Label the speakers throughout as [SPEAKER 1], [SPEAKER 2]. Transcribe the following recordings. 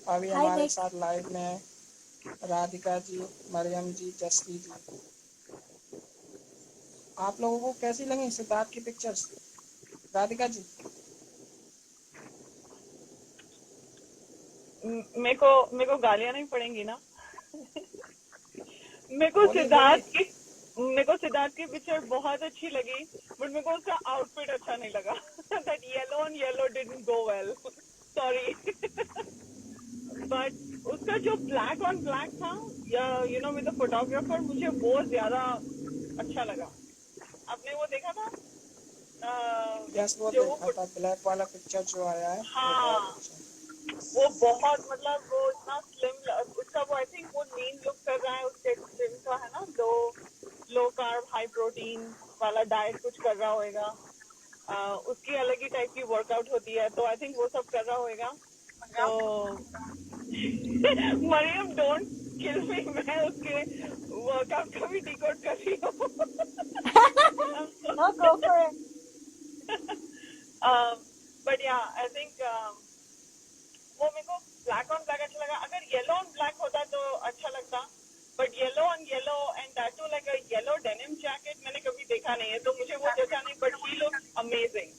[SPEAKER 1] अभी
[SPEAKER 2] हाय
[SPEAKER 1] हमारे
[SPEAKER 2] निक।
[SPEAKER 1] साथ लाइव में है राधिका जी, मरियम जी, जस्टी जी। आप लोगों को कैसी लगी सिद्धार्थ की पिक्चर्स? राधिका जी।
[SPEAKER 3] मेरे को गालियां नहीं पड़ेंगी ना? मेरे को
[SPEAKER 1] बोलिए
[SPEAKER 3] सिद्धार्थ
[SPEAKER 1] बोलिए।
[SPEAKER 3] की मेरे को सिद्धार्थ की पिक्चर बहुत अच्छी लगी, बट मेरे को उसका आउटफिट अच्छा नहीं लगा। That yellow on yellow didn't go well, sorry. But उसका जो ब्लैक ऑन ब्लैक था, विद द फोटोग्राफर, मुझे वो ज्यादा अच्छा लगा। आपने वो देखा था?
[SPEAKER 1] यस, वो
[SPEAKER 3] जो
[SPEAKER 1] देखा था, ब्लैक वाला पिक्चर जो आया है वो बहुत
[SPEAKER 3] हाँ,
[SPEAKER 1] अच्छा है।
[SPEAKER 3] वो बहुत, मतलब वो इतना स्लिम, उसका वो आई थिंक वो लीन लुक कर रहा है, उसके जिनका है ना, लो लो कार्ब हाई प्रोटीन वाला डाइट कुछ कर रहा होएगा। उसकी अलग ही टाइप की वर्कआउट होती है, तो आई थिंक वो सब कर रहा होएगा। तो मरियम, डोंट किल मी, मैं उसके वर्कआउट का भी डिकोड कर रही हूँ।
[SPEAKER 2] No, go for it.
[SPEAKER 3] But yeah I think वो मेरे को ब्लैक ऑन ब्लैक अच्छा लगा। अगर येलो ऑन ब्लैक होता तो अच्छा लगता, but yellow on yellow and that too like a yellow denim jacket मैंने कभी देखा नहीं है, तो मुझे वो जचा नहीं। But he looks amazing,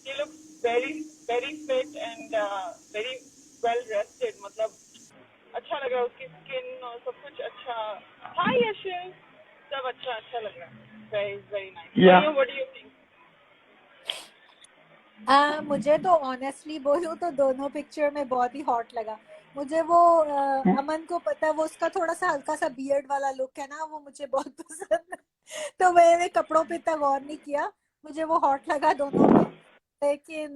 [SPEAKER 3] he looks very very fit and very well rested, मतलब अच्छा लग रहा है, उसकी स्किन और सब कुछ अच्छा। हाय यशिल, सब अच्छा अच्छा लग रहा है, वेरी वेरी नाइस।
[SPEAKER 4] या
[SPEAKER 3] Mariam, what do you think?
[SPEAKER 2] मुझे तो ऑनेस्टली बोलूं तो दोनों पिक्चर में बहुत ही हॉट लगा। मुझे वो अमन को पता है, वो उसका थोड़ा सा हल्का सा बियर्ड वाला लुक है ना, वो मुझे बहुत पसंद है। तो मैंने कपड़ों पे इतना गौर नहीं किया। मुझे वो हॉट लगा दोनों में। लेकिन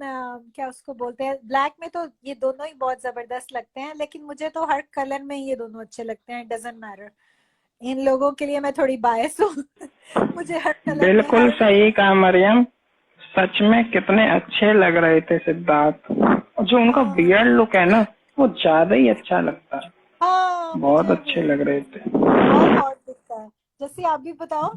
[SPEAKER 2] क्या उसको बोलते हैं, ब्लैक में तो ये दोनों ही बहुत जबरदस्त लगते हैं, लेकिन मुझे तो हर कलर में ये दोनों अच्छे लगते हैं, डजेंट मैटर। इन लोगों के लिए मैं थोड़ी बायस हूँ। मुझे हर कलर में
[SPEAKER 4] बिल्कुल
[SPEAKER 2] हर।
[SPEAKER 4] सही कहा मरियम। सच में कितने अच्छे लग रहे थे सिद्धार्थ। और जो उनका
[SPEAKER 2] हाँ
[SPEAKER 4] बियर्ड लुक है ना, वो ज्यादा ही अच्छा लगता है।
[SPEAKER 2] हाँ,
[SPEAKER 4] बहुत
[SPEAKER 2] मुझे भी
[SPEAKER 4] अच्छे लग रहे थे।
[SPEAKER 2] बहुत हॉट दिखता है। जैसे आप भी बताओ।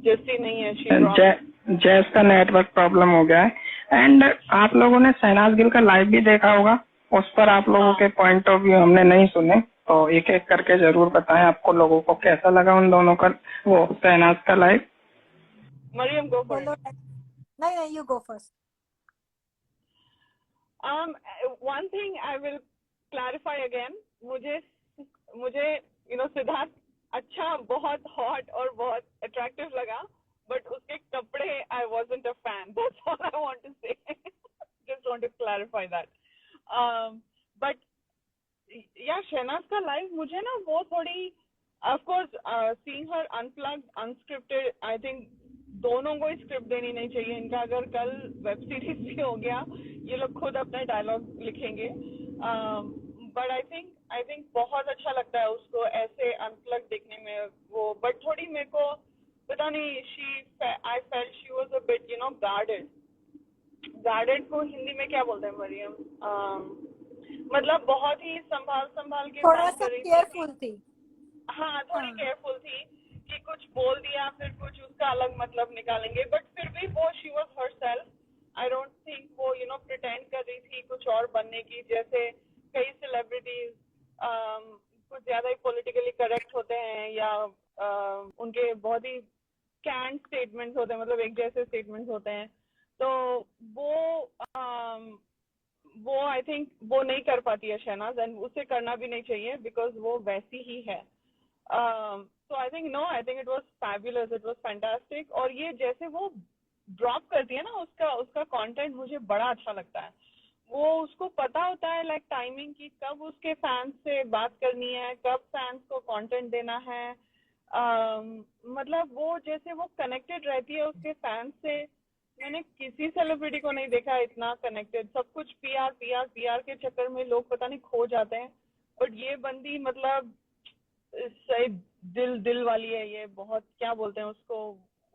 [SPEAKER 3] जस्सी नहीं है, शी
[SPEAKER 4] जै,
[SPEAKER 3] ड्रॉप।
[SPEAKER 4] जैस का नेटवर्क प्रॉब्लम हो गया है। एंड आप लोगों ने शहनाज गिल का लाइव भी देखा होगा। उस पर आप लोगों
[SPEAKER 3] हाँ,
[SPEAKER 4] के पॉइंट ऑफ व्यू हमने नहीं सुने, तो एक एक करके जरूर बताएं आपको लोगों को कैसा लगा उन दोनों का, वो शहनाज का live.
[SPEAKER 3] Mariam, go for it.
[SPEAKER 2] बोलो। नहीं नहीं, you go first.
[SPEAKER 3] Um, one thing I will clarify again. मुझे मुझे सिद्धार्थ अच्छा, बहुत हॉट और बहुत अट्रैक्टिव लगा, बट उसके कपड़े आई wasn't a fan. That's all I want to say. Just want to clarify that. But या शहनाज का लाइव मुझे ना वो थोड़ी, of course seeing her unplugged unscripted, I think दोनों को ही स्क्रिप्ट देनी नहीं चाहिए इनका। अगर कल वेब सीरीज भी हो गया, ये लोग खुद अपने डायलॉग लिखेंगे। बट आई थिंक बहुत अच्छा लगता है उसको ऐसे अनप्लग देखने में वो। बट थोड़ी मेरे को पता नहीं, she I felt she was a bit guarded. Guarded को हिंदी में क्या बोलते हैं मरियम? मतलब बहुत ही संभाल संभाल के
[SPEAKER 2] थोड़ा
[SPEAKER 3] काम
[SPEAKER 2] सा
[SPEAKER 3] कर रही थी कि
[SPEAKER 2] केयरफुल थी।
[SPEAKER 3] हाँ, थोड़ी
[SPEAKER 2] हाँ
[SPEAKER 3] केयरफुल थी कि कुछ बोल दिया फिर कुछ उसका अलग मतलब निकालेंगे, बट फिर भी वो she was herself. I don't think वो प्रिटेंड कर रही थी कुछ और बनने की, जैसे कई सेलिब्रिटीज कुछ ज्यादा ही पॉलिटिकली करेक्ट होते हैं, या उनके बहुत ही कैंट स्टेटमेंट्स होते हैं, मतलब एक जैसे स्टेटमेंट्स होते हैं। तो वो वो आई थिंक वो नहीं कर पाती है शहनाज, एंड उसे करना भी नहीं चाहिए बिकॉज वो वैसी ही है। So I think no, I think it was fabulous, it was fantastic। और ये जैसे वो ड्रॉप करती है ना, उसका उसका कंटेंट मुझे बड़ा अच्छा लगता है। वो उसको पता होता है लाइक टाइमिंग की, कब उसके फैंस से बात करनी है, कब फैंस को कंटेंट देना है। मतलब वो जैसे वो कनेक्टेड रहती है उसके फैंस से। मैंने किसी सेलिब्रिटी को नहीं देखा इतना कनेक्टेड। सब कुछ पीआर पीआर पीआर के चक्कर में लोग पता नहीं खो जाते हैं, बट ये बंदी मतलब सही दिल दिल वाली है ये। बहुत, क्या बोलते हैं उसको,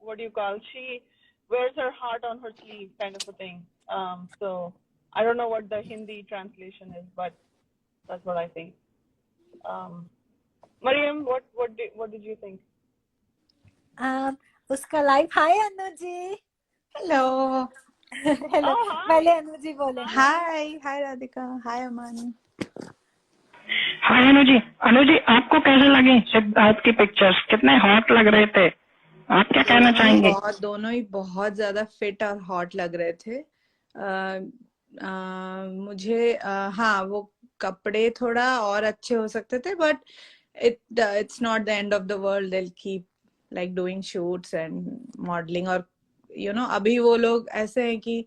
[SPEAKER 3] what do you call, she wears her heart on her sleeve kind of a thing। So I don't know what the Hindi translation is, but that's what I think। um Mariam, what did you think?
[SPEAKER 2] um, उसका live. हाय Anu ji.
[SPEAKER 5] Hello.
[SPEAKER 2] Hello,
[SPEAKER 3] Oh, hi.
[SPEAKER 2] पहले अनु जी बोले।
[SPEAKER 5] हाय हाय राधिका, हाय अमन।
[SPEAKER 4] हाँ अनु जी आपको कैसे लगी सिद्धार्थ की pictures? कितने hot लग रहे थे, आप क्या कहना चाहेंगे?
[SPEAKER 5] दोनों ही बहुत ज्यादा फिट और हॉट लग रहे थे। मुझे हाँ, वो कपड़े थोड़ा और अच्छे हो सकते थे, but it's not the end of the world. They keep like doing shoots and modelling, और अभी वो लोग ऐसे हैं कि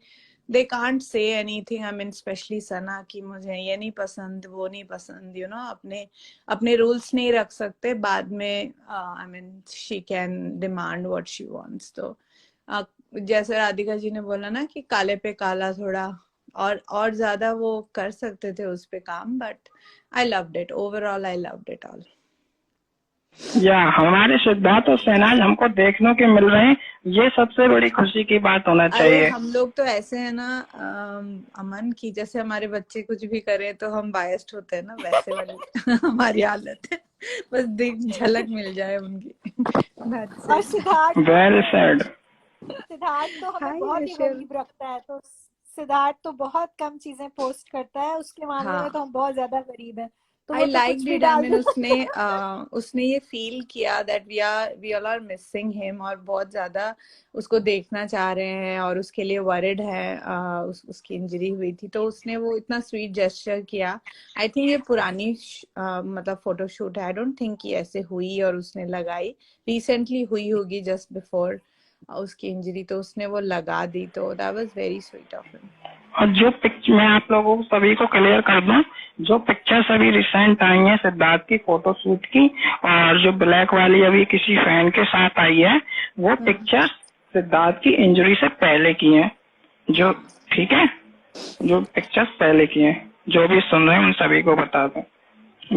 [SPEAKER 5] they can't say anything. I mean, especially सना, कि मुझे ये नहीं पसंद, वो नहीं पसंद, अपने अपने रूल्स नहीं रख सकते। बाद में I mean, she can demand what she wants. तो जैसे राधिका जी ने बोला ना कि काले पे काला थोड़ा और ज्यादा वो कर सकते थे उस पे काम, but I loved it. Overall, I loved it all.
[SPEAKER 4] या हमारे सिद्धार्थ और शहनाज हमको देखने के मिल रहे हैं, ये सबसे बड़ी खुशी की बात होना
[SPEAKER 5] अरे
[SPEAKER 4] चाहिए।
[SPEAKER 5] हम लोग तो ऐसे है ना अमन, की जैसे हमारे बच्चे कुछ भी करें तो हम बायस्ड होते हैं ना, वैसे वाली हमारी हालत है। बस झलक मिल जाए उनकी।
[SPEAKER 2] और सिद्धार्थ
[SPEAKER 4] वेल सेड।
[SPEAKER 2] तो हमें
[SPEAKER 5] हाय
[SPEAKER 2] बहुत ही
[SPEAKER 5] हर्षल।
[SPEAKER 2] गरीब रखता है, तो सिद्धार्थ तो बहुत कम चीजें पोस्ट करता है, उसके मामले में तो
[SPEAKER 5] हाँ,
[SPEAKER 2] हम बहुत ज्यादा गरीब हैं, तो
[SPEAKER 5] I
[SPEAKER 2] वो तो
[SPEAKER 5] liked
[SPEAKER 2] कुछ भी
[SPEAKER 5] it. I
[SPEAKER 2] डाल
[SPEAKER 5] mean, उसने ये फील किया that we all are missing him, और बहुत ज्यादा उसको देखना चाह रहे हैं और उसके लिए worried है। उसकी इंजरी हुई थी, तो उसने वो इतना स्वीट जेस्चर किया। आई थिंक ये पुरानी मतलब फोटोशूट है। आई डोंट थिंक कि ऐसे हुई और उसने लगाई, रिसेंटली हुई होगी जस्ट बिफोर उसकी इंजरी, तो उसने वो लगा दी। तो that was very sweet of him.
[SPEAKER 4] और जो पिक्चर मैं आप लोगों को सभी को क्लियर कर दूं, जो पिक्चर्स अभी रिसेंट आई हैं सिद्धार्थ की फोटोशूट की, और जो ब्लैक वाली अभी किसी फैन के साथ आई है, वो पिक्चर्स सिद्धार्थ की इंजरी से पहले की हैं। जो ठीक है, जो पिक्चर्स पहले की हैं, जो भी सुन रहे हैं उन सभी को बता दूं,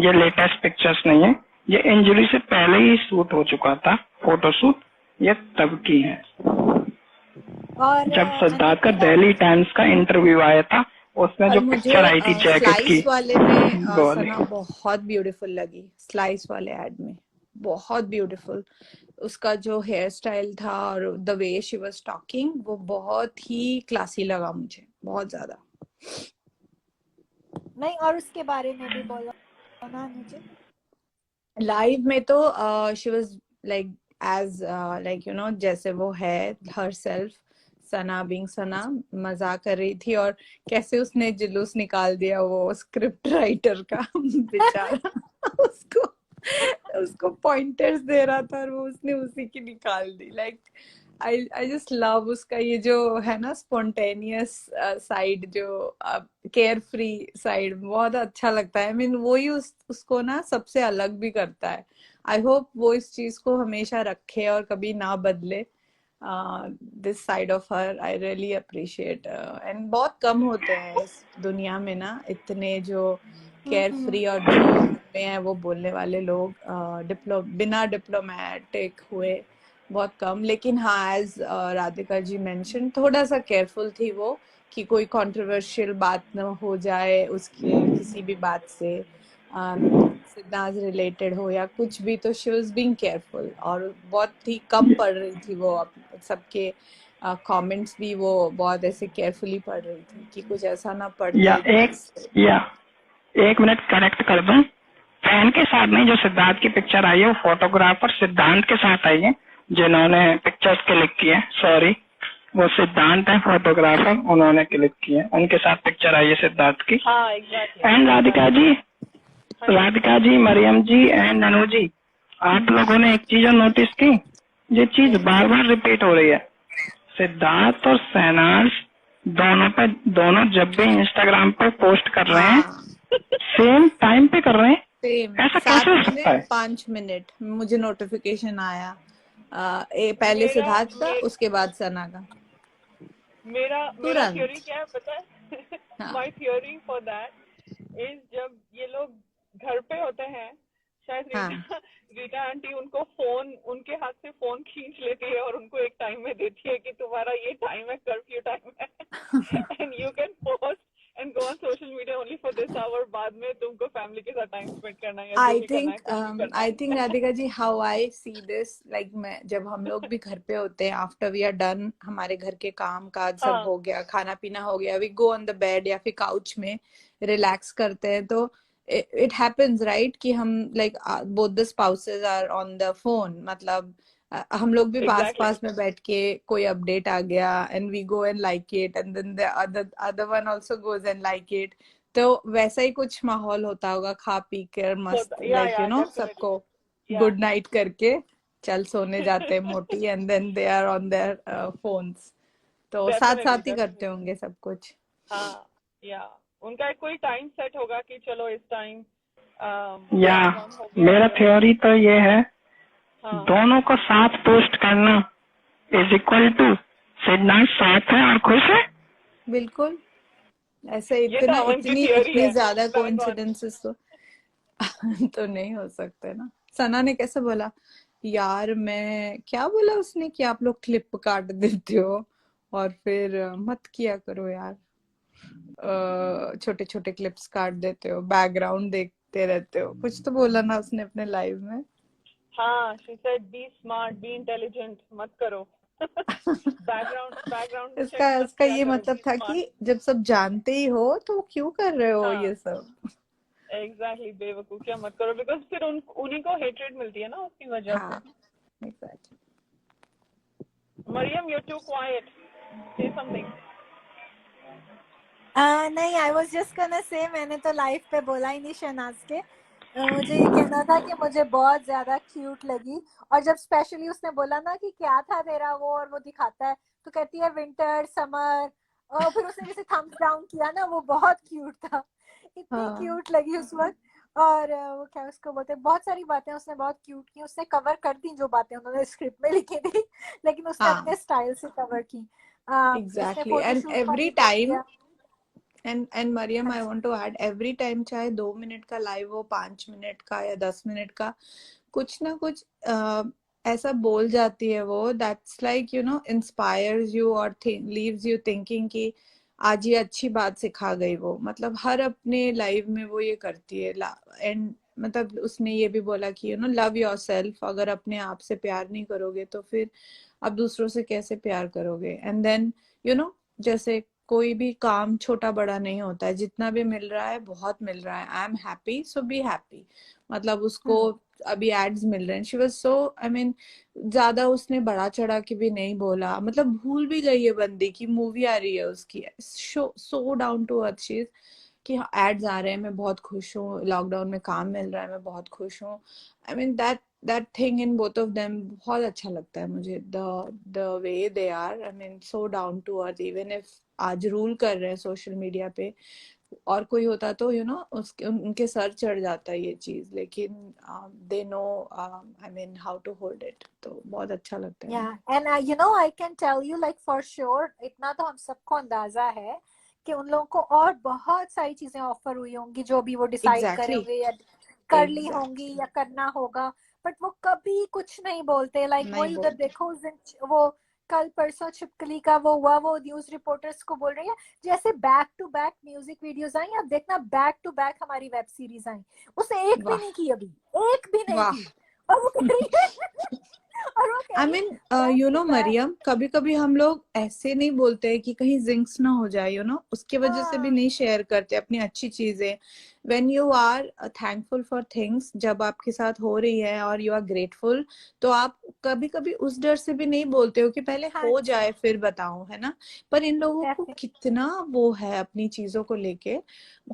[SPEAKER 4] ये लेटेस्ट पिक्चर्स नहीं है, ये इंजरी से पहले ही शूट हो चुका था फोटोशूट, ये तब की है।
[SPEAKER 2] और
[SPEAKER 4] जब सिद्धार्थ का
[SPEAKER 2] अनु जी,
[SPEAKER 4] दिल्ली टाइम्स का इंटरव्यू आया था, उसमें
[SPEAKER 5] और
[SPEAKER 4] जो
[SPEAKER 5] मुझे
[SPEAKER 4] पिक्चर आई थी जैकेट की,
[SPEAKER 5] स्लाइस वाले में
[SPEAKER 4] वो वाली।
[SPEAKER 5] सना बहुत ब्यूटीफुल लगी। स्लाइस वाले एड में बहुत ब्यूटीफुल उसका जो हेयर स्टाइल था और the way she was talking, वो बहुत ही क्लासी लगा मुझे, बहुत ज्यादा।
[SPEAKER 2] नहीं, और उसके बारे में भी बोलो ना अनु जी।
[SPEAKER 5] लाइव में तो she was like as like जैसे वो है हर सेल्फ, सना बीइंग सना, मजाक कर रही थी। और कैसे उसने जुलूस निकाल दिया वो स्क्रिप्ट राइटर का बेचारा। उसको उसको पॉइंटर्स दे रहा था और वो उसने उसी की निकाल दी। लाइक आई जस्ट लव उसका ये जो है ना स्पॉन्टेनियस साइड, जो केयर फ्री साइड, बहुत अच्छा लगता है। आई मीन वो ही उसको ना सबसे अलग भी करता है। आई होप वो इस चीज को हमेशा रखे और कभी ना बदले। This side of her I really appreciate, and बहुत कम होते हैं इस दुनिया में ना इतने जो केयर फ्री और जो में है वो बोलने वाले लोग, बिना डिप्लोमेटिक हुए बहुत कम। लेकिन हाँ, एज राधिका जी मेंशन, थोड़ा सा केयरफुल थी वो कि कोई कंट्रोवर्शियल बात न हो जाए उसके किसी भी बात से, सिद्धांत रिलेटेड हो या कुछ भी। तो शी वाज बीइंग केयरफुल और बहुत ही कम पढ़ रही थी वो सबके कमेंट्स भी, वो बहुत ऐसे केयरफुली पढ़ रही थी कि कुछ ऐसा ना पढ़ दे जिससे।
[SPEAKER 4] या एक मिनट करेक्ट कर दूं, फैन के साथ नहीं, जो सिद्धार्थ की पिक्चर आई है वो फोटोग्राफर सिद्धांत के साथ आई है, जिन्होंने पिक्चर्स क्लिक की है। सॉरी, वो सिद्धांत है फोटोग्राफर, उन्होंने क्लिक की है, उनके साथ पिक्चर आई है सिद्धार्थ की।
[SPEAKER 3] हाँ, exactly.
[SPEAKER 4] And Radhika ji, Mariam ji and Anu ji, आप लोगों ने एक चीज नोटिस की, ये चीज बार बार रिपीट हो रही है। सिद्धार्थ और शहनाज दोनों जब भी इंस्टाग्राम पर पोस्ट कर रहे हैं, सेम टाइम पे कर रहे हैं।
[SPEAKER 5] सेम
[SPEAKER 4] ऐसा कैसे हो सकता है?
[SPEAKER 5] 5 मिनट मुझे नोटिफिकेशन आया, पहले
[SPEAKER 3] मेरा
[SPEAKER 5] सिद्धार्थ का, उसके बाद सना का,
[SPEAKER 3] मेरा
[SPEAKER 5] तुरंत।
[SPEAKER 3] थ्योरी क्या है पता है?
[SPEAKER 5] हाँ।
[SPEAKER 3] My theory for that is, जब ये लोग घर पे होते हैं, शायद
[SPEAKER 5] हाँ।
[SPEAKER 3] रीटा आंटी उनको फोन, उनके हाथ से फोन खींच लेती है और उनको एक टाइम में देती है कि तुम्हारा ये टाइम है, कर्फ्यू टाइम है, and you can post and go on social media only for this hour. बाद में तुमको family के साथ time spend करना है या जो
[SPEAKER 5] I
[SPEAKER 3] भी करना है,
[SPEAKER 5] think
[SPEAKER 3] कुछ भी करना
[SPEAKER 5] I
[SPEAKER 3] है.
[SPEAKER 5] think Radhika ji, how I see this, like मैं जब हम लोग भी घर पे होते हैं, after we are done, हमारे घर के काम काज सब
[SPEAKER 3] हाँ,
[SPEAKER 5] हो गया, खाना पीना हो गया, we go on the bed या फिर couch में relax करते हैं, तो it happens right कि हम like both the spouses are on the phone, मतलब हम लोग भी पास
[SPEAKER 3] exactly.
[SPEAKER 5] पास में बैठ के कोई अपडेट आ गया and we go and like it and then the other one also goes and like it. तो वैसा ही कुछ माहौल होता होगा, खा पी कर मस्त
[SPEAKER 3] होता, yeah,
[SPEAKER 5] like you
[SPEAKER 3] yeah,
[SPEAKER 5] no
[SPEAKER 3] definitely.
[SPEAKER 5] सबको
[SPEAKER 3] Yeah.
[SPEAKER 5] गुड नाइट करके चल सोने जाते हैं मोटी and then they are on their phones, तो साथ
[SPEAKER 3] Definitely,
[SPEAKER 5] साथ ही करते
[SPEAKER 3] definitely.
[SPEAKER 5] होंगे सब कुछ.
[SPEAKER 3] हाँ, yeah. उनका एक कोई टाइम सेट होगा कि चलो इस टाइम
[SPEAKER 4] या
[SPEAKER 3] काम हो गया
[SPEAKER 4] मेरा
[SPEAKER 3] या
[SPEAKER 4] थ्योरी तो ये है,
[SPEAKER 3] हाँ
[SPEAKER 4] दोनों को साथ पोस्ट करना इज इक्वल टू सिद्धांत साथ है और खुश है.
[SPEAKER 5] बिल्कुल ऐसे
[SPEAKER 3] ये तो
[SPEAKER 5] इतना
[SPEAKER 3] अमन की
[SPEAKER 5] इतनी
[SPEAKER 3] थियोरी
[SPEAKER 5] इतनी
[SPEAKER 3] है.
[SPEAKER 5] ज्यादा
[SPEAKER 3] Bang on.
[SPEAKER 5] कोइंसिडेंसेस तो नहीं हो सकते ना. सना ने कैसे बोला यार, मैं क्या बोला उसने कि आप लोग क्लिप काट देते हो और फिर मत किया करो यार, छोटे छोटे क्लिप्स काट देते हो, बैकग्राउंड देखते रहते हो, कुछ तो बोला ना उसने अपने लाइव में.
[SPEAKER 3] हाँ, she said be smart, be intelligent, मत करो. बैकग्राउंड
[SPEAKER 5] इसका
[SPEAKER 3] चेक मत
[SPEAKER 5] इसका
[SPEAKER 3] किया
[SPEAKER 5] ये
[SPEAKER 3] करो,
[SPEAKER 5] मतलब
[SPEAKER 3] be
[SPEAKER 5] था
[SPEAKER 3] smart.
[SPEAKER 5] कि जब सब जानते ही हो तो क्यों कर रहे हो
[SPEAKER 3] हाँ,
[SPEAKER 5] ये सब.
[SPEAKER 3] exactly, बेवकूफियां मत करो because फिर उन्हीं को hatred मिलती है ना उसकी वजह से.
[SPEAKER 5] हाँ exactly.
[SPEAKER 3] Mariam, you're too quiet. Say something.
[SPEAKER 2] नहीं, आई वॉज जस्ट गonna से मैंने तो लाइव पे बोला ही नहीं शहनाज के. मुझे ये कहना था कि मुझे बहुत ज्यादा क्यूट लगी, और जब स्पेशली उसने बोला ना कि क्या था तेरा वो, और वो दिखाता है तो कहती है विंटर समर, और फिर उसने जैसे थम्स डाउन किया ना, वो बहुत क्यूट था. इतनी
[SPEAKER 5] हाँ
[SPEAKER 2] क्यूट लगी उस वक्त. और वो क्या उसको बोलते हैं, बहुत सारी बातें उसने बहुत क्यूट की. उसने कवर कर दी जो बातें उन्होंने स्क्रिप्ट में लिखी थी, लेकिन उसने
[SPEAKER 5] हाँ
[SPEAKER 2] अपने स्टाइल से कवर की. उसने
[SPEAKER 5] एग्जैक्टली. एंड
[SPEAKER 2] फोटोशूट का
[SPEAKER 5] एवरी
[SPEAKER 2] भी बोल
[SPEAKER 5] टाइम
[SPEAKER 2] दिया.
[SPEAKER 5] एंड मरियम,
[SPEAKER 2] हाँ
[SPEAKER 5] आई
[SPEAKER 2] जी.
[SPEAKER 5] Want to add, every time चाहे 2 मिनट का लाइव हो, 5 मिनट का या 10 मिनट का, कुछ ना कुछ ऐसा बोल जाती है वो, that's like you know inspires you और लीव्स यू थिंकिंग कि आज ये अच्छी बात सिखा गई वो. मतलब हर अपने लाइव में वो ये करती है. एंड मतलब उसने ये भी बोला कि यू नो लव योरसेल्फ, अगर अपने आप से प्यार नहीं करोगे तो फिर आप दूसरों से कैसे प्यार करोगे. एंड देन यू नो जैसे कोई भी काम छोटा बड़ा नहीं होता है, जितना भी मिल रहा है बहुत मिल रहा है, I am happy so be happy. मतलब उसको अभी एड्स मिल रहे हैं, she was so I mean ज्यादा उसने बड़ा चढ़ा के भी नहीं बोला, मतलब भूल भी गई है बंदी की मूवी आ रही है उसकी, so down to earth she is कि एड्स आ रहे हैं, मैं बहुत खुश हूँ, लॉकडाउन में काम मिल रहा है, मैं बहुत खुश हूँ. I mean that thing in both of them बहुत अच्छा लगता है मुझे, the way they are, I mean so down to earth. Even if आज रूल कर रहे हैं सोशल मीडिया पे, और कोई होता तो यू नो उसके उनके सर चढ़ जाता है ये चीज, लेकिन they know I mean how to hold it. तो बहुत अच्छा लगता है.
[SPEAKER 2] Yeah, and you know, I can tell you like for sure, इतना तो हम सबको अंदाजा है कि उन लोगों को और बहुत सारी चीजें ऑफर हुई होंगी जो भी वो डिसाइड
[SPEAKER 5] एग्जैक्टली
[SPEAKER 2] करेंगे या कर ली
[SPEAKER 5] एग्जैक्टली
[SPEAKER 2] होंगी या करना होगा, बट वो कभी कुछ नहीं बोलते. लाइक
[SPEAKER 5] नहीं
[SPEAKER 2] वही उधर
[SPEAKER 5] बोलते.
[SPEAKER 2] देखो उस दिन वो कल परसों छिपकली का वो हुआ, वो न्यूज रिपोर्टर्स को बोल रही है जैसे back to back music videos आई, अब देखना बैक टू बैक हमारी वेब सीरीज आई. उसने एक भी
[SPEAKER 5] वाह
[SPEAKER 2] नहीं की, अभी एक भी नहीं
[SPEAKER 5] वाह.
[SPEAKER 2] की, और वो कह रही है और वो कह
[SPEAKER 5] आई
[SPEAKER 2] रही है
[SPEAKER 5] mean
[SPEAKER 2] back
[SPEAKER 5] you
[SPEAKER 2] to
[SPEAKER 5] know
[SPEAKER 2] back.
[SPEAKER 5] Mariam, कभी कभी हम लोग ऐसे नहीं बोलते हैं कि कहीं जिंक्स ना हो जाए, यू नो उसकी वजह से भी
[SPEAKER 2] हाँ
[SPEAKER 5] नहीं शेयर करते अपनी अच्छी चीजें. When you are thankful for things, जब आपके साथ हो रही है और यू आर ग्रेटफुल, तो आप कभी कभी उस डर से भी नहीं बोलते हो कि पहले
[SPEAKER 2] हाँ
[SPEAKER 5] हो
[SPEAKER 2] जी,
[SPEAKER 5] जाए फिर बताऊं, है ना. पर इन लोगों को
[SPEAKER 2] definitely.
[SPEAKER 5] कितना वो है अपनी चीजों को लेके,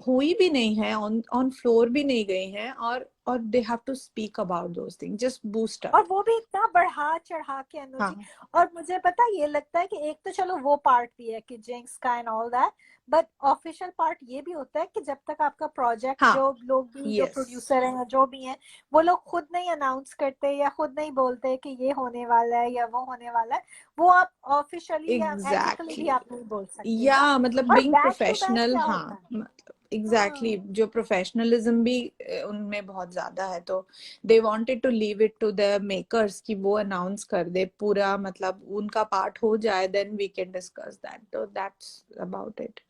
[SPEAKER 5] हुई भी नहीं है, ऑन ऑन फ्लोर भी नहीं गई है, और they have to speak about those things, just boost up.
[SPEAKER 2] और वो भी इतना बढ़ा चढ़ा के एनर्जी.
[SPEAKER 5] हाँ
[SPEAKER 2] और मुझे पता ये लगता है कि एक तो चलो वो पार्ट भी है कि जिंक्स का and all that, but official part ये भी होता है कि जब तक आपका प्रोजेक्ट,
[SPEAKER 5] हाँ
[SPEAKER 2] जो लोग भी जो
[SPEAKER 5] यस
[SPEAKER 2] प्रोड्यूसर हैं या जो भी हैं, वो लोग खुद नहीं अनाउंस करते या खुद नहीं बोलते कि ये होने वाला है या वो होने वाला है, वो आप ऑफिशियली या एथिकली भी
[SPEAKER 5] एग्जैक्टली.
[SPEAKER 2] आप नहीं बोल सकते
[SPEAKER 5] या
[SPEAKER 2] ना.
[SPEAKER 5] मतलब
[SPEAKER 2] और
[SPEAKER 5] being
[SPEAKER 2] back to back
[SPEAKER 5] professional,
[SPEAKER 2] क्या
[SPEAKER 5] हाँ
[SPEAKER 2] होता है.
[SPEAKER 5] मतलब एग्जैक्टली जो प्रोफेशनलिज्म भी उनमें बहुत ज्यादा है, तो they wanted to leave it to the makers कि वो अनाउंस कर दे पूरा, मतलब उनका पार्ट हो जाए, then we can discuss that. तो दैट्स अबाउट इट.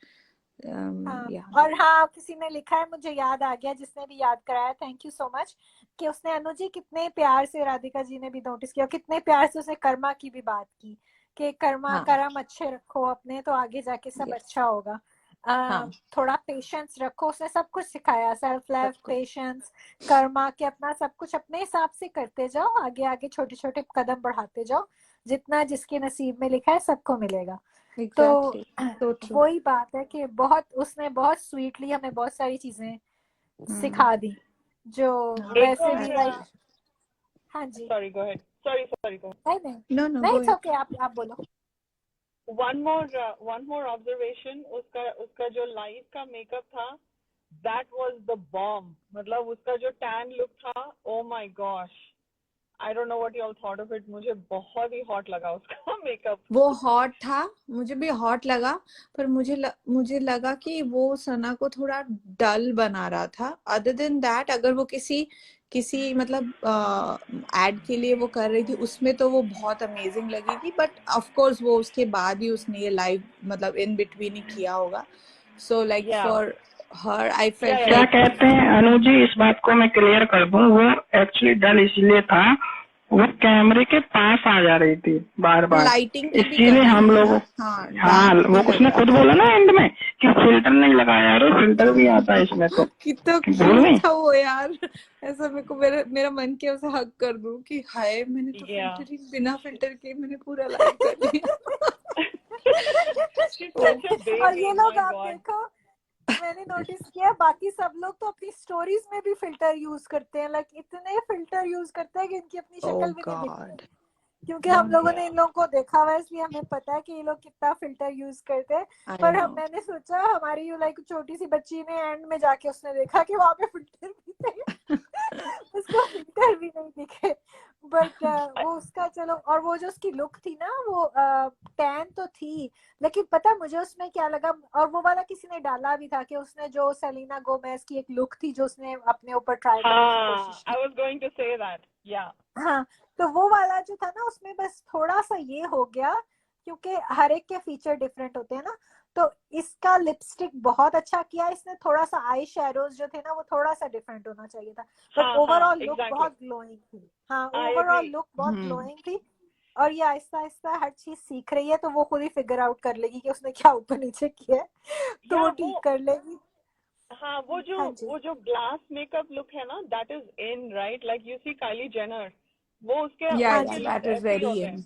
[SPEAKER 2] हाँ
[SPEAKER 5] या
[SPEAKER 2] और हाँ किसी ने लिखा है, मुझे याद आ गया, जिसने भी याद कराया, थैंक यू सो मच, कि उसने अनु जी कितने प्यार से, राधिका जी ने भी नोटिस किया, कितने प्यार से उसने कर्मा की भी बात की कि कर्मा
[SPEAKER 5] हाँ
[SPEAKER 2] कर्म अच्छे रखो अपने तो आगे जाके सब
[SPEAKER 5] यस
[SPEAKER 2] अच्छा होगा।
[SPEAKER 5] हाँ
[SPEAKER 2] थोड़ा पेशेंस रखो, उसने सब कुछ सिखाया, सेल्फ लव,
[SPEAKER 5] सब कुछ
[SPEAKER 2] पेशेंस, कर्मा के अपना सब कुछ अपने हिसाब से करते जाओ, आगे आगे छोटे छोटे कदम बढ़ाते जाओ, जितना जिसके नसीब में लिखा है सबको मिलेगा। तो
[SPEAKER 5] एग्जैक्टली सो ट्रू
[SPEAKER 2] वही बात है कि बहुत उसने बहुत स्वीटली हमें बहुत सारी चीजें सिखा दी जो
[SPEAKER 5] हाँ
[SPEAKER 3] एक
[SPEAKER 2] वैसे भी लाइक।
[SPEAKER 5] एक्चुअली
[SPEAKER 2] हाँ जी।
[SPEAKER 3] sorry, go ahead. Sorry, go
[SPEAKER 2] नहीं नहीं
[SPEAKER 5] नो नो
[SPEAKER 2] नहीं,
[SPEAKER 5] गो
[SPEAKER 2] इट्स
[SPEAKER 5] अहेड
[SPEAKER 2] ओके, आप बोलो।
[SPEAKER 3] one more observation. उसका जो लाइव का मेकअप था, that was the bomb. मतलब उसका जो tan look था, oh my gosh, I don't know what you all thought of it. मुझे बहुत ही hot लगा उसका मेकअप.
[SPEAKER 5] वो हॉट था, मुझे भी हॉट लगा, पर मुझे लगा कि वो सना को थोड़ा डल बना रहा था। अदर देन दैट अगर वो किसी मतलब एड के लिए वो कर रही थी उसमें तो वो बहुत अमेजिंग लगी थी, बट ऑफ कोर्स वो उसके बाद ही उसने ये लाइव मतलब इन बिटवीन ही किया होगा। So like
[SPEAKER 3] Yeah,
[SPEAKER 5] for her I felt
[SPEAKER 3] yeah.
[SPEAKER 4] क्या
[SPEAKER 5] लाइक
[SPEAKER 4] कहते हैं अनु जी, इस बात को मैं क्लियर कर दूं, वो एक्चुअली डल इसलिए था, वो कैमरे के पास आ जा रही थी बार बार,
[SPEAKER 5] लाइटिंग की भी
[SPEAKER 4] इसीलिए
[SPEAKER 5] कमी
[SPEAKER 4] हम
[SPEAKER 5] है
[SPEAKER 4] लोग।
[SPEAKER 5] ना। हाँ
[SPEAKER 4] हाँ,
[SPEAKER 5] डार्क भी
[SPEAKER 4] वो
[SPEAKER 5] लग
[SPEAKER 4] उसने
[SPEAKER 5] रहा
[SPEAKER 4] खुद बोला ना एंड में कि फिल्टर नहीं लगाया, अरे फिल्टर भी आता है इसमें तो,
[SPEAKER 5] कितना
[SPEAKER 4] कि भूल
[SPEAKER 5] क्यूट
[SPEAKER 4] गई।
[SPEAKER 5] था वो यार। ऐसा मेरा मन किया उसे हग कर दूं कि हाय मैंने तो
[SPEAKER 3] Yeah.
[SPEAKER 5] फिल्टर ही बिना फिल्टर के मैंने पूरा लाइव कर लिया।
[SPEAKER 3] She's
[SPEAKER 5] ओ
[SPEAKER 3] such a
[SPEAKER 2] और
[SPEAKER 3] baby,
[SPEAKER 2] ये लोग
[SPEAKER 3] my
[SPEAKER 2] आप
[SPEAKER 3] God.
[SPEAKER 2] देखो, मैंने नोटिस किया बाकी सब लोग तो अपनी स्टोरीज में भी फिल्टर यूज करते हैं, लाइक इतने फिल्टर यूज करते हैं कि इनकी अपनी
[SPEAKER 5] ओ
[SPEAKER 2] शक्ल भी नहीं
[SPEAKER 5] गॉड
[SPEAKER 2] दिखती, क्योंकि हम लोगों ने
[SPEAKER 3] Yeah.
[SPEAKER 2] इन लोगों को देखा हुआ है, इसलिए हमें पता है कि ये लोग कितना फिल्टर यूज करते हैं।
[SPEAKER 5] आई
[SPEAKER 2] पर
[SPEAKER 5] नो
[SPEAKER 2] मैंने सोचा हमारी लाइक छोटी सी बच्ची ने एंड में जाके उसने देखा कि वहां पे फिल्टर भी थे, उसको फिल्टर भी नहीं दिखे, बट वो उसका चलो। और वो जो उसकी लुक थी ना, वो टैन तो थी, लेकिन पता मुझे उसमें क्या लगा, और वो वाला किसी ने डाला भी था कि उसने जो सेलिना गोमेज की एक लुक थी जो उसने अपने ऊपर ट्राई करने की
[SPEAKER 3] हाँ,
[SPEAKER 2] कोशिश
[SPEAKER 3] I
[SPEAKER 2] की।
[SPEAKER 3] was going to say that. Yeah.
[SPEAKER 2] हाँ तो वो वाला जो था ना, उसमें बस थोड़ा सा ये हो गया, क्योंकि हर एक के फीचर डिफरेंट होते हैं ना, तो इसका लिपस्टिक बहुत अच्छा किया इसने, थोड़ा सा आई शेडोज जो थे ना वो थोड़ा सा डिफरेंट होना चाहिए था, बट
[SPEAKER 3] हाँ,
[SPEAKER 2] ओवरऑल लुक
[SPEAKER 3] exactly.
[SPEAKER 2] बहुत ग्लोइंग थी। हाँ
[SPEAKER 3] I
[SPEAKER 2] ओवरऑल
[SPEAKER 3] agree.
[SPEAKER 2] लुक बहुत ग्लोइंग थी। और ये आहिस्ता आहिस्ता हर चीज सीख रही है, तो वो खुद ही फिगर आउट कर लेगी कि उसने क्या ऊपर नीचे किया है, तो वो
[SPEAKER 3] Yeah,
[SPEAKER 2] ठीक कर लेगी।
[SPEAKER 3] हाँ, वो
[SPEAKER 2] जी
[SPEAKER 3] जो ग्लास मेकअप लुक है ना, that is in, right? Like you see Kylie Jenner, वो उसके
[SPEAKER 5] या
[SPEAKER 2] हाँ
[SPEAKER 3] उसके
[SPEAKER 2] जी
[SPEAKER 5] दैट
[SPEAKER 3] looks
[SPEAKER 5] इज
[SPEAKER 3] ऐसे ही
[SPEAKER 5] वेरी
[SPEAKER 3] होते
[SPEAKER 5] इन
[SPEAKER 3] हैं,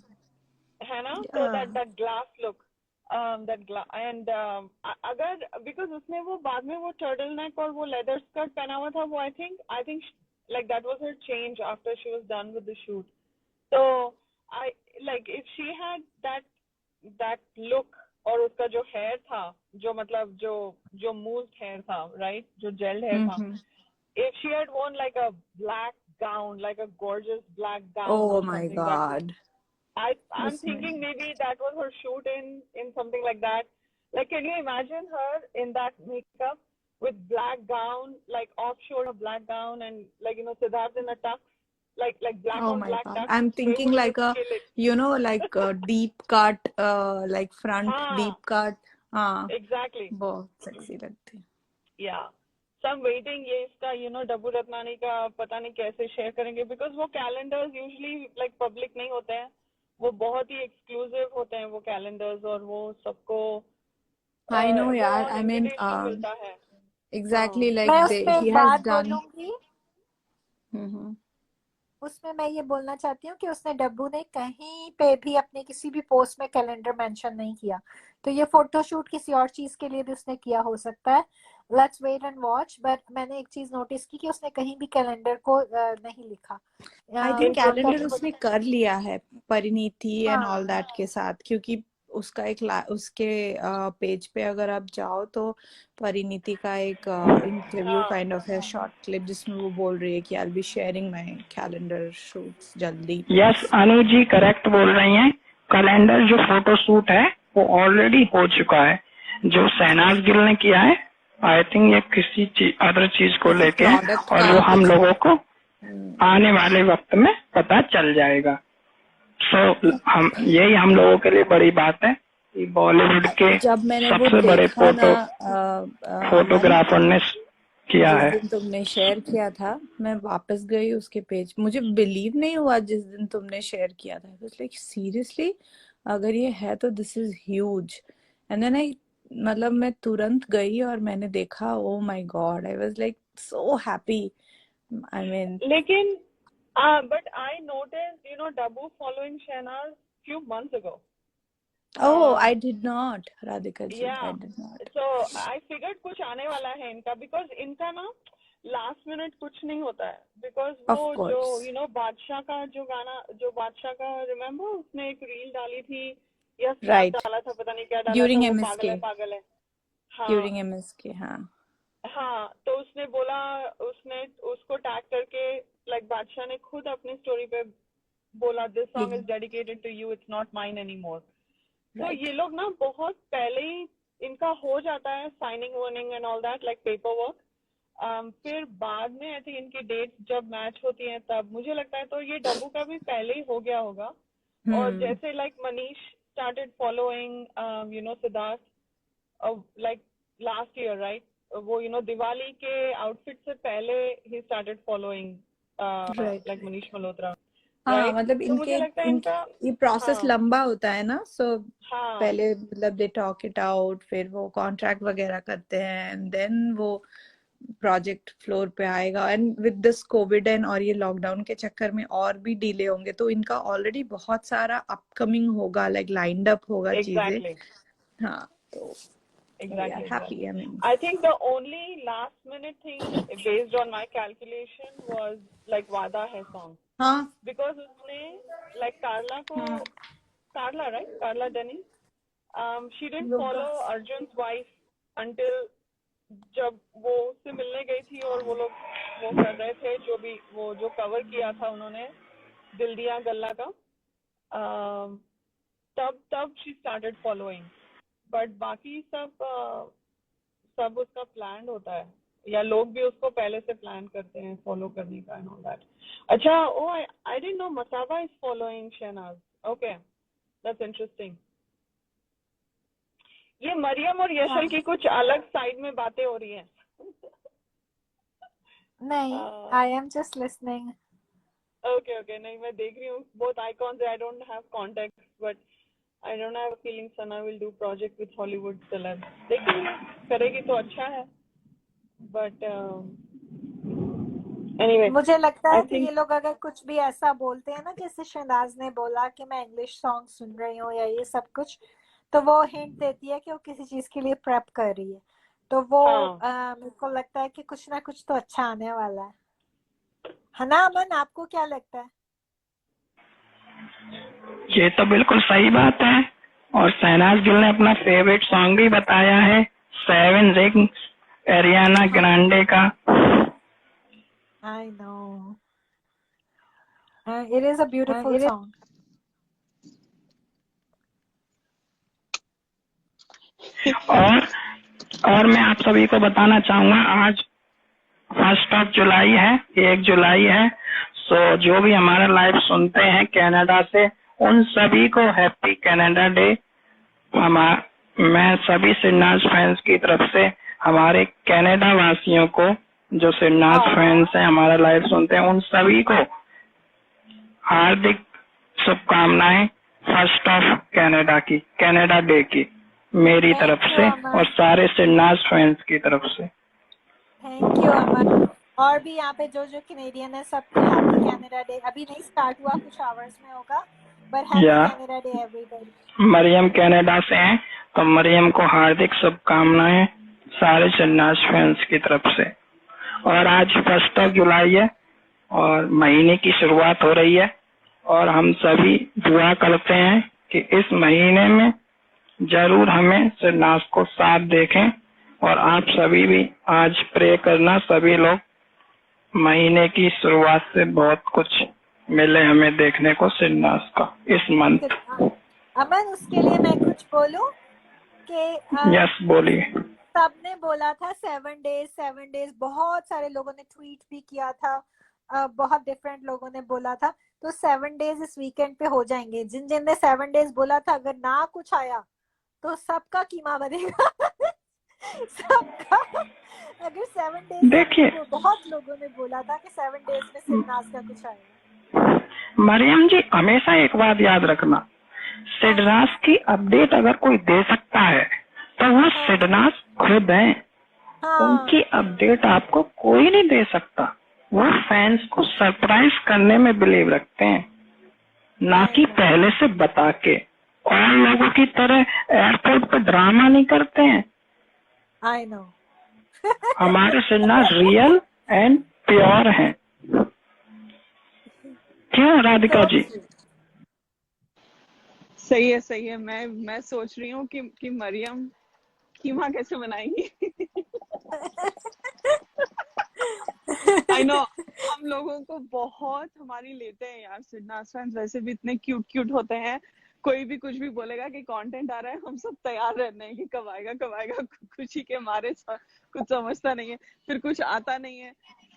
[SPEAKER 3] है ना? So
[SPEAKER 2] हाँ
[SPEAKER 3] that glass look, and अगर because उसने वो बाद में वो turtle neck और वो leather skirt पहना हुआ था, वो I think like that was her change after she was done with the shoot. So I like if she had that look और उसका जो hair था, जो मतलब जो moosed hair था, right? जो gelled hair था, if she had worn like a black gown, like a gorgeous black gown
[SPEAKER 5] oh
[SPEAKER 3] or
[SPEAKER 5] my
[SPEAKER 3] something, that
[SPEAKER 5] god
[SPEAKER 3] I'm
[SPEAKER 5] उसमें
[SPEAKER 3] thinking maybe that was her shoot in something like that. Like, can you imagine her in that makeup with black gown, like off-shoulder black gown, and like Siddharth in a tux, like black
[SPEAKER 5] oh
[SPEAKER 3] on
[SPEAKER 5] my
[SPEAKER 3] black
[SPEAKER 5] god
[SPEAKER 3] tux.
[SPEAKER 5] I'm
[SPEAKER 3] They
[SPEAKER 5] thinking
[SPEAKER 3] would
[SPEAKER 5] like
[SPEAKER 3] just
[SPEAKER 5] a
[SPEAKER 3] kill it.
[SPEAKER 5] like a deep cut like front
[SPEAKER 3] हाँ,
[SPEAKER 5] deep cut हाँ
[SPEAKER 3] exactly.
[SPEAKER 5] बहुत sexy लगती है
[SPEAKER 3] Yeah. So I'm waiting. ये इसका डब्बू रत्नानी का पता नहीं कैसे शेयर करेंगे, because वो calendars usually like public नहीं होते हैं, वो बहुत ही exclusive होते हैं वो calendars, और वो सबको
[SPEAKER 5] I know
[SPEAKER 3] वो
[SPEAKER 5] यार
[SPEAKER 3] on
[SPEAKER 5] I mean
[SPEAKER 3] invitation मिलता है.
[SPEAKER 5] exactly like
[SPEAKER 2] मैं उसमें
[SPEAKER 5] he
[SPEAKER 2] एक
[SPEAKER 5] has
[SPEAKER 2] बात
[SPEAKER 5] done
[SPEAKER 2] बोलूंगी, उसमें मैं ये बोलना चाहती हूँ कि उसने डब्बू ने कहीं पे भी अपने किसी भी पोस्ट में कैलेंडर मेंशन नहीं किया, तो ये फोटोशूट किसी और चीज के लिए भी उसने किया हो सकता है, let's wait and watch. But मैंने एक चीज नोटिस की कि उसने कहीं भी कैलेंडर को नहीं लिखा।
[SPEAKER 5] I think
[SPEAKER 3] In front
[SPEAKER 5] calendar
[SPEAKER 3] of
[SPEAKER 5] उसने कर लिया है परिणीति एंड
[SPEAKER 2] हाँ
[SPEAKER 5] ऑल दैट के साथ, क्योंकि उसका उसके पेज पे अगर आप जाओ तो परिणीति का एक इंटरव्यू
[SPEAKER 3] हाँ,
[SPEAKER 5] काइंड ऑफ है शॉर्ट क्लिप जिसमें वो बोल रही है कि I will be sharing my calendar shoots जल्दी।
[SPEAKER 4] यस अनु जी करेक्ट बोल रही हैं। कैलेंडर जो फोटो शूट है वो ऑलरेडी हो चुका है, जो शहनाज गिल ने किया है, आई थिंक ये किसी अदर चीज को
[SPEAKER 5] किसी
[SPEAKER 4] लेके है,
[SPEAKER 5] प्रोडक्ट
[SPEAKER 4] और
[SPEAKER 5] का
[SPEAKER 4] वो हम
[SPEAKER 5] कुछ
[SPEAKER 4] लोगों को आने वाले वक्त में पता चल जाएगा। सो हम लोगों के लिए बड़ी बात है कि बॉलीवुड के
[SPEAKER 5] जब मैंने वो
[SPEAKER 4] सबसे बड़े
[SPEAKER 5] देखा ना अमन,
[SPEAKER 4] फोटोग्राफर ने किया
[SPEAKER 5] जिस
[SPEAKER 4] है।
[SPEAKER 5] दिन तुमने शेयर किया था, मैं वापस गई उसके पेज, मुझे बिलीव नहीं हुआ जिस दिन तुमने शेयर किया था। लाइक सीरियसली, अगर ये है तो this is huge. And then I, मतलब मैं तुरंत गई और मैंने देखा, oh my god, I was like so happy. I mean,
[SPEAKER 3] लेकिन but I noticed, you know, Dabu following Shehnaz few months ago.
[SPEAKER 5] Oh,
[SPEAKER 3] Um,
[SPEAKER 5] I did not, Radhika ji,
[SPEAKER 3] yeah,
[SPEAKER 5] I did not.
[SPEAKER 3] so I figured कुछ आने वाला है इनका, because इनका ना last minute कुछ नहीं होता है, बिकॉज
[SPEAKER 5] ऑफ
[SPEAKER 3] वो जो
[SPEAKER 5] कोर्स,
[SPEAKER 3] यू नो बादशाह का जो गाना, जो बादशाह का रिमेम्बर उसने एक रील डाली थी या स्नैप
[SPEAKER 5] राइट,
[SPEAKER 3] डाला था, पता नहीं क्या डाला था,
[SPEAKER 5] ड्यूरिंग
[SPEAKER 3] वो
[SPEAKER 5] एमएसके,
[SPEAKER 3] पागल है। हाँ
[SPEAKER 5] ड्यूरिंग एमएसके, हाँ
[SPEAKER 3] हाँ, तो उसने बोला, उसने उसको टैग करके, लाइक बादशाह ने खुद अपनी स्टोरी पे बोला, this song is dedicated to you, it's not mine anymore. तो ये लोग ना बहुत पहले ही इनका हो जाता है signing warning and all that, like paper work. फिर बाद में आई थिंक इनकी डेट्स जब मैच होती हैं तब मुझे लगता है, तो ये डब्बू का भी पहले ही हो गया होगा। और जैसे like Manish started following you know Siddharth like last year, right, वो यू नो दिवाली के आउटफिट से पहले he started following
[SPEAKER 5] right.
[SPEAKER 3] Like Manish Malhotra,
[SPEAKER 5] हाँ,
[SPEAKER 3] राइट।
[SPEAKER 5] मतलब
[SPEAKER 3] तो मुझे लगता है इनका
[SPEAKER 5] ये प्रोसेस
[SPEAKER 3] हाँ
[SPEAKER 5] लंबा होता है ना, सो
[SPEAKER 3] हाँ
[SPEAKER 5] पहले मतलब दे टॉक इट आउट, फिर वो कॉन्ट्रैक्ट वगैरह करते हैं, एंड देन वो प्रोजेक्ट फ्लोर पे आएगा। And with this Covid and और ये लॉकडाउन के चक्कर में और भी डिले होंगे, तो इनका ऑलरेडी बहुत सारा अपकमिंग होगा, लाइक लाइंड अप होगा चीजें।
[SPEAKER 3] एग्जैक्टली
[SPEAKER 5] हाँ, तो
[SPEAKER 3] exactly
[SPEAKER 5] happy, I mean,
[SPEAKER 3] I think the only last minute thing based on my calculation was like Wada Hai song,
[SPEAKER 5] हाँ
[SPEAKER 3] because उसने like Carla को, Carla, right, Carla Denny, she didn't follow Arjun's wife until जब वो उससे मिलने गई थी और वो लोग वो कर रहे थे, जो भी वो जो कवर किया था उन्होंने दिल दिया गल्ला का, तब she started following, बट बाकी सब उसका प्लान होता है, या लोग भी उसको पहले से प्लान करते हैं फॉलो करने का एंड ऑल दैट। अच्छा, oh I didn't know Masaba is following Shehnaaz, okay, that's interesting. ये मरियम और यशल की कुछ अलग साइड में बातें हो रही हैं।
[SPEAKER 2] नहीं, I am just listening.
[SPEAKER 3] Okay, नहीं मैं देख रही हूँ both icons, I don't have contact, but I don't have a feeling Sana will do project with Hollywood celebs. लेकिन करेगी तो अच्छा है, but anyway,
[SPEAKER 2] मुझे लगता है
[SPEAKER 3] I
[SPEAKER 2] कि
[SPEAKER 3] think
[SPEAKER 2] ये लोग अगर कुछ भी ऐसा बोलते हैं ना, जैसे शहनाज ने बोला कि मैं इंग्लिश सॉन्ग सुन रही हूँ या ये सब कुछ, तो वो हिंट देती है कि वो किसी चीज के लिए प्रेप कर रही है। तो वो मेरे को लगता है कि कुछ ना कुछ तो अच्छा आने वाला है ना अमन? आपको क्या लगता है?
[SPEAKER 4] ये तो बिल्कुल सही बात है। और शहनाज गिल ने अपना फेवरेट सॉन्ग भी बताया है, 7 Rings, एरियाना ग्रांडे का।
[SPEAKER 2] I know. It is a beautiful song.
[SPEAKER 4] और मैं आप सभी को बताना चाहूंगा, आज 1 जुलाई है, 1 जुलाई है। सो जो भी हमारा लाइव सुनते हैं कनाडा से, उन सभी को हैप्पी कनाडा डे। मैं सभी शहनाज फैंस की तरफ से हमारे कनाडा वासियों को, जो शहनाज फैंस हैं, हमारा लाइव सुनते हैं, उन सभी को हार्दिक शुभकामनाएं 1 कनाडा की, कनाडा डे की, मेरी तरफ से और सारे शहनाज फैंस की तरफ से।
[SPEAKER 2] थैंक यू अमन। और भी यहाँ पे जो कैनेडियन है सबको हैप्पी कनाडा डे। अभी नहीं स्टार्ट हुआ, कुछ आवर्स में होगा, but happy Canada day everybody.
[SPEAKER 4] Mariam Canada से हैं, तो मरियम को हार्दिक शुभकामनाएं सारे शहनाज फैंस की तरफ से। और आज 1 जुलाई है और महीने की शुरुआत हो रही है, और हम सभी दुआ करते हैं कि इस महीने में जरूर हमें शहनाज को साथ देखें। और आप सभी भी आज प्रे करना, सभी लोग महीने की शुरुआत से बहुत कुछ मिले हमें देखने को शहनाज का इस मंथ।
[SPEAKER 2] अमन, उसके लिए मैं कुछ बोलूं कि
[SPEAKER 4] यस, बोलिए।
[SPEAKER 2] सबने बोला था 7 डेज, बहुत सारे लोगों ने ट्वीट भी किया था, बहुत डिफरेंट लोगों ने बोला था। तो 7 डेज इस वीकेंड पे हो जाएंगे। जिन जिन ने 7 डेज बोला था, अगर ना कुछ आया तो सबका कीमा बनेगा। सबका। अगर 7 days
[SPEAKER 4] देखिए
[SPEAKER 2] बहुत लोगों ने बोला था कि 7 days में सिडनाज का कुछ आएगा।
[SPEAKER 4] मरियम जी, हमेशा एक बात याद रखना, सिडनाज की अपडेट अगर कोई दे सकता है तो वो सिडनाज खुद हैं। उनकी अपडेट आपको कोई नहीं दे सकता। वो फैंस को सरप्राइज करने में बिलीव रखते हैं, ना कि पहले से बता के। और लोगों की तरह एयरपोर्ट पे ड्रामा नहीं करते हैं।
[SPEAKER 2] I know.
[SPEAKER 4] हमारे सिडनाज रियल एंड प्योर हैं। क्यों राधिका जी?
[SPEAKER 3] सही है, सही है। मैं सोच रही हूँ कि मरियम कीमा कैसे बनाएंगी। आई नो, हम लोगों को बहुत हमारी लेते हैं यार। सिडनाज फैंस वैसे भी इतने क्यूट क्यूट होते हैं। कोई भी कुछ भी बोलेगा कि कंटेंट आ रहा है, हम सब तैयार रहते हैं कि कब आएगा कब आएगा। खुशी के मारे कुछ समझता नहीं है, फिर कुछ आता नहीं है,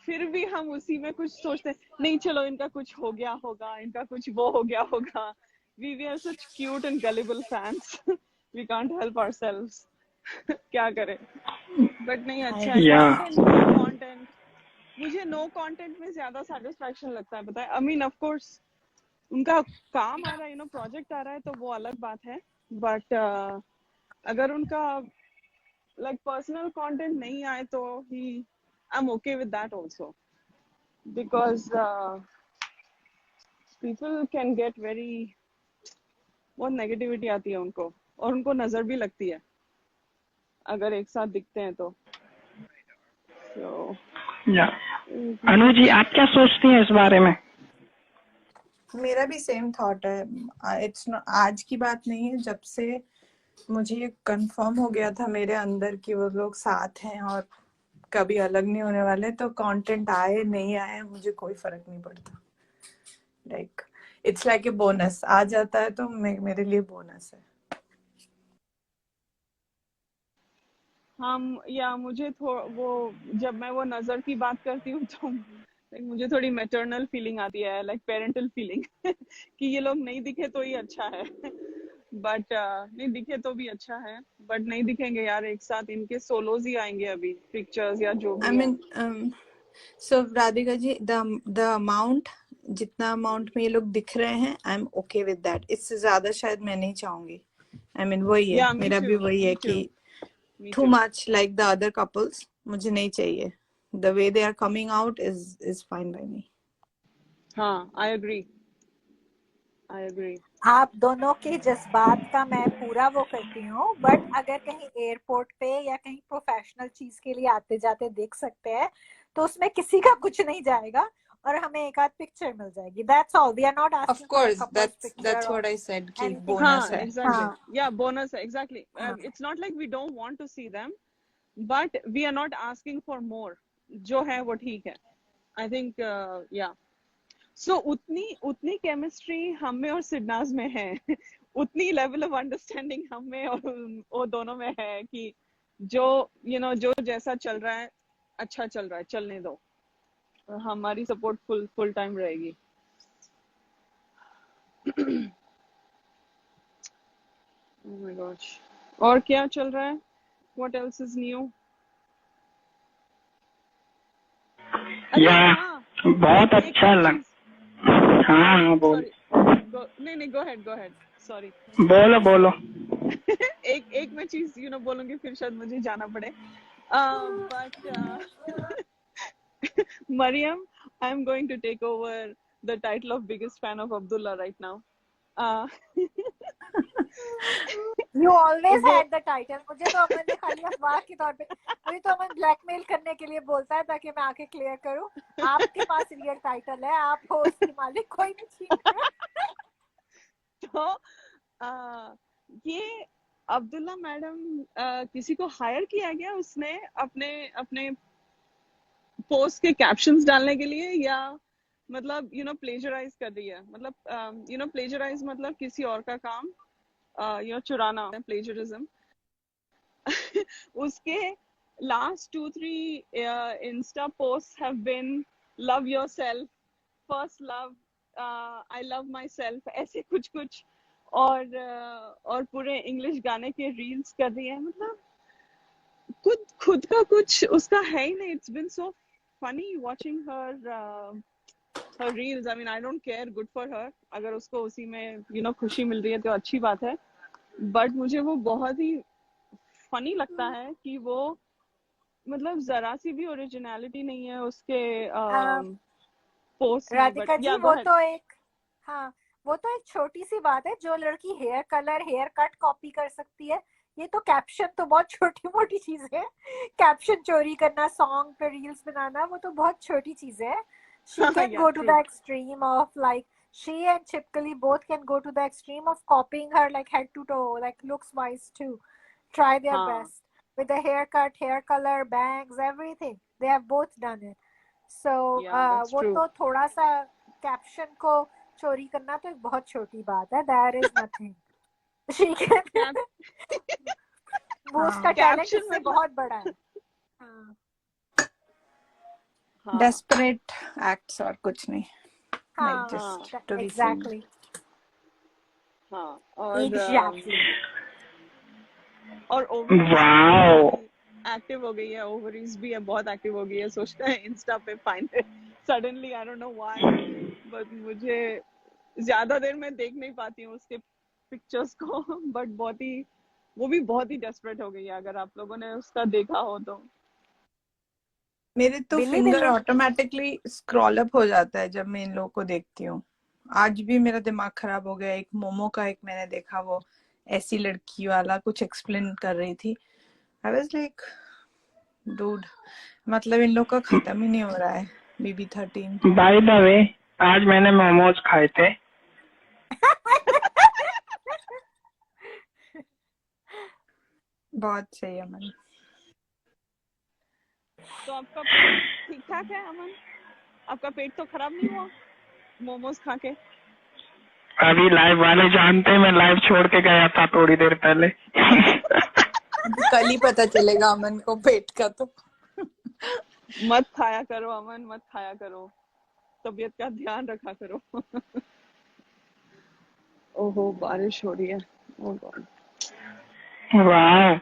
[SPEAKER 3] फिर भी हम उसी में कुछ सोचते हैं, नहीं चलो इनका कुछ हो गया होगा, इनका कुछ वो हो गया होगा। We are such cute and gullible fans, we can't help ourselves. क्या करें? बट नहीं, अच्छा है कंटेंट। मुझे नो कंटेंट में ज्यादा सेटिस्फैक्शन लगता है, पता है। आई मीन ऑफ कोर्स उनका काम आ रहा है, प्रोजेक्ट आ रहा है, तो वो अलग बात है। बट अगर उनका लाइक पर्सनल कंटेंट नहीं आए तो ही I am okay with that also, because people can get very, बहुत नेगेटिविटी आती है उनको, और उनको नजर भी लगती है अगर एक साथ दिखते हैं तो।
[SPEAKER 4] अनु जी, आप क्या सोचती हैं इस बारे में?
[SPEAKER 5] मेरा भी सेम थॉट है। इट्स आज की बात नहीं है, जब से मुझे ये कंफर्म हो गया था मेरे अंदर कि वो लोग साथ हैं और कभी अलग नहीं होने वाले, तो कंटेंट आए नहीं आए मुझे कोई फर्क नहीं पड़ता। Like it's like a bonus, आ जाता है तो मेरे लिए बोनस है।
[SPEAKER 3] या मुझे वो जब मैं वो नजर की बात करती हूँ तो मुझे थोड़ी मैटरनल फीलिंग आती है, लाइक पेरेंटल फीलिंग कि ये लोग नहीं दिखे तो ही अच्छा है। बट नहीं दिखे तो भी अच्छा है, बट नहीं दिखेंगे यार एक साथ, इनके सोलोज ही आएंगे अभी, पिक्चर्स या जो भी।
[SPEAKER 5] I mean so Radhika ji, the amount, जितना अमाउंट में ये लोग दिख रहे हैं, I am okay with that. इससे ज्यादा शायद मैं नहीं चाहूंगी। आई मीन वही है, मेरा भी वही है कि too much like the other couples मुझे नहीं चाहिए। The way they are coming out is fine by me.
[SPEAKER 3] हाँ, I agree.
[SPEAKER 2] आप दोनों के जज्बात का मैं पूरा वो करती हूँ, बट अगर कहीं एयरपोर्ट पे या कहीं प्रोफेशनल चीज के लिए आते जाते देख सकते हैं तो उसमें किसी का कुछ नहीं जाएगा और हमें एक आध पिक्चर मिल जाएगी। That's all. We are not asking.
[SPEAKER 5] Of course, that's what I said कि bonus है।
[SPEAKER 3] Exactly. Yeah, bonus है, exactly. It's not like we don't want to see them, but we are not asking for more. जो है वो ठीक है। I think yeah. So उतनी chemistry हम में और सिडनाज में है, उतनी लेवल ऑफ अंडरस्टैंडिंग हम में और वो दोनों में है कि जो जो जैसा चल रहा है अच्छा चल रहा है, चलने दो, हमारी सपोर्ट फुल टाइम रहेगी। Oh my gosh. और क्या चल रहा है? What else is new?
[SPEAKER 4] बहुत अच्छा लग। हाँ बोल।
[SPEAKER 3] नहीं, go ahead. Sorry.
[SPEAKER 4] बोलो।
[SPEAKER 3] एक मैं चीज बोलूंगी, फिर शायद मुझे जाना पड़े। But Mariam, I'm going to take over the title of biggest fan of Abdullah right now.
[SPEAKER 2] You always had the title. मुझे तो अमन ने खाली अफवाह के तौर पे, मुझे तो अमन ब्लैकमेल करने के लिए बोलता है ताकि मैं आके क्लियर करूं। आपके पास रियल टाइटल है, आप हो उसकी मालिक, कोई नहीं छीन रहा।
[SPEAKER 3] तो ये अब्दुल्ला मैडम किसी को हायर किया गया उसने अपने पोस्ट के कैप्शंस डालने के लिए, या मतलब प्लेजराइज कर रही है? मतलब प्लेजराइज मतलब किसी और का काम चुराना, प्लेजरिज्म। उसके last 2-3 Insta posts have been love yourself, first love, I love myself, ऐसे कुछ और पूरे इंग्लिश गाने के रील्स कर रही है, मतलब खुद का कुछ उसका है ही नहीं. It's been so funny watching her reels. I mean, I don't care, good for her. अगर उसको उसी में खुशी मिल रही है तो अच्छी बात है. बट मुझे वो बहुत ही फनी लगता है कि वो मतलब जरा सी भी ओरिजिनलिटी नहीं है उसके पोस्ट में.
[SPEAKER 2] राधिका
[SPEAKER 3] बट
[SPEAKER 2] जी,
[SPEAKER 3] या
[SPEAKER 2] वो तो एक, हाँ, वो तो एक छोटी सी बात है. जो लड़की hair colour, hair cut copy कर सकती है, ये तो कैप्शन तो बहुत छोटी मोटी चीज है. कैप्शन चोरी करना, सॉन्ग पे रील्स बनाना, वो तो बहुत छोटी चीज है. She can
[SPEAKER 3] Yeah,
[SPEAKER 2] go to
[SPEAKER 3] true.
[SPEAKER 2] the extreme of, like, she and Chip Kali both can go to the extreme of copying her, like, head to toe, like, looks wise too. Try their
[SPEAKER 3] हाँ.
[SPEAKER 2] best with the haircut, hair color, bangs, everything. They have both done it. So
[SPEAKER 3] Yeah, that's
[SPEAKER 2] वो
[SPEAKER 3] true.
[SPEAKER 2] तो थोड़ा सा caption को चोरी करना तो एक बहुत छोटी बात है. There is nothing. She can. वो उसका टैलेंट
[SPEAKER 3] Caption
[SPEAKER 2] इससे
[SPEAKER 3] मतलब
[SPEAKER 2] बहुत बड़ा है. हाँ.
[SPEAKER 3] हाँ
[SPEAKER 5] डेस्परेट एक्ट्स और कुछ नहीं.
[SPEAKER 2] हाँ,
[SPEAKER 5] Like just to be seen.
[SPEAKER 2] exactly.
[SPEAKER 3] हाँ. और
[SPEAKER 2] Exactly.
[SPEAKER 3] और ओवरीज
[SPEAKER 4] वाओ
[SPEAKER 3] एक्टिव हो गई है. ओवरीज भी है, बहुत एक्टिव हो गई है. सोचता है इंस्टा पे find suddenly, I don't know why, but मुझे ज्यादा देर में देख नहीं पाती हूँ उसके पिक्चर्स को. बट वो भी बहुत ही डेस्परेट हो गई है. अगर आप लोगों ने उसका देखा हो तो.
[SPEAKER 5] मेरे तो
[SPEAKER 2] बिल्ली
[SPEAKER 5] फिंगर
[SPEAKER 2] बिल्ली.
[SPEAKER 5] ऑटोमेटिकली स्क्रॉल अप हो जाता है जब मैं इन लोगों को देखती हूँ. आज भी मेरा दिमाग खराब हो गया. एक मोमो का एक मैंने देखा, वो ऐसी लड़की वाला कुछ एक्सप्लेन कर रही थी. आई वाज लाइक डूड, मतलब इन लोग का खत्म ही नहीं हो रहा है. BB13
[SPEAKER 4] बाय द वे, आज मैंने मोमोज खाए थे.
[SPEAKER 5] बहुत सही है अमन.
[SPEAKER 3] तो आपका पेट ठीक ठाक है अमन? आपका पेट तो खराब नहीं हुआ मोमोज खा के?
[SPEAKER 4] अभी लाइव वाले जानते हैं, मैं लाइव छोड़ के गया था थोड़ी देर पहले.
[SPEAKER 5] कल ही पता चलेगा अमन को पेट का. तो
[SPEAKER 3] मत खाया करो अमन, मत खाया करो. तबीयत का ध्यान रखा करो. ओहो, बारिश हो रही है. ओह गॉड.
[SPEAKER 4] वाह.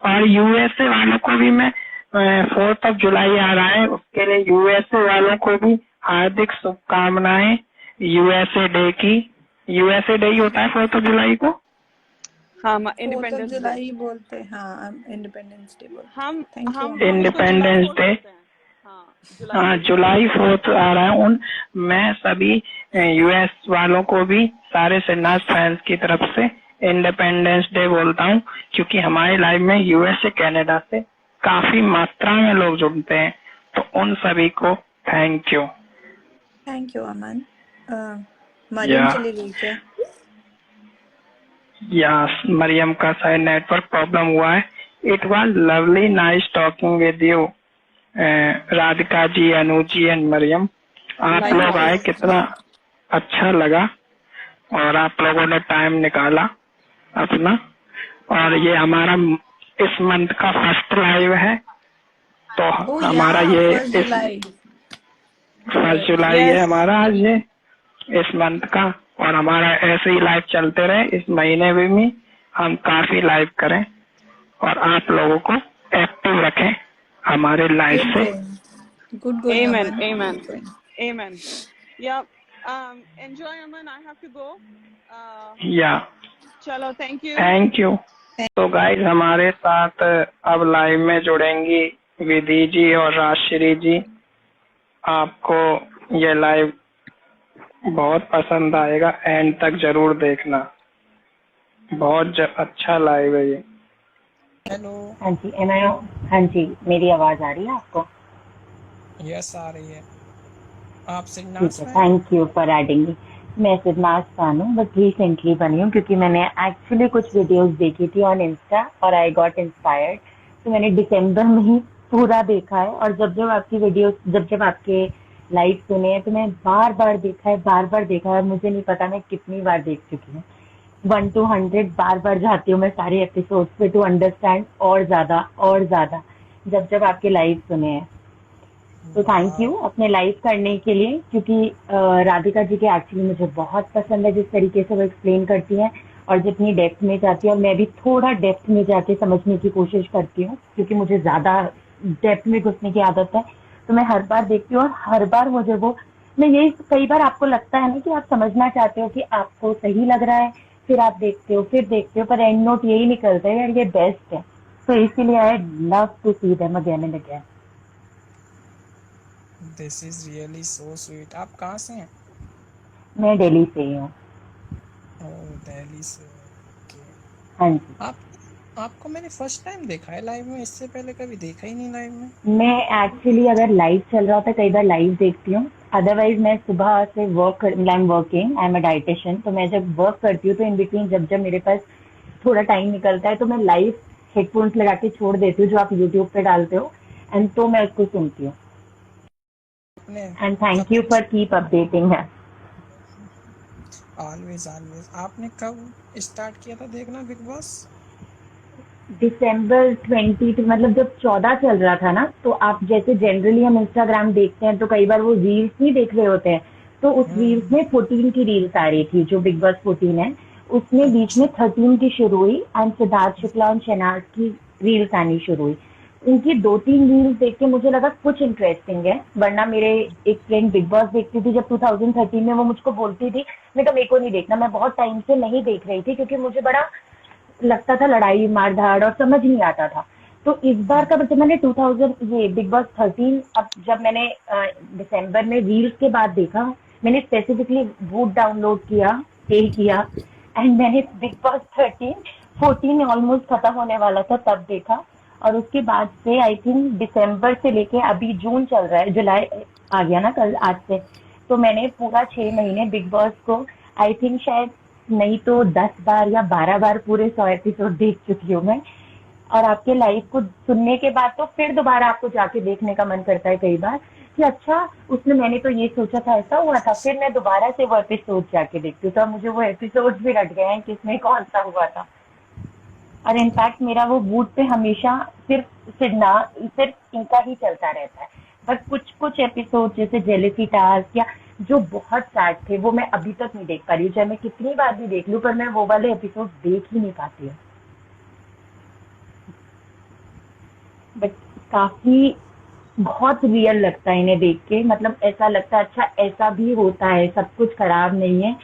[SPEAKER 4] और यूएसए वालों को भी मैं 4th of July आ रहा है, उसके लिए यूएसए वालों को भी हार्दिक शुभकामनाएं यूएसए डे की. यूएसए डे ही होता है 4th of July को.
[SPEAKER 3] हाँ,
[SPEAKER 5] 4th of
[SPEAKER 3] independence day.
[SPEAKER 5] July बोलते हैं. हाँ, इंडिपेंडेंस डे बोलते हैं.
[SPEAKER 3] हम
[SPEAKER 5] थैंक यू.
[SPEAKER 4] Independence day. हाँ, जुलाई 4th आ रहा है. मैं सभी यूएस वालों को भी, सारे सिन्हा फैंस की तरफ से इंडिपेंडेंस डे बोलता हूँ, क्योंकि हमारे लाइव में यूएसए कनाडा से काफी मात्रा में लोग जुड़ते हैं. तो उन सभी को थैंक यू.
[SPEAKER 5] थैंक यू अमन. मरियम चली गई क्या?
[SPEAKER 4] यस, मरियम का शायद नेटवर्क प्रॉब्लम हुआ है. It was lovely nice talking with you Radhika ji, Anu ji and Mariam. आप लोग आए, कितना अच्छा लगा, और आप लोगों ने टाइम निकाला अपना. और ये हमारा इस मंथ का फर्स्ट लाइव है, तो हमारा ये 1 जुलाई है हमारा आज ये इस मंथ का. और हमारा ऐसे ही लाइव चलते रहे इस महीने में भी. हम काफी लाइव करें और आप लोगों को एक्टिव रखें हमारे लाइव से.
[SPEAKER 5] Good going,
[SPEAKER 3] Amen,
[SPEAKER 5] Aman.
[SPEAKER 3] amen,
[SPEAKER 5] Good going.
[SPEAKER 3] amen. Yeah. Enjoy Aman. I have to go.
[SPEAKER 4] या
[SPEAKER 3] चलो, thank you.
[SPEAKER 4] Thank you. तो गाइस, हमारे साथ अब लाइव में जुड़ेंगी विधि जी और राजश्री जी. आपको ये लाइव बहुत पसंद आएगा, एंड तक जरूर देखना. बहुत अच्छा लाइव है ये.
[SPEAKER 1] हेलो.
[SPEAKER 6] हाँ जी, हाँ जी, मेरी आवाज आ रही है आपको?
[SPEAKER 1] यस, आ रही है. आप सिन्हा
[SPEAKER 6] ठीक है, थैंक यू फॉर एडिंग मी. मैं सिन्हा फैन हूँ, बट रिसेंटली बनी हूँ क्योंकि मैंने एक्चुअली कुछ वीडियोस देखी थी ऑन इंस्टा और आई गॉट इंस्पायर्ड. तो मैंने दिसंबर में ही पूरा देखा है. और जब आपकी वीडियोस, जब आपके लाइव सुने हैं, तो मैं बार बार देखा है. मुझे नहीं पता मैं कितनी बार देख चुकी हूँ. 1 to 100 बार जाती हूँ मैं सारे एपिसोड पे टू अंडरस्टैंड और ज्यादा जब आपके लाइव सुने हैं. तो थैंक यू अपने लाइव करने के लिए, क्योंकि राधिका जी के एक्चुअली मुझे बहुत पसंद है जिस तरीके से वो एक्सप्लेन करती हैं. और जितनी डेप्थ में जाती है, और मैं भी थोड़ा डेप्थ में जाके समझने की कोशिश करती हूँ क्योंकि मुझे ज्यादा डेप्थ में घुसने की आदत है। तो मैं हर बार देखती हूँ और हर बार मुझे वो, मैं यही, कई बार आपको लगता है ना कि आप समझना चाहते हो कि आपको सही लग रहा है, फिर आप देखते हो, फिर देखते हो, पर एंड नोट यही निकलता है यार ये बेस्ट है। तो इसीलिए I love to see them again and again.
[SPEAKER 1] This is really so sweet. आप कहाँ से हैं?
[SPEAKER 6] मैं दिल्ली से ही हूँ।
[SPEAKER 1] ओह, दिल्ली से। ओके।
[SPEAKER 6] हाँ जी।
[SPEAKER 1] आप आपको मैंने फर्स्ट टाइम देखा है लाइव में, इससे पहले कभी देखा ही नहीं लाइव में।
[SPEAKER 6] मैं एक्चुअली अगर लाइव चल रहा होता कई बार लाइव देखती हूँ, अदरवाइज मैं सुबह से I am working, I am a dietitian. तो मैं जब वर्क करती हूँ तो इन बिटवीन जब जब मेरे पास थोड़ा टाइम निकलता है तो मैं लाइव हेडफोन्स लगा के छोड़ देती हूँ जो आप यूट्यूब पे डालते हो, एंड तो मैं उसको सुनती हूँ।
[SPEAKER 1] आपने
[SPEAKER 6] एंड थैंक यू
[SPEAKER 1] कब
[SPEAKER 6] फॉर कीप अपडेटिंग है।
[SPEAKER 1] Always always. आपने कब स्टार्ट किया था देखना बिग बॉस?
[SPEAKER 6] दिसंबर 20, मतलब जब 14 चल रहा था ना, तो आप जैसे जनरली हम इंस्टाग्राम देखते हैं तो कई बार वो रील्स नहीं देख रहे होते हैं, तो उस रील्स में 14 की रील्स आ रही थी, जो बिग बॉस 14 है उसमें बीच में
[SPEAKER 1] अच्छा।
[SPEAKER 6] 13 की शुरू हुई, एंड सिद्धार्थ शुक्ला और शहनाज की रील्स आनी शुरू हुई। उनकी 2-3 रील्स देख के मुझे लगा कुछ इंटरेस्टिंग है, वरना मेरे एक फ्रेंड बिग बॉस देखती थी जब 2013 में, वो मुझको बोलती थी, मैं कहा मेरे को नहीं देखना, मैं बहुत टाइम से नहीं देख रही थी क्योंकि मुझे बड़ा लगता था लड़ाई मार धाड़ और समझ नहीं आता था। तो इस बार का जब मैंने 2000 ये बिग बॉस 13, अब जब मैंने दिसंबर में रील्स के बाद देखा, मैंने स्पेसिफिकली वूट डाउनलोड किया, पे किया, एंड मैंने बिग बॉस 14 ऑलमोस्ट खत्म होने वाला था तब देखा। और उसके बाद से आई थिंक दिसंबर से लेके अभी जून चल रहा है, जुलाई आ गया ना कल आज से, तो मैंने पूरा 6 महीने बिग बॉस को आई थिंक शायद नहीं तो 10 बार या 12 बार पूरे 100 एपिसोड देख चुकी हूँ मैं। और आपके लाइव को सुनने के बाद तो फिर दोबारा आपको जाके देखने का मन करता है कई बार कि अच्छा उसने, मैंने तो ये सोचा था ऐसा हुआ था, फिर मैं दोबारा से वो एपिसोड जाके देखती हूँ, तो अब मुझे वो एपिसोड भी रट गए हैं कि इसमें कौन सा हुआ था। और इनफैक्ट मेरा वो वूट पे हमेशा सिर्फ इनका ही चलता रहता है, बट कुछ कुछ एपिसोड जैसे जेलेसी टास्क या जो बहुत सैड थे वो मैं अभी तक नहीं देख पा रही हूँ, चाहे मैं कितनी बार भी देख लूँ, पर मैं वो वाले एपिसोड देख ही नहीं पाती हूँ। बट काफी बहुत रियल लगता है इन्हें देख के, मतलब ऐसा लगता है अच्छा ऐसा भी होता है, सब कुछ खराब नहीं है,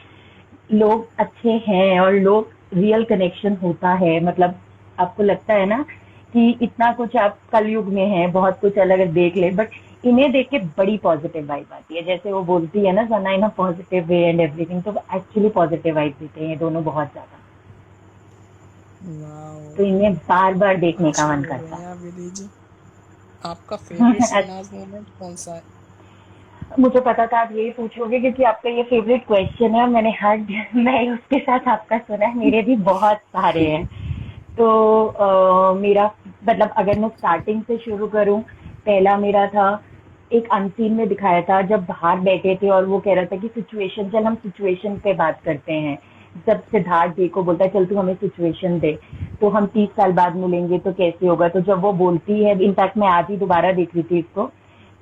[SPEAKER 6] लोग अच्छे हैं और लोग रियल कनेक्शन होता है। मतलब आपको लगता है ना कि इतना कुछ आप कलयुग में है, बहुत कुछ अलग देख ले, बट इन्हें देख के बड़ी पॉजिटिव वाइब आती है, जैसे वो बोलती है ना Sana in a positive way and everything, तो एक्चुअली पॉजिटिव वाइब देते हैं ये दोनों बहुत ज्यादा।
[SPEAKER 1] वाओ,
[SPEAKER 6] तो इन्हें बार बार देखने का
[SPEAKER 1] अच्छी
[SPEAKER 6] मन
[SPEAKER 1] बोल
[SPEAKER 6] करता
[SPEAKER 1] रहे हैं आप विधि जी। आपका फेवरेट
[SPEAKER 6] है।
[SPEAKER 1] शहनाज मोमेंट कौन सा है?
[SPEAKER 6] मुझे पता था आप यही पूछोगे क्योंकि आपका ये फेवरेट क्वेश्चन है, और मैंने हर मैं उसके साथ आपका सुना है, मेरे भी बहुत सारे हैं। तो मेरा, मतलब अगर मैं स्टार्टिंग से शुरू करूं, पहला मेरा था, एक अनसीन में दिखाया था जब बाहर बैठे थे और वो कह रहा था कि सिचुएशन, चल हम सिचुएशन पे बात करते हैं, जब सिद्धार्थ दे को बोलता है चल तू हमें सिचुएशन दे, तो हम 30 साल बाद मिलेंगे तो कैसे होगा, तो जब वो बोलती है, इनफैक्ट मैं आज ही दोबारा देख रही थी इसको,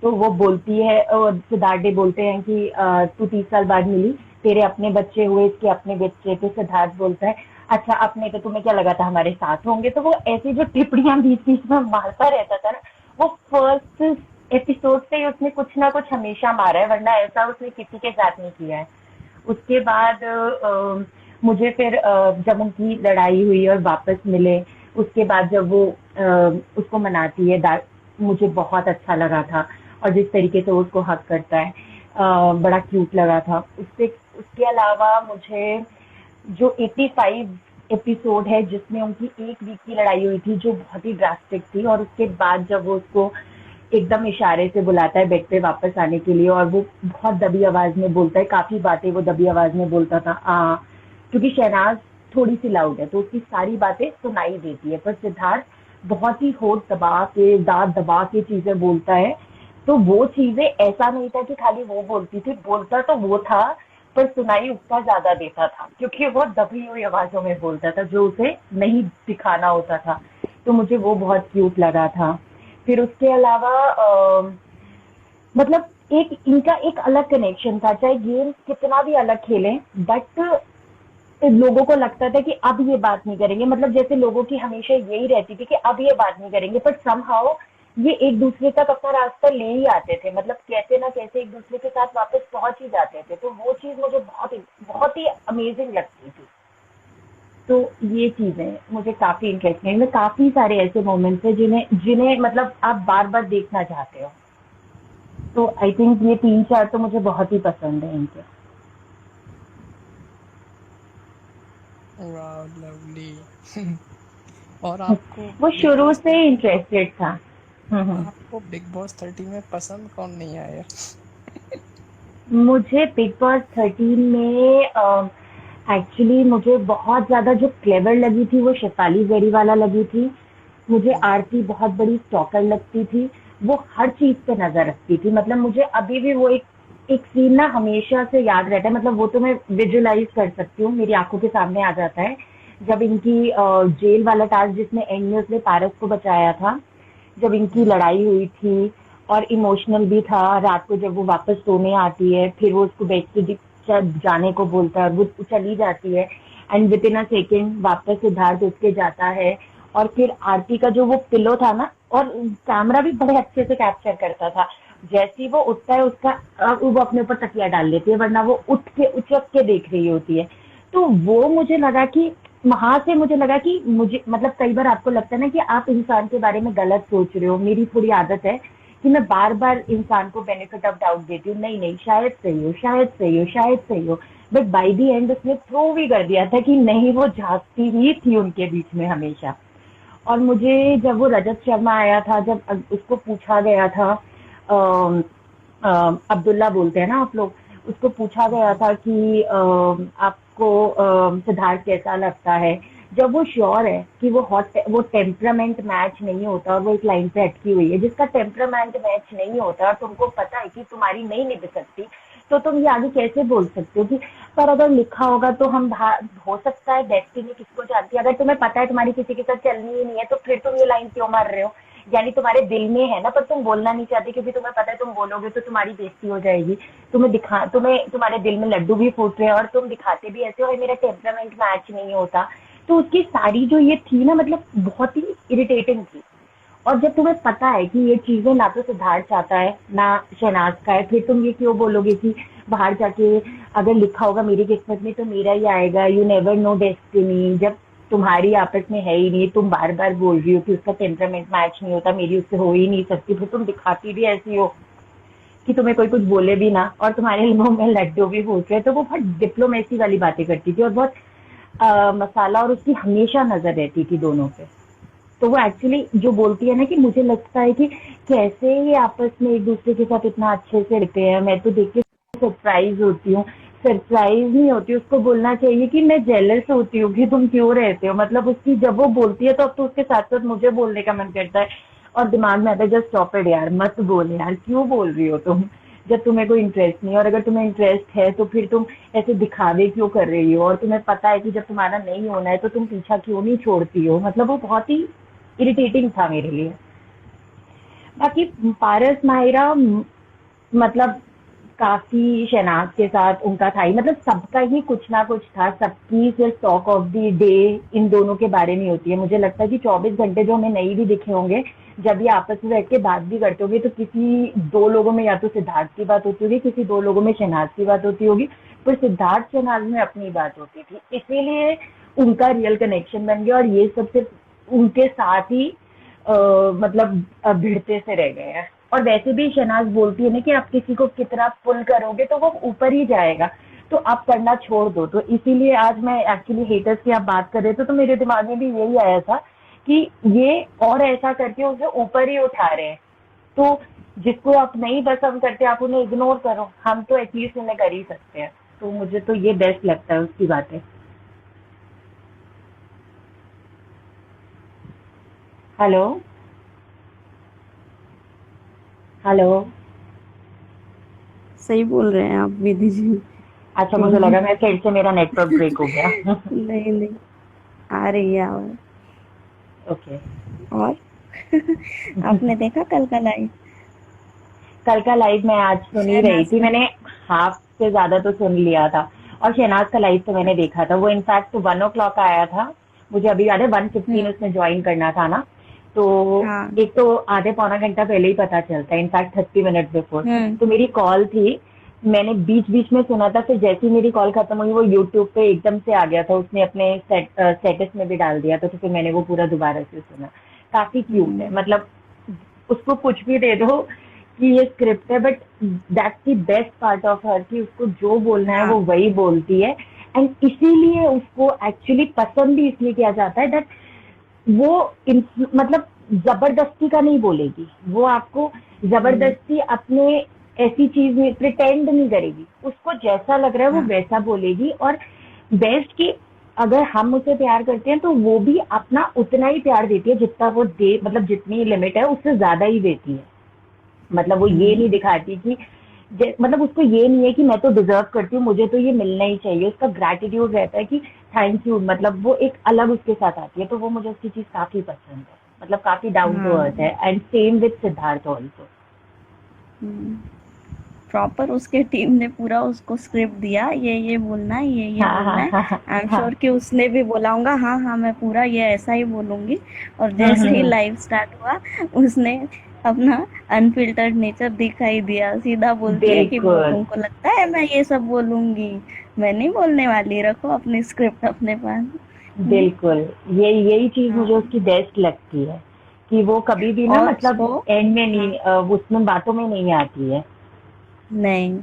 [SPEAKER 6] तो वो बोलती है और सिद्धार्थ डे बोलते हैं कि तू 30 साल बाद मिली, तेरे अपने बच्चे हुए, इसके अपने बच्चे, तो सिद्धार्थ बोलता है अच्छा अपने, तो तुम्हें क्या लगा था हमारे साथ होंगे, तो वो ऐसी जो टिप्पणियां बीच बीच में मारता रहता था ना, वो फर्स्ट एपिसोड से ही उसने कुछ ना कुछ हमेशा मारा है, वरना ऐसा उसने किसी के साथ नहीं किया है। उसके बाद मुझे फिर जब उनकी लड़ाई हुई और वापस मिले, उसके बाद जब वो उसको मनाती है, मुझे बहुत अच्छा लगा था, और जिस तरीके से वो उसको हक करता है बड़ा क्यूट लगा था उससे। उसके अलावा मुझे जो 85 एपिसोड है जिसमें उनकी एक वीक की लड़ाई हुई थी जो बहुत ही ड्रास्टिक थी, और उसके बाद जब वो उसको एकदम इशारे से बुलाता है बेड पे वापस आने के लिए, और वो बहुत दबी आवाज में बोलता है, काफी बातें वो दबी आवाज में बोलता था, क्योंकि शहनाज थोड़ी सी लाउड है तो उसकी सारी बातें सुनाई देती है, पर सिद्धार्थ बहुत ही होठ दबा के, दांत दबा के चीजें बोलता है, तो वो चीजें ऐसा नहीं था कि खाली वो बोलती थी, बोलता तो वो था पर सुनाई उसका ज्यादा देता था क्योंकि वो दबी हुई आवाजों में बोलता था जो उसे नहीं दिखाना होता था, तो मुझे वो बहुत क्यूट लगा था। फिर उसके अलावा मतलब एक इनका एक अलग कनेक्शन था, चाहे गेम कितना भी अलग खेलें, बट लोगों को लगता था कि अब ये बात नहीं करेंगे, मतलब जैसे लोगों की हमेशा यही रहती थी कि अब ये बात नहीं करेंगे, पर समहाउ ये एक दूसरे तक अपना रास्ता ले ही आते थे, मतलब कैसे ना कैसे एक दूसरे के साथ वापस पहुंच ही जाते थे। तो वो चीज मुझे बहुत ही अमेजिंग लगती थी। तो ये चीजें मुझे काफी इंटरेस्टिंग, में काफी सारे ऐसे मोमेंट्स हैं जिन्हें जिन्हें मतलब आप बार बार देखना चाहते हो। तो आई थिंक ये 3-4 तो मुझे बहुत ही पसंद है इनके।
[SPEAKER 1] वाह लवली। और आपको
[SPEAKER 6] वो
[SPEAKER 1] बिग
[SPEAKER 6] शुरू
[SPEAKER 1] बॉस
[SPEAKER 6] से ही इंटरेस्टेड था।
[SPEAKER 1] आपको बिग बॉस 13 में पसंद कौन नहीं आया?
[SPEAKER 6] मुझे बिग बॉस 13 में एक्चुअली मुझे बहुत ज्यादा जो क्लेवर लगी थी वो शेफाली बेरीवाला लगी थी। मुझे आरती बहुत बड़ी स्टॉकर लगती थी। वो हर चीज पे नजर रखती थी, मतलब मुझे अभी भी वो एक सीन ना हमेशा से याद रहता है, मतलब वो तो मैं विजुअलाइज कर सकती हूँ, मेरी आंखों के सामने आ जाता है। जब इनकी जेल वाला टास्क जिसमें एंड में उसने पारस को बचाया था, जब इनकी लड़ाई हुई थी, और इमोशनल भी था। रात को जब वो वापस सोने आती है, फिर वो उसको बेड से जाने को बोलता है, वो चली जाती है, and with in a second वापस सिद्धार्थ उठ के जाता है। और फिर आरती का जो वो पिलो था ना, और कैमरा भी बड़े अच्छे से कैप्चर करता था, जैसे ही वो उठता है उसका वो अपने ऊपर तकिया डाल लेती है, वरना वो उठ के उचक के देख रही होती है। तो वो मुझे लगा कि वहां से मुझे लगा कि मुझे, मतलब कई बार आपको लगता है ना कि आप इंसान के बारे में गलत सोच रहे हो। मेरी थोड़ी आदत है कि मैं बार बार इंसान को बेनिफिट ऑफ डाउट देती हूँ, नहीं नहीं शायद सही हो, शायद सही हो, शायद सही हो। बट बाई दी एंड उसने प्रूव भी कर दिया था कि नहीं, वो झांकती ही थी उनके बीच में हमेशा। और मुझे जब वो रजत शर्मा आया था, जब उसको पूछा गया था, अब्दुल्ला बोलते हैं ना आप लोग, उसको पूछा गया था कि आपको सिद्धार्थ कैसा लगता है, जब वो श्योर है कि वो टेम्परामेंट मैच नहीं होता, और वो एक लाइन पे अटकी हुई है, जिसका टेम्परामेंट मैच नहीं होता और तुमको पता है कि तुम्हारी नहीं निभ सकती, तो तुम ये आगे कैसे बोल सकते हो कि, पर अगर लिखा होगा तो हम हो सकता है, डेस्टिनी किसको जानती है। अगर तुम्हें पता है तुम्हारी किसी के साथ चलनी ही नहीं है, तो फिर तुम ये लाइन क्यों मार रहे हो? यानी तुम्हारे दिल में है ना, पर तुम बोलना नहीं चाहती, क्योंकि तुम्हें पता है तुम बोलोगे तो तुम्हारी बेइज्जती हो जाएगी। तुम्हारे दिल में लड्डू भी फूट रहे हैं और तुम दिखाते भी ऐसे हो, मेरा टेम्परामेंट मैच नहीं होता। तो उसकी सारी जो ये थी ना, मतलब बहुत ही इरिटेटिंग थी। और जब तुम्हें पता है कि ये चीजें ना तो सिद्धार्थ चाहता है ना शहनाज का है, फिर तुम ये क्यों बोलोगे कि बाहर जाके अगर लिखा होगा मेरी किस्मत में तो मेरा ही आएगा, यू नेवर नो डेस्टिनी, जब तुम्हारी आपस में है ही नहीं, तुम बार बार बोल रही हो कि उसका टेम्परामेंट मैच नहीं होता, मेरी उससे हो ही नहीं सकती, फिर तुम दिखाती भी ऐसी हो कि तुम्हें कोई कुछ बोले भी ना, और तुम्हारे मुंह में लड्डू भी फूट रहे। तो वो बहुत डिप्लोमेसी वाली बातें करती थी, और बहुत मसाला और उसकी हमेशा नजर रहती थी दोनों पे। तो वो एक्चुअली जो बोलती है ना कि मुझे लगता है कि कैसे ये आपस में एक दूसरे के साथ इतना अच्छे से रहते हैं, मैं तो देख के सरप्राइज होती हूँ। सरप्राइज नहीं होती, उसको बोलना चाहिए कि मैं जेलस होती हूँ कि तुम क्यों रहते हो। मतलब उसकी जब वो बोलती है तो अब तो उसके साथ साथ मुझे बोलने का मन करता है, और दिमाग में आता है जस्ट स्टॉप इट यार, मत बोल यार, क्यों बोल रही हो तुम, जब तुम्हें कोई इंटरेस्ट नहीं है। और अगर तुम्हें इंटरेस्ट है तो फिर तुम ऐसे दिखावे क्यों कर रही हो, और तुम्हें पता है कि जब तुम्हारा नहीं होना है तो तुम पीछा क्यों नहीं छोड़ती हो। मतलब वो बहुत ही इरिटेटिंग था मेरे लिए। बाकी पारस माहिरा मतलब काफी शहनाज के साथ उनका था ही, मतलब सबका ही कुछ ना कुछ था, सबकी सिर्फ talk of the day in दोनों के बारे में होती है। मुझे लगता है कि 24 घंटे जो हमें नहीं भी दिखे होंगे, जब ये आपस में बैठ के बात भी करते होंगे, तो किसी दो लोगों में या तो सिद्धार्थ की बात होती होगी, किसी दो लोगों में शहनाज की बात होती होगी, पर सिद्धार्थ शहनाज में अपनी बात होती थी, इसीलिए उनका रियल कनेक्शन बन गया। और ये सब सिर्फ उनके साथ ही मतलब भिड़ते से रह गए हैं। और वैसे भी शहनाज बोलती है ना कि आप किसी को कितना पुल करोगे तो वो ऊपर ही जाएगा, तो आप करना छोड़ दो। तो इसीलिए आज मैं एक्चुअली हेटर्स की आप बात कर रहे थे तो मेरे दिमाग में भी यही आया था कि ये और ऐसा करके उसे ऊपर ही उठा रहे हैं। तो जिसको आप नहीं पसंद करते आप उन्हें इग्नोर करो, हम तो एटलीस्ट उन्हें कर ही सकते हैं। तो मुझे तो ये बेस्ट लगता है उसकी बातें। Hello hello.
[SPEAKER 7] सही बोल रहे हैं आप विधि जी।
[SPEAKER 6] अच्छा, मुझे लगा मैं फिर से मेरा नेटवर्क ब्रेक हो गया।
[SPEAKER 7] नहीं नहीं, आ रही है आवाज।
[SPEAKER 6] ओके।
[SPEAKER 7] और आपने देखा कल का लाइव?
[SPEAKER 6] कल का लाइव मैं आज सुन ही रही थी, मैंने हाफ से ज्यादा तो सुन लिया था। और शहनाज का लाइव तो मैंने देखा था, वो इनफैक्ट 1 o'clock आया था, मुझे अभी याद है 1:15 उसमें ज्वाइन करना था ना, तो
[SPEAKER 7] हाँ।
[SPEAKER 6] एक तो आधे पौना घंटा पहले ही पता चलता है, इनफैक्ट 30 मिनट बिफोर। तो मेरी कॉल थी, मैंने बीच बीच में सुना था, फिर जैसे ही मेरी कॉल खत्म हुई वो यूट्यूब पे एकदम से आ गया था, उसने अपने स्टेटस में भी डाल दिया था, तो फिर मैंने वो पूरा दोबारा से सुना। काफी क्यूट है, मतलब उसको कुछ भी दे दो कि ये स्क्रिप्ट है, but that's the best part of her कि उसको जो बोलना है वो वही बोलती है, एंड इसीलिए उसको एक्चुअली पसंद भी इसलिए किया जाता है दैट वो मतलब जबरदस्ती का नहीं बोलेगी, वो आपको जबरदस्ती अपने ऐसी चीज में प्रिटेंड नहीं करेगी, उसको जैसा लग रहा है वो वैसा बोलेगी। और बेस्ट कि अगर हम उसे प्यार करते हैं तो वो भी अपना उतना ही प्यार देती है जितना वो दे, मतलब जितनी लिमिट है उससे ज्यादा ही देती है। मतलब वो ये नहीं दिखाती कि मतलब उसको ये नहीं है कि मैं तो डिजर्व करती हूँ, मुझे तो ये मिलना ही चाहिए, उसका ग्रैटिट्यूड रहता है कि थैंक यू, मतलब वो एक अलग उसके साथ आती है, तो वो मुझे उसकी चीज काफी पसंद है, मतलब काफी डाउन टू अर्थ है। And same with Siddharth also.
[SPEAKER 7] Proper उसके टीम ने पूरा उसको स्क्रिप्ट दिया, ये बोलना है, ये बोलना है। आई एम श्योर कि उसने भी बोला होगा हाँ मैं पूरा ये ऐसा ही बोलूंगी, और जैसे ही लाइव स्टार्ट हुआ उसने अपना अनफिल्टर्ड नेचर दिखाई दिया, सीधा बोलती है कि वो तुमको लगता है मैं ये सब बोलूंगी, मैं नहीं बोलने वाली, रखो अपनी स्क्रिप्ट अपने पास।
[SPEAKER 6] बिल्कुल, यही चीज मुझे उसकी बेस्ट लगती है कि वो कभी भी ना मतलब एंड में नहीं, उसमें बातों में नहीं आती है।
[SPEAKER 7] नहीं,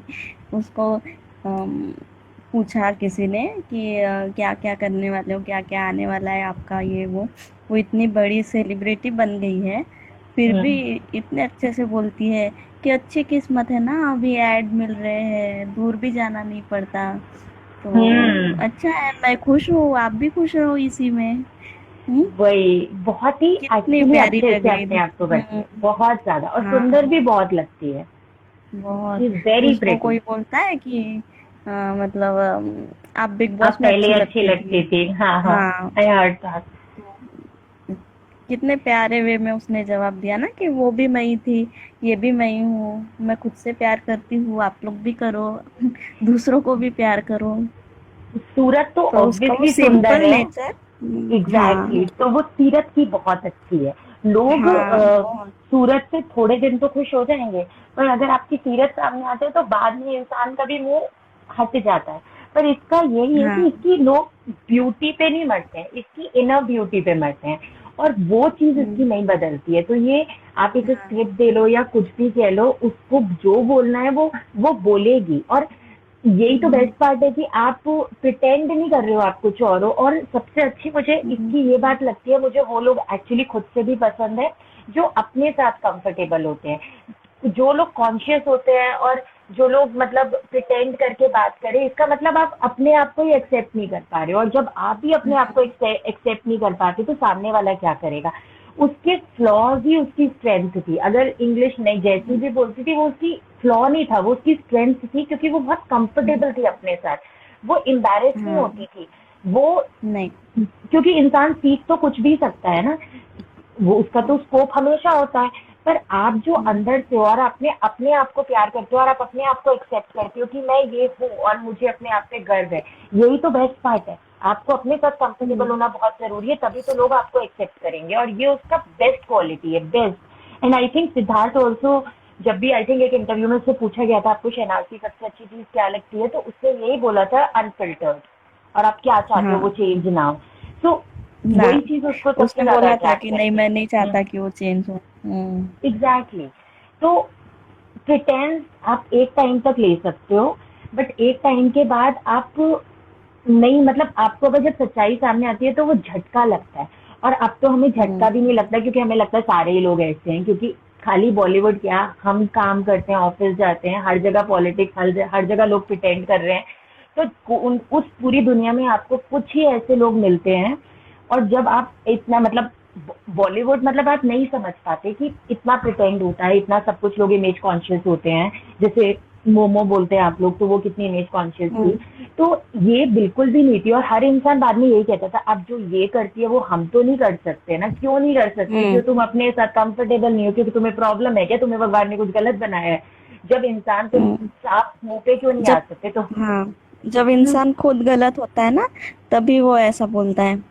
[SPEAKER 7] उसको पूछा किसी ने कि क्या क्या करने वाले हो, क्या क्या आने वाला है आपका, ये वो इतनी बड़ी सेलिब्रिटी बन गई है फिर भी इतने अच्छे से बोलती है कि अच्छी किस्मत है ना, अभी ऐड मिल रहे हैं, दूर भी जाना नहीं पड़ता, तो अच्छा है, मैं खुश हूँ, आप भी खुश रहो इसी में।
[SPEAKER 6] वही बहुत ही
[SPEAKER 7] कितनी प्यारी लग रही
[SPEAKER 6] अपने आप को करती है, बहुत ज्यादा, और सुंदर भी बहुत लगती है,
[SPEAKER 7] बहुत।
[SPEAKER 6] वेरी
[SPEAKER 7] उसको
[SPEAKER 6] प्रेटी।
[SPEAKER 7] कोई बोलता है कि मतलब आप बिग बॉस में
[SPEAKER 6] पहले अच्छी लगती थी। हाँ, आई हर्ड दैट।
[SPEAKER 7] कितने प्यारे वे में उसने जवाब दिया ना कि वो भी मैं ही थी, ये भी मैं ही हूँ, मैं खुद से प्यार करती हूँ, आप लोग भी करो, दूसरों को भी प्यार करो।
[SPEAKER 6] सूरत तो ऑब्वियसली सुंदर है, एग्जैक्टली, तो वो सीरत की बहुत अच्छी है। लोग सूरत से थोड़े दिन तो खुश हो जाएंगे, पर अगर आपकी सीरत सामने आते है तो बाद में इंसान का भी मुंह हट जाता है। पर इसका यही है कि इसकी लोग ब्यूटी पे नहीं मरते हैं, इसकी इनर ब्यूटी पे मरते हैं, और वो चीज इसकी नहीं बदलती है। तो ये आप इसे स्क्रिप्ट दे लो या कुछ भी कह लो, उसको जो बोलना है वो बोलेगी। और यही तो बेस्ट पार्ट है कि आप प्रिटेंड नहीं कर रहे हो आप कुछ और हो। और सबसे अच्छी मुझे इसकी ये बात लगती है, मुझे वो लोग एक्चुअली खुद से भी पसंद है जो अपने साथ कंफर्टेबल होते हैं, जो लोग कॉन्शियस होते हैं, और जो लोग मतलब प्रिटेंड करके बात करें, इसका मतलब आप अपने आप को ही एक्सेप्ट नहीं कर पा रहे हो, और जब आप ही अपने आप को एक्सेप्ट नहीं कर पाते तो सामने वाला क्या करेगा। उसके फ्लॉज ही उसकी स्ट्रेंथ थी। अगर इंग्लिश नहीं जैसी भी बोलती थी, वो उसकी फ्लॉ नहीं था, वो उसकी स्ट्रेंथ थी, क्योंकि वो बहुत कंफर्टेबल थी अपने साथ, वो एम्बैरेस नहीं होती थी, वो नहीं, क्योंकि इंसान सीख तो कुछ भी सकता है ना, वो उसका तो स्कोप हमेशा होता है। पर आप जो अंदर से और अपने आप को प्यार करते हो और आप अपने आप को एक्सेप्ट करते हो कि मैं ये हूँ और मुझे अपने आप पे गर्व है, यही तो बेस्ट पार्ट है। आपको अपने साथ कंफर्टेबल होना बहुत जरूरी है, तभी तो लोग आपको एक्सेप्ट करेंगे, और ये उसका बेस्ट क्वालिटी है, best. And I think Siddharth also, जब भी आई थिंक एक इंटरव्यू में उससे पूछा गया था आपको शहनाज की सबसे अच्छी चीज क्या लगती है, तो उसने यही बोला था अनफिल्टर्ड, और आप क्या चाहते हो वो चेंज ना हो। सो वही चीज उसको
[SPEAKER 7] बोला था कि नहीं, मैं नहीं चाहता कि वो चेंज हो।
[SPEAKER 6] एग्जैक्टली। तो प्रिटेंस आप एक टाइम तक ले सकते हो, बट एक टाइम के बाद आप नहीं, मतलब आपको अगर जब सच्चाई सामने आती है तो वो झटका लगता है। और अब तो हमें झटका भी नहीं लगता, क्योंकि हमें लगता है सारे ही लोग ऐसे हैं, क्योंकि खाली बॉलीवुड क्या, हम काम करते हैं, ऑफिस जाते हैं, हर जगह पॉलिटिक्स, हर जगह लोग प्रिटेंड कर रहे हैं, तो उस पूरी दुनिया में आपको कुछ ही ऐसे लोग मिलते हैं। और जब आप इतना मतलब बॉलीवुड, मतलब आप नहीं समझ पाते कि इतना प्रिटेंड होता है, इतना सब कुछ लोग इमेज कॉन्शियस होते हैं, जैसे मोमो बोलते हैं आप लोग, तो वो कितनी इमेज कॉन्शियस थी, तो ये बिल्कुल भी नहीं थी। और हर इंसान बाद में यही कहता था, अब जो ये करती है वो हम तो नहीं कर सकते ना, क्यों नहीं कर सकते, क्यों तुम अपने साथ कंफर्टेबल नहीं हो, क्योंकि तुम्हें प्रॉब्लम है क्या, तुम्हें भगवान ने कुछ गलत बनाया है। जब इंसान तो साफ मुंह पे क्यों नहीं आ सकते, तो
[SPEAKER 7] जब इंसान खुद गलत होता है ना, तभी वो ऐसा बोलता है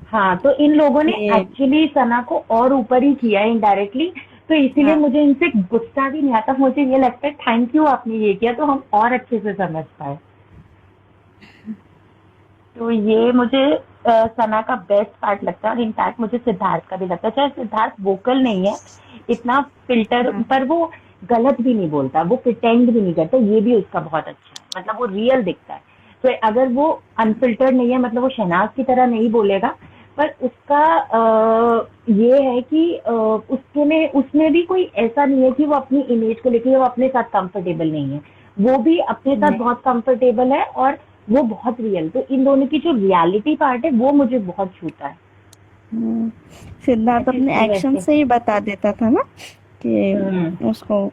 [SPEAKER 6] हाँ, तो इन लोगों ने
[SPEAKER 7] कि
[SPEAKER 6] एक्चुअली सना को और ऊपर ही किया इनडायरेक्टली, तो इसीलिए
[SPEAKER 7] हाँ
[SPEAKER 6] मुझे इनसे गुस्सा भी नहीं आता, मुझे ये लगता है थैंक यू आपने ये किया तो हम और अच्छे से समझ पाए। तो ये मुझे सना का बेस्ट पार्ट लगता है, और इनफैक्ट मुझे सिद्धार्थ का भी लगता है। चाहे सिद्धार्थ वोकल नहीं है इतना, फिल्टर
[SPEAKER 7] हाँ
[SPEAKER 6] पर वो गलत भी नहीं बोलता, वो प्रिटेंड भी नहीं करता, ये भी उसका बहुत अच्छा है, मतलब वो रियल दिखता है। तो अगर वो अनफिल्टर्ड नहीं है, मतलब वो शहनाज की तरह नहीं बोलेगा, पर उसका ये है कि उसके में उसमें भी कोई ऐसा नहीं है कि वो अपनी इमेज को लेकर वो अपने साथ कंफर्टेबल नहीं है, वो भी अपने साथ
[SPEAKER 7] नहीं
[SPEAKER 6] बहुत कंफर्टेबल है, और वो बहुत रियल। तो इन दोनों की जो रियलिटी पार्ट है वो मुझे बहुत छूता है।
[SPEAKER 7] हम्म, सिद्धार्थ
[SPEAKER 6] ऐसे
[SPEAKER 7] अपने एक्शन
[SPEAKER 6] वैसे
[SPEAKER 7] से ही बता देता था ना कि
[SPEAKER 6] हम्म,
[SPEAKER 7] उसको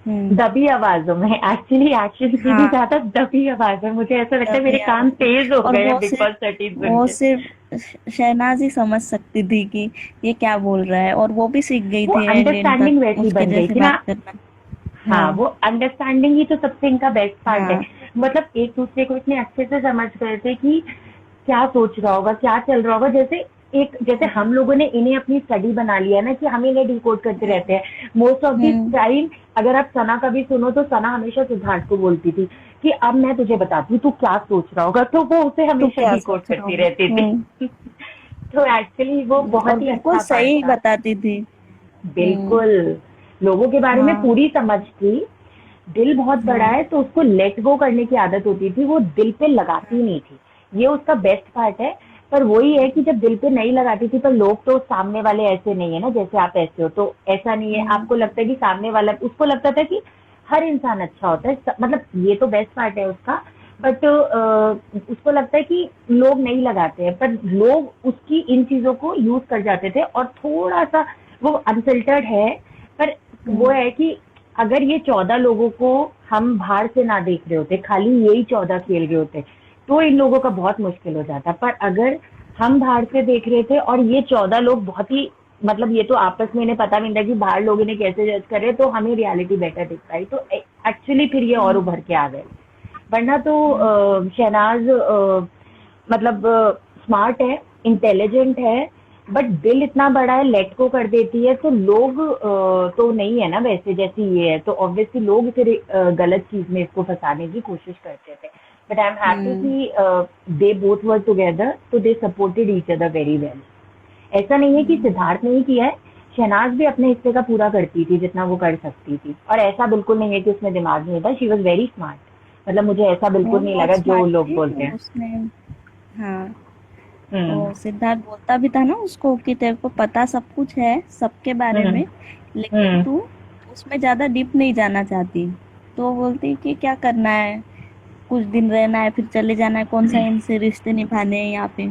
[SPEAKER 7] हम्म
[SPEAKER 6] दबी आवाजों में, एक्चुअली एक्शन से भी
[SPEAKER 7] हाँ
[SPEAKER 6] ज्यादा दबी आवाज है, मुझे ऐसा लगता है मेरे
[SPEAKER 7] तभी
[SPEAKER 6] कान तेज हो
[SPEAKER 7] और
[SPEAKER 6] गए हैं बिग बॉस 13 सुन
[SPEAKER 7] वो
[SPEAKER 6] के।
[SPEAKER 7] सिर्फ शहनाज ही समझ सकती थी कि ये क्या बोल रहा है, और वो भी सीख गई
[SPEAKER 6] वो
[SPEAKER 7] थी एंड एंड तक
[SPEAKER 6] अंडरस्टैंडिंग वैसी
[SPEAKER 7] उसके
[SPEAKER 6] बन गई
[SPEAKER 7] जैसे
[SPEAKER 6] थी
[SPEAKER 7] बात
[SPEAKER 6] ना।
[SPEAKER 7] करना।
[SPEAKER 6] हाँ,
[SPEAKER 7] हाँ
[SPEAKER 6] वो अंडरस्टैंडिंग ही तो सबसे इनका बेस्ट पार्ट है,
[SPEAKER 7] हाँ
[SPEAKER 6] मतलब एक दूसरे को इतने अच्छे से समझ गए थे कि क्या सोच रहा होगा, क्या चल रहा होगा। जैसे
[SPEAKER 7] हम्म
[SPEAKER 6] हम लोगों ने इन्हें अपनी स्टडी बना लिया ना, कि हम इन्हें डिकोड करते रहते हैं most of the
[SPEAKER 7] hmm
[SPEAKER 6] time. अगर आप सना का भी सुनो तो सना हमेशा सिद्धार्थ को बोलती थी कि अब मैं तुझे बताती हूँ तू क्या सोच रहा होगा, तो वो उसे
[SPEAKER 7] तू
[SPEAKER 6] हमेशा
[SPEAKER 7] क्या
[SPEAKER 6] डिकोड
[SPEAKER 7] सोच रहा
[SPEAKER 6] करती
[SPEAKER 7] होगा।
[SPEAKER 6] रहती थी। तो एक्चुअली वो
[SPEAKER 7] और
[SPEAKER 6] बहुत ही
[SPEAKER 7] बिल्कुल
[SPEAKER 6] अच्छा पार्ट
[SPEAKER 7] सही
[SPEAKER 6] था।
[SPEAKER 7] बताती थी।
[SPEAKER 6] बिल्कुल, लोगों के बारे में
[SPEAKER 7] हाँ
[SPEAKER 6] पूरी समझ थी। दिल बहुत बड़ा
[SPEAKER 7] हाँ
[SPEAKER 6] है तो उसको लेट गो करने की आदत होती थी, वो दिल पे लगाती नहीं थी, ये उसका बेस्ट पार्ट है। पर वही है कि जब दिल पे नहीं लगाती थी, पर लोग तो सामने वाले ऐसे नहीं है ना जैसे आप ऐसे हो, तो ऐसा नहीं है,
[SPEAKER 7] हम्म
[SPEAKER 6] आपको लगता है कि सामने वाला, उसको लगता था कि हर इंसान अच्छा होता है, मतलब ये तो बेस्ट पार्ट है उसका। बट उसको लगता है कि लोग नहीं लगाते हैं, पर लोग उसकी इन चीजों को यूज कर जाते थे, और थोड़ा सा वो अनफिल्टर्ड है। पर वो
[SPEAKER 7] हम्म
[SPEAKER 6] है कि अगर ये 14 लोगों को हम बाहर से ना देख रहे होते, खाली यही 14 खेल रहे होते, तो इन लोगों का बहुत मुश्किल हो जाता। पर अगर हम बाहर से देख रहे थे और ये 14 लोग बहुत ही, मतलब ये तो आपस में इन्हें पता नहीं था कि बाहर लोग इन्हें कैसे जज कर रहे हैं, तो हमें रियलिटी बेटर दिख पाई, तो एक्चुअली फिर ये और उभर के आ गए। वरना तो शहनाज मतलब स्मार्ट है, इंटेलिजेंट है, बट दिल इतना बड़ा है, लेट को कर देती है, तो लोग तो नहीं है ना वैसे जैसी ये है, तो ऑब्वियसली लोग फिर गलत चीज में इसको फंसाने की कोशिश करते थे। बट आई एम हैप्पी
[SPEAKER 7] हम्म
[SPEAKER 6] कि दे बोथ वर टुगेदर, तो they supported each other very well. ऐसा नहीं है कि सिद्धार्थ ने ही किया है, शहनाज भी अपने हिस्से का पूरा करती थी जितना वो कर सकती थी, और ऐसा बिल्कुल नहीं है कि उसमें दिमाग नहीं था, शी वॉज वेरी स्मार्ट, मतलब मुझे ऐसा
[SPEAKER 7] वो
[SPEAKER 6] बिल्कुल नहीं
[SPEAKER 7] बहुत
[SPEAKER 6] लगा जो
[SPEAKER 7] स्मार्ट
[SPEAKER 6] लोग
[SPEAKER 7] थी
[SPEAKER 6] बोलते हैं।
[SPEAKER 7] उसने। हाँ
[SPEAKER 6] हम्म
[SPEAKER 7] तो सिद्धार्थ बोलता भी था ना उसको कि तेरे को पता सब कुछ है सबके बारे
[SPEAKER 6] हम्म
[SPEAKER 7] में, लेकिन
[SPEAKER 6] हम्म
[SPEAKER 7] तू उसमें ज्यादा डीप नहीं जाना चाहती। तो वो बोलती कि क्या करना है, कुछ दिन रहना है फिर चले जाना है, कौन सा इनसे रिश्ते निभाने हैं यहाँ पे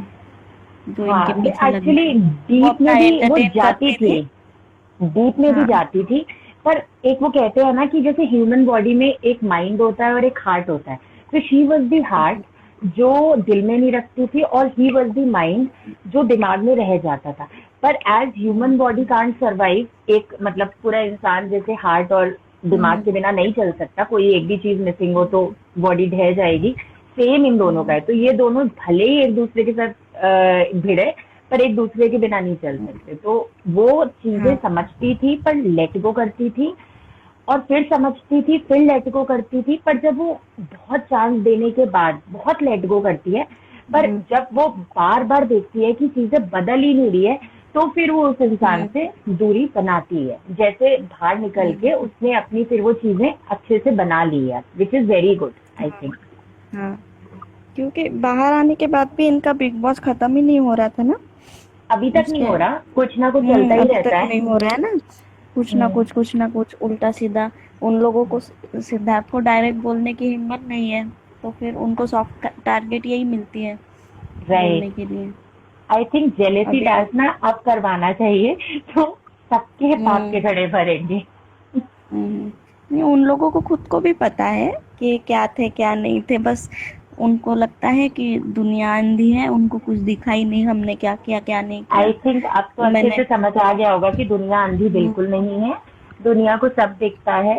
[SPEAKER 7] जो इनके
[SPEAKER 6] हाँ,
[SPEAKER 7] पीछे लगना
[SPEAKER 6] एक्चुअली
[SPEAKER 7] है। वो
[SPEAKER 6] डीप
[SPEAKER 7] अपना
[SPEAKER 6] में भी वो
[SPEAKER 7] एंटरटेन
[SPEAKER 6] जाती
[SPEAKER 7] करती
[SPEAKER 6] थी,
[SPEAKER 7] थी।
[SPEAKER 6] डीप में भी
[SPEAKER 7] हाँ
[SPEAKER 6] जाती थी। पर एक वो कहते हैं ना कि जैसे ह्यूमन बॉडी में एक माइंड होता है और एक हार्ट होता है, तो शी वॉज दी हार्ट जो दिल में नहीं रखती थी, और ही वॉज दी माइंड जो दिमाग में रह जाता था। पर as human body can't survive, एक मतलब पूरा इंसान जैसे हार्ट और दिमाग
[SPEAKER 7] हम्म
[SPEAKER 6] के बिना नहीं चल सकता, कोई एक भी चीज मिसिंग हो तो बॉडी ढह जाएगी, सेम इन दोनों का है। तो ये दोनों भले ही एक दूसरे के साथ भिड़े, पर एक दूसरे के बिना नहीं चल सकते। तो वो चीजें
[SPEAKER 7] हाँ
[SPEAKER 6] समझती थी पर लेट गो करती थी, और फिर समझती थी फिर लेट गो करती थी। पर जब वो बहुत चांस देने के बाद बहुत लेट गो करती है, पर
[SPEAKER 7] हम्म
[SPEAKER 6] जब वो बार बार देखती है कि चीजें बदल ही नहीं रही है, तो फिर वो उस इंसान
[SPEAKER 7] हम्म
[SPEAKER 6] से दूरी बनाती है। जैसे बाहर निकल के उसने अपनी फिर वो चीजें अच्छे से बना ली है, which is very good I think.
[SPEAKER 7] हाँ क्योंकि बाहर आने के बाद भी इनका बिग बॉस खत्म ही नहीं हो रहा था ना
[SPEAKER 6] अभी तक नहीं
[SPEAKER 7] उसके।
[SPEAKER 6] हो रहा, कुछ ना कुछ चलता ही
[SPEAKER 7] अभी
[SPEAKER 6] रहता
[SPEAKER 7] तक
[SPEAKER 6] है।
[SPEAKER 7] नहीं हो रहा है ना,
[SPEAKER 6] हम्म,
[SPEAKER 7] कुछ ना कुछ उल्टा सीधा। उन लोगों को सिद्धार्थ को डायरेक्ट बोलने की हिम्मत नहीं है, तो फिर उनको सॉफ्ट टारगेट यही मिलती है बोलने
[SPEAKER 6] राइट।
[SPEAKER 7] के लिए।
[SPEAKER 6] आई थिंक जेलेसी
[SPEAKER 7] अभी
[SPEAKER 6] टास्क ना अब करवाना चाहिए, तो सबके पाप के
[SPEAKER 7] हम्म
[SPEAKER 6] घड़े भरेंगे।
[SPEAKER 7] नहीं, उन लोगों को खुद को भी पता है कि क्या थे क्या नहीं थे, बस उनको लगता है कि दुनिया अंधी है, उनको कुछ दिखाई नहीं हमने क्या किया क्या नहीं
[SPEAKER 6] आई
[SPEAKER 7] किया।
[SPEAKER 6] थिंक अब तो अच्छे
[SPEAKER 7] मैंने
[SPEAKER 6] से समझ आ गया होगा कि दुनिया अंधी बिल्कुल नहीं है, दुनिया को सब दिखता है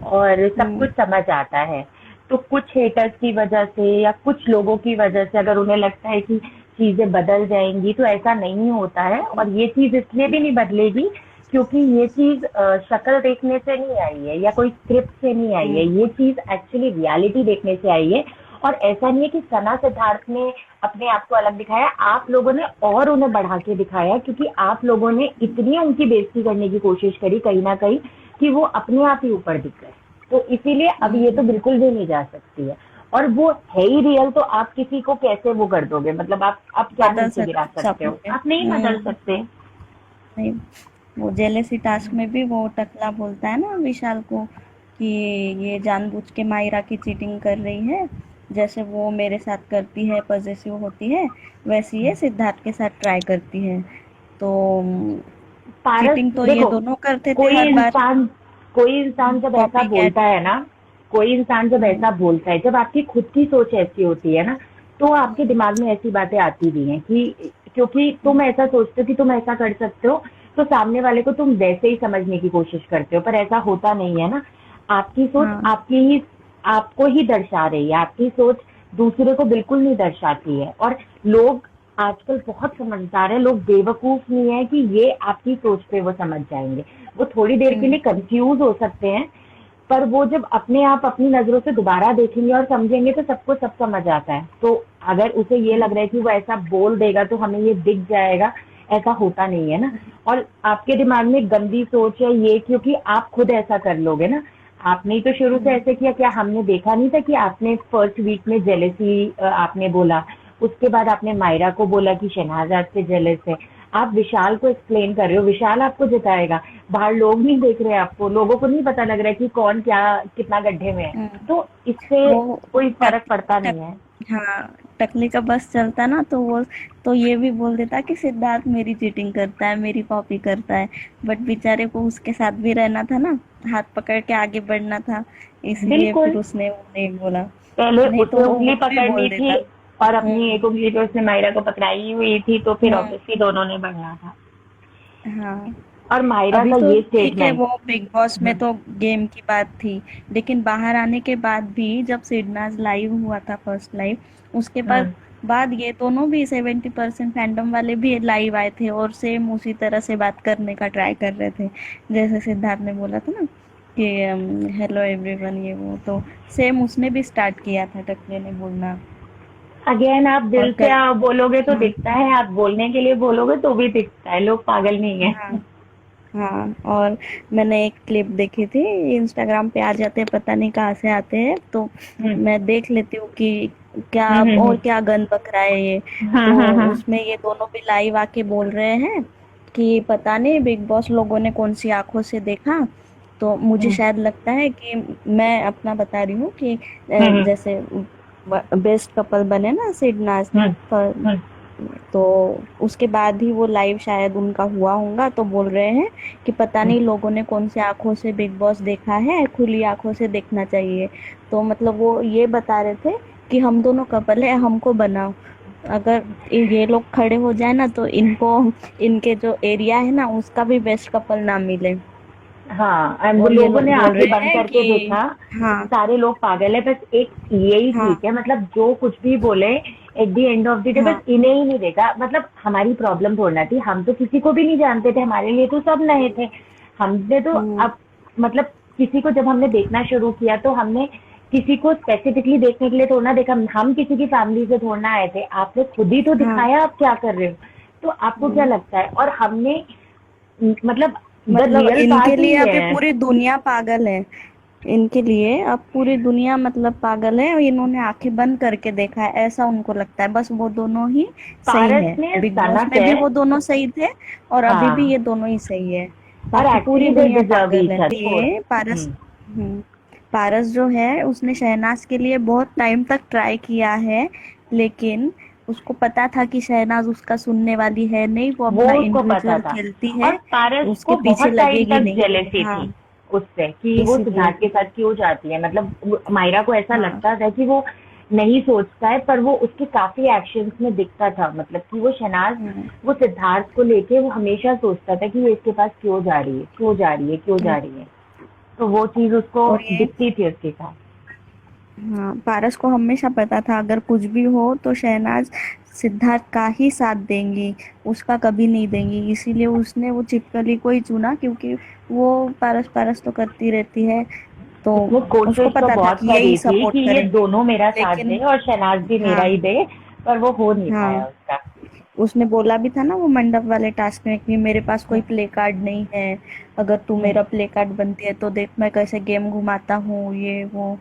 [SPEAKER 6] और सब
[SPEAKER 7] हम्म
[SPEAKER 6] कुछ समझ आता है। तो कुछ हेटर्स की वजह से या कुछ लोगों की वजह से अगर उन्हें लगता है कि चीजें बदल जाएंगी, तो ऐसा नहीं होता है। और ये चीज इसलिए भी नहीं बदलेगी क्योंकि ये चीज शक्ल देखने से नहीं आई है या कोई स्क्रिप्ट से नहीं आई है, ये चीज एक्चुअली रियलिटी देखने से आई है। और ऐसा नहीं है कि सना सिद्धार्थ ने अपने आप को अलग दिखाया, आप लोगों ने और उन्हें बढ़ा के दिखाया, क्योंकि आप लोगों ने इतनी उनकी बेइज्जती करने की कोशिश करी कहीं ना कहीं कि वो अपने आप ही ऊपर दिख गए। तो इसीलिए अब ये तो बिल्कुल भी नहीं जा सकती है। और वो है ही रियल, तो आप किसी को कैसे वो कर दोगे? मतलब आप क्या
[SPEAKER 7] बदल
[SPEAKER 6] नीचे गिरा सकते हो?
[SPEAKER 7] सकते
[SPEAKER 6] आप नहीं बदल सकते।
[SPEAKER 7] नहीं, वो जेलेसी टास्क में भी वो टकला बोलता है ना विशाल को कि ये जानबूझ के मायरा की चीटिंग कर रही है, जैसे वो मेरे साथ करती है, पॉजेसिव होती है, वैसे ये सिद्धार्थ के साथ ट्राई करती है। तो
[SPEAKER 6] पारस
[SPEAKER 7] चीटिंग तो ये
[SPEAKER 6] देखो,
[SPEAKER 7] दोनों करते थे
[SPEAKER 6] कोई
[SPEAKER 7] हर बार।
[SPEAKER 6] इंसान जब ऐसा
[SPEAKER 7] Copycat।
[SPEAKER 6] बोलता है ना, कोई इंसान जब ऐसा बोलता है, जब आपकी खुद की सोच ऐसी होती है ना, तो आपके दिमाग में ऐसी बातें आती भी हैं कि क्योंकि तुम ऐसा सोचते हो कि तुम ऐसा कर सकते हो, तो सामने वाले को तुम वैसे ही समझने की कोशिश करते हो, पर ऐसा होता नहीं है ना। आपकी सोच
[SPEAKER 7] हाँ।
[SPEAKER 6] आपको ही दर्शा रही है, आपकी सोच दूसरे को बिल्कुल नहीं दर्शाती है। और लोग आजकल बहुत समझदार है, लोग बेवकूफ नहीं है कि ये आपकी सोच पे वो समझ जाएंगे। वो थोड़ी देर के लिए कंफ्यूज हो सकते हैं, पर वो जब अपने आप अपनी नजरों से दोबारा देखेंगे और समझेंगे तो सबको सब समझ आता है। तो अगर उसे ये लग रहा है कि वो ऐसा बोल देगा तो हमें ये दिख जाएगा, ऐसा होता नहीं है ना। और आपके दिमाग में गंदी सोच है ये क्योंकि आप खुद ऐसा कर लोगे ना। आपने ही तो शुरू से ऐसे किया, क्या हमने देखा नहीं था कि आपने फर्स्ट वीक में जेलेसी आपने बोला, उसके बाद आपने मायरा को बोला कि शहनाज से जेलस है। आप विशाल को एक्सप्लेन कर रहे हो, विशाल आपको जिताएगा। बाहर लोग नहीं देख रहे आपको, लोगों को नहीं पता लग रहा है कि कौन क्या कितना गड्ढे में है, तो इससे
[SPEAKER 7] वो
[SPEAKER 6] कोई फर्क पड़ता नहीं है।
[SPEAKER 7] हाँ, टकले का बस चलता ना तो वो तो ये भी बोल देता कि सिद्धार्थ मेरी चीटिंग करता है, मेरी कॉपी करता है, बट बेचारे को उसके साथ भी रहना था ना, हाथ पकड़ के आगे बढ़ना था, इसलिए
[SPEAKER 6] बिल्कुल।
[SPEAKER 7] फिर उसने वो नहीं बोला।
[SPEAKER 6] पहले
[SPEAKER 7] नहीं तो
[SPEAKER 6] उसे
[SPEAKER 7] वो
[SPEAKER 6] उंगली
[SPEAKER 7] कुछ भी
[SPEAKER 6] पकड़नी
[SPEAKER 7] बोल
[SPEAKER 6] थी
[SPEAKER 7] देता।
[SPEAKER 6] और अपनी एक उंगली तो उसने मायरा को पकड़ाई हुई थी, तो फिर ऑब्वियसली दोनों ने बढ़ना था।
[SPEAKER 7] हाँ,
[SPEAKER 6] और मायरा
[SPEAKER 7] अभी
[SPEAKER 6] का
[SPEAKER 7] तो
[SPEAKER 6] ये
[SPEAKER 7] ठीक है,
[SPEAKER 6] स्टेटमेंट,
[SPEAKER 7] वो बिग बॉस में तो गेम की बात थी, लेकिन बाहर आने के बाद भी जब सिडनाज लाइव हुआ था फर्स्ट लाइव, उसके बाद ये दोनों भी 70% फैंडम वाले भी लाइव आए थे और सेम उसी तरह से बात करने का ट्राई कर रहे थे, जैसे सिद्धार्थ ने बोला था ना कि हेलो एवरीवन, ये वो तो सेम उसने भी स्टार्ट किया था टकले ने बोलना।
[SPEAKER 6] अगेन आप दिल से आप बोलोगे तो
[SPEAKER 7] हाँ।
[SPEAKER 6] दिखता है, आप बोलने के लिए बोलोगे तो भी दिखता है। लोग पागल नहीं है।
[SPEAKER 7] हाँ, हाँ, और मैंने एक क्लिप देखी थी, इंस्टाग्राम पे आ जाते हैं, पता नहीं कहाँ से आते हैं, तो मैं देख लेती हूँ कि क्या और क्या गन बक रहा है ये। तो उसमें ये दोनों भी लाइव आके बोल रहे हैं कि पता नहीं बिग बॉस लोगों ने कौन सी आंखों से देखा। तो मुझे शायद लगता है कि मैं अपना बता रही हूँ कि जैसे बेस्ट कपल बने ना सिडनाज पर, तो उसके बाद ही वो लाइव शायद उनका हुआ होगा, तो बोल रहे हैं कि पता नहीं लोगों ने कौन से आंखों से बिग बॉस देखा है, खुली आंखों से देखना चाहिए। तो मतलब वो ये बता रहे थे कि हम दोनों कपल है, हमको बनाओ। अगर ये लोग खड़े हो जाए ना तो इनको इनके जो एरिया है ना उसका भी बेस्ट कपल ना मिले।
[SPEAKER 6] हाँ, वो लोगों ने आंखें बंद करके देखा।
[SPEAKER 7] हाँ,
[SPEAKER 6] सारे लोग पागल है, बस एक यही ठीक है। मतलब जो कुछ भी बोले at the end of the day, बस इन्हें ही नहीं देखा। मतलब हमारी प्रॉब्लम थोड़ा थी, हम तो किसी को भी नहीं जानते थे, हमारे लिए तो सब नए थे। हमने तो अब मतलब किसी को जब हमने देखना शुरू किया तो हमने किसी को स्पेसिफिकली देखने के लिए थोड़ा देखा, हम किसी की फैमिली से थोड़ा आए थे। आपने खुद ही तो दिखाया आप क्या कर रहे हो, तो आपको क्या लगता है? और हमने मतलब
[SPEAKER 7] इनके लिए अभी पूरी दुनिया पागल है, इनके लिए अब पूरी दुनिया मतलब पागल है, और इन्होंने आंखें बंद करके देखा है, ऐसा उनको लगता है। बस वो दोनों ही सही है, बिग बॉस में भी वो दोनों सही थे और अभी भी ये दोनों ही सही है, बाकी पूरी दुनिया पागल है। ये पारस जो है उसने शहनाज के लिए बहुत टाइम तक ट्राई किया है, लेकिन उसको पता था कि शहनाज उसका सुनने वाली है नहीं, वो अपना इंडिविजुअल खेलती है, उसके पीछे लगेगी नहीं।
[SPEAKER 6] जेलेसी थी उससे कि वो सिद्धार्थ के साथ क्यों जाती है। मतलब मायरा को ऐसा लगता था कि वो नहीं सोचता है, पर वो उसके काफी एक्शंस में दिखता था। मतलब कि वो शहनाज वो सिद्धार्थ को लेके वो हमेशा सोचता था कि वो इसके पास क्यों जा रही है, क्यों जा रही है, क्यों जा रही है। तो वो चीज उसको दिखती थी उसके साथ।
[SPEAKER 7] हाँ, पारस को हमेशा पता था अगर कुछ भी हो तो शहनाज सिद्धार्थ का ही साथ देंगी, उसका कभी नहीं देंगी। इसीलिए उसने वो छिपकली को ही चुना, क्योंकि वो पारस पारस तो करती रहती है, तो
[SPEAKER 6] उसने
[SPEAKER 7] उसको
[SPEAKER 6] कोशिश तो
[SPEAKER 7] पता था
[SPEAKER 6] बहुत
[SPEAKER 7] कि यही
[SPEAKER 6] करी थी
[SPEAKER 7] सपोर्ट
[SPEAKER 6] कि ये
[SPEAKER 7] करेंगे।
[SPEAKER 6] दोनों मेरा साथ
[SPEAKER 7] लेकिन
[SPEAKER 6] दे और शहनाज भी मेरा
[SPEAKER 7] हाँ
[SPEAKER 6] ही दे, पर वो हो नहीं पाया
[SPEAKER 7] हाँ,
[SPEAKER 6] उसका।
[SPEAKER 7] उसने बोला भी था ना वो मंडप वाले टास्क में कि मेरे पास कोई
[SPEAKER 6] हम्म,
[SPEAKER 7] प्ले कार्ड नहीं है, अगर तू
[SPEAKER 6] हम्म।
[SPEAKER 7] मेरा प्ले कार्ड बनती है तो देख मैं कैसे गेम घुमाता हूँ, ये वो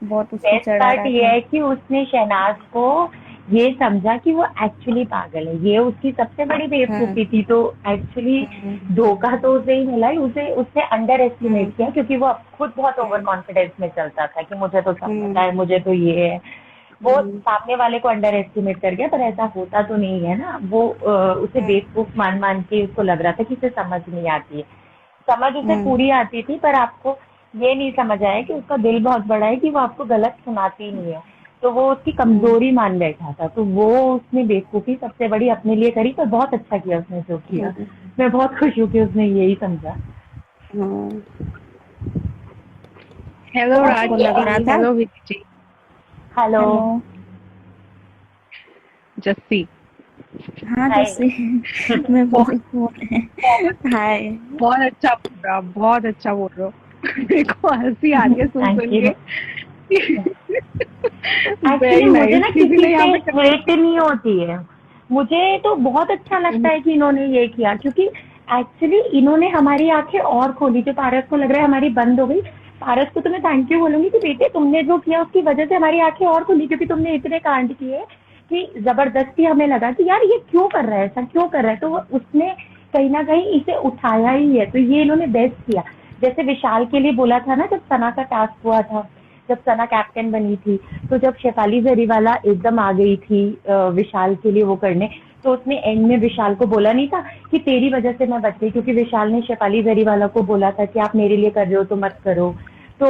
[SPEAKER 7] बहुत उसको
[SPEAKER 6] बेस्ट
[SPEAKER 7] चढ़ा
[SPEAKER 6] पार्ट
[SPEAKER 7] रहा
[SPEAKER 6] ये
[SPEAKER 7] था।
[SPEAKER 6] है कि उसने शहनाज को ये समझा कि वो एक्चुअली पागल है, ये उसकी सबसे बड़ी
[SPEAKER 7] हाँ
[SPEAKER 6] बेवकूफी थी। तो एक्चुअली
[SPEAKER 7] हम्म
[SPEAKER 6] धोखा तो उसे ही मिला ही, उसे उसने अंडर
[SPEAKER 7] हम्म
[SPEAKER 6] एस्टिमेट किया, क्योंकि वो खुद बहुत ओवर
[SPEAKER 7] हम्म
[SPEAKER 6] कॉन्फिडेंस में चलता था कि मुझे तो सब
[SPEAKER 7] हम्म
[SPEAKER 6] पता है, मुझे तो ये है। वो
[SPEAKER 7] हम्म
[SPEAKER 6] सामने वाले को अंडर एस्टिमेट कर गया, पर ऐसा होता तो नहीं है ना। वो उसे
[SPEAKER 7] हम्म
[SPEAKER 6] बेवकूफ मान मान के उसको लग रहा था कि इसे समझ नहीं आती है। समझ उसे
[SPEAKER 7] हम्म
[SPEAKER 6] पूरी आती थी, पर आपको ये नहीं समझ आया कि उसका दिल बहुत बड़ा है, कि वो आपको गलत सुनाती नहीं है। तो वो उसकी
[SPEAKER 7] हम्म
[SPEAKER 6] कमजोरी मान बैठा था, तो वो उसने बेवकूफी सबसे बड़ी अपने लिए करी, तो बहुत अच्छा किया उसने जो किया।
[SPEAKER 7] हम्म
[SPEAKER 6] मैं बहुत खुश हूँ कि उसने यही समझा।
[SPEAKER 7] हम्म।
[SPEAKER 5] हेलो
[SPEAKER 6] और
[SPEAKER 7] उसको
[SPEAKER 5] राज
[SPEAKER 7] लग रहा
[SPEAKER 5] जी,
[SPEAKER 7] था।
[SPEAKER 5] हेलो विकी जी।
[SPEAKER 6] हेलो।
[SPEAKER 7] हेलो।
[SPEAKER 5] जस्सी।
[SPEAKER 7] हाँ
[SPEAKER 6] हाय।
[SPEAKER 7] जैसे मैं
[SPEAKER 5] बहुत
[SPEAKER 7] बोल
[SPEAKER 5] बहुत
[SPEAKER 7] हाय।
[SPEAKER 5] बहुत अच्छा बोल रहा हो, बहुत अच्छा बोल रहे हो। मेरे को हंसी आ रही है सुन
[SPEAKER 6] थैंक
[SPEAKER 5] सुन
[SPEAKER 6] यू।
[SPEAKER 5] के।
[SPEAKER 6] एक्चुअली
[SPEAKER 5] वेरी
[SPEAKER 6] मुझे
[SPEAKER 5] नाइस।
[SPEAKER 6] ना
[SPEAKER 5] किसी
[SPEAKER 6] किसी
[SPEAKER 5] ने
[SPEAKER 6] से
[SPEAKER 5] यहाँ पे
[SPEAKER 6] हेट नहीं होती है। मुझे तो बहुत अच्छा लगता है कि इन्होंने ये किया, क्योंकि एक्चुअली इन्होंने हमारी आंखें और खोली। जो पारस को लग रहा है हमारी बंद हो गई, पारस को तो मैं थैंक यू बोलूंगी कि बेटे तुमने जो किया उसकी वजह से हमारी आंखें और खुली, क्योंकि तुमने इतने कांड किए कि जबरदस्ती हमें लगा कि यार ये क्यों कर रहा है, ऐसा क्यों कर रहा है। तो उसने कहीं ना कहीं इसे उठाया ही है, तो ये इन्होंने बेस्ट किया। जैसे विशाल के लिए बोला था ना, जब सना का टास्क हुआ था, जब सना कैप्टन बनी थी, तो जब शेफाली जरीवाला एकदम आ गई थी विशाल के लिए वो करने, तो उसने एंड में विशाल को बोला नहीं था कि तेरी वजह से मैं बच गई, क्योंकि विशाल ने शेफाली जरीवाला को बोला था कि आप मेरे लिए कर रहे हो तो मत करो। तो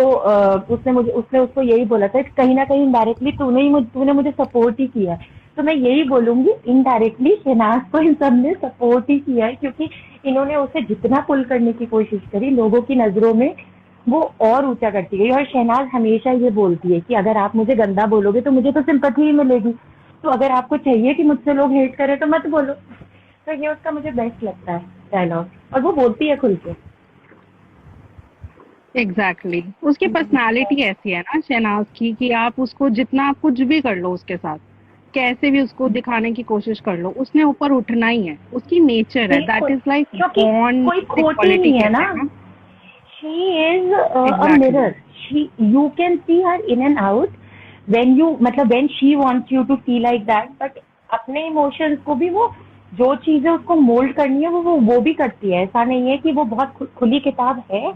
[SPEAKER 6] उसने उसको यही बोला था कि कहीं ना कहीं इनडायरेक्टली तूने मुझे सपोर्ट ही किया है। तो मैं यही बोलूंगी, इनडायरेक्टली शहनाज को इन सब ने सपोर्ट ही किया है, क्योंकि इन्होंने उसे जितना पुल करने की कोशिश करी लोगों की नजरों में, वो और ऊंचा करती गई। और शहनाज हमेशा ये बोलती है कि अगर आप मुझे गंदा बोलोगे तो मुझे तो सिंपैथी ही मिलेगी, तो अगर आपको चाहिए कि मुझसे लोग हेट करें तो मत बोलो। तो ये उसका मुझे बेस्ट लगता है डायलॉग, और वो बोलती है खुल के।
[SPEAKER 5] एग्जैक्टली उसकी पर्सनालिटी ऐसी है ना शहनाज की कि आप उसको जितना आप कुछ भी कर लो उसके साथ, कैसे भी उसको दिखाने की कोशिश कर लो, उसने ऊपर उठना ही है, उसकी नेचर है। दैट
[SPEAKER 6] बिल्कुल,
[SPEAKER 5] इज लाइक
[SPEAKER 6] क्योंकि
[SPEAKER 5] बॉर्न
[SPEAKER 6] कोई खोटी
[SPEAKER 5] इक्वालिटी
[SPEAKER 6] नहीं है
[SPEAKER 5] कहते
[SPEAKER 6] ना।
[SPEAKER 5] हैं ना।
[SPEAKER 6] She is a
[SPEAKER 5] exactly
[SPEAKER 6] mirror. You can see her in and out मतलब when she wants you to see like that, but अपने इमोशंस को भी वो, जो चीजें उसको मोल्ड करनी है वो भी करती है। ऐसा नहीं है कि वो बहुत खुली किताब है,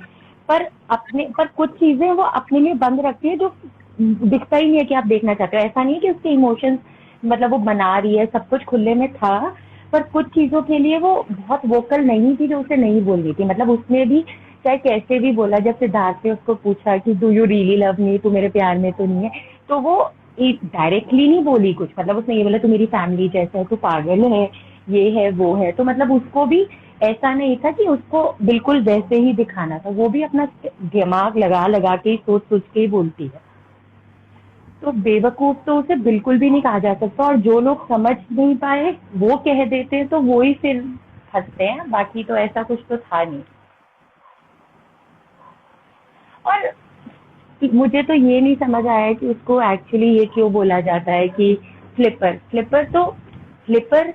[SPEAKER 6] पर कुछ चीजें वो अपने लिए बंद रखती है, जो दिखता ही नहीं है कि आप देखना चाहते हो। ऐसा नहीं है कि उसके इमोशंस मतलब वो बना रही है, सब कुछ खुले में था, पर कुछ चीजों के लिए वो बहुत वोकल नहीं थी जो उसे नहीं बोलनी थी। मतलब उसने भी चाहे कैसे भी बोला, जब सिद्धार्थ ने उसको पूछा कि do you really love me, तू मेरे प्यार में तो नहीं है, तो वो डायरेक्टली नहीं बोली कुछ। मतलब उसने ये बोला तू मेरी फैमिली जैसा है, तू पागल है, ये है वो है। तो मतलब उसको भी ऐसा नहीं था कि उसको बिल्कुल वैसे ही दिखाना था, वो भी अपना दिमाग लगा लगा के सोच सोच के ही बोलती है। तो बेवकूफ तो उसे बिल्कुल भी नहीं कहा जा सकता, और जो लोग समझ नहीं पाए वो कह देते हैं तो वो ही फिर हंसते हैं, बाकी तो ऐसा कुछ तो था नहीं। और मुझे तो ये नहीं समझ आया कि उसको एक्चुअली ये क्यों बोला जाता है कि फ्लिपर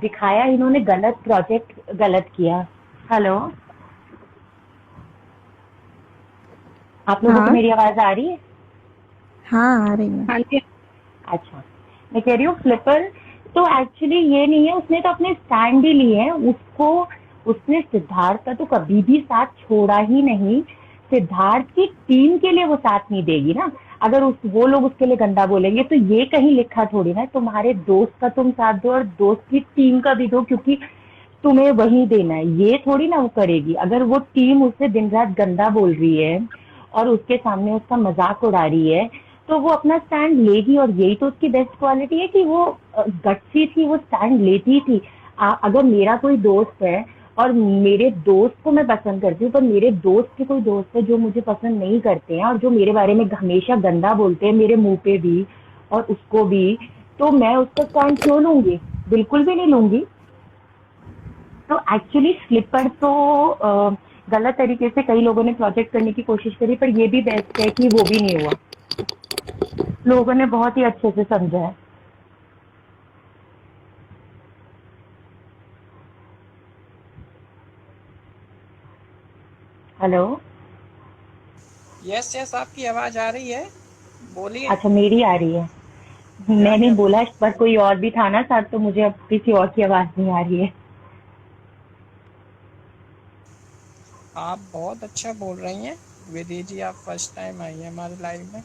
[SPEAKER 6] दिखाया इन्होंने, गलत प्रोजेक्ट गलत किया। हेलो, आप लोगों को
[SPEAKER 7] हाँ
[SPEAKER 6] मेरी आवाज आ रही है?
[SPEAKER 7] हाँ आ रही है।
[SPEAKER 5] हाँ जी।
[SPEAKER 6] अच्छा, मैं कह रही हूँ फ्लिपर तो एक्चुअली ये नहीं है, उसने तो अपने स्टैंड ही लिए हैं। उसने सिद्धार्थ का तो कभी भी साथ छोड़ा ही नहीं। सिद्धार्थ की टीम के लिए वो साथ नहीं देगी ना। अगर वो लोग उसके लिए गंदा बोलेंगे तो ये कहीं लिखा थोड़ी ना है, तुम्हारे दोस्त का तुम साथ दो और दोस्त की टीम का भी दो, क्योंकि तुम्हें वही देना है, ये थोड़ी ना वो करेगी। अगर वो टीम उसे दिन रात गंदा बोल रही है और उसके सामने उसका मजाक उड़ा रही है, तो वो अपना स्टैंड लेगी। और यही तो उसकी बेस्ट क्वालिटी है कि वो गट्सी थी, वो स्टैंड लेती थी। अगर मेरा कोई दोस्त है और मेरे दोस्त को मैं पसंद करती हूँ, पर मेरे दोस्त के कोई दोस्त है जो मुझे पसंद नहीं करते हैं और जो मेरे बारे में हमेशा गंदा बोलते हैं, मेरे मुंह पे भी और उसको भी, तो मैं उसका स्टैंड क्यों लूंगी? बिल्कुल भी नहीं लूंगी। तो एक्चुअली स्लिपर तो गलत तरीके से कई लोगों ने प्रोजेक्ट करने की कोशिश करी, पर ये भी बेस्ट है कि वो भी नहीं हुआ। लोगों ने बहुत ही अच्छे से समझा है। हेलो।
[SPEAKER 1] यस यस, आपकी आवाज आ रही है, बोलिए।
[SPEAKER 6] अच्छा, मेरी आ रही है।
[SPEAKER 1] या
[SPEAKER 6] मैंने
[SPEAKER 1] या
[SPEAKER 6] बोला पर कोई और भी था ना साथ, तो मुझे अब किसी और की आवाज नहीं आ रही है।
[SPEAKER 1] आप बहुत अच्छा बोल रही हैं विधि जी, आप फर्स्ट टाइम आई हैं हमारे लाइव में।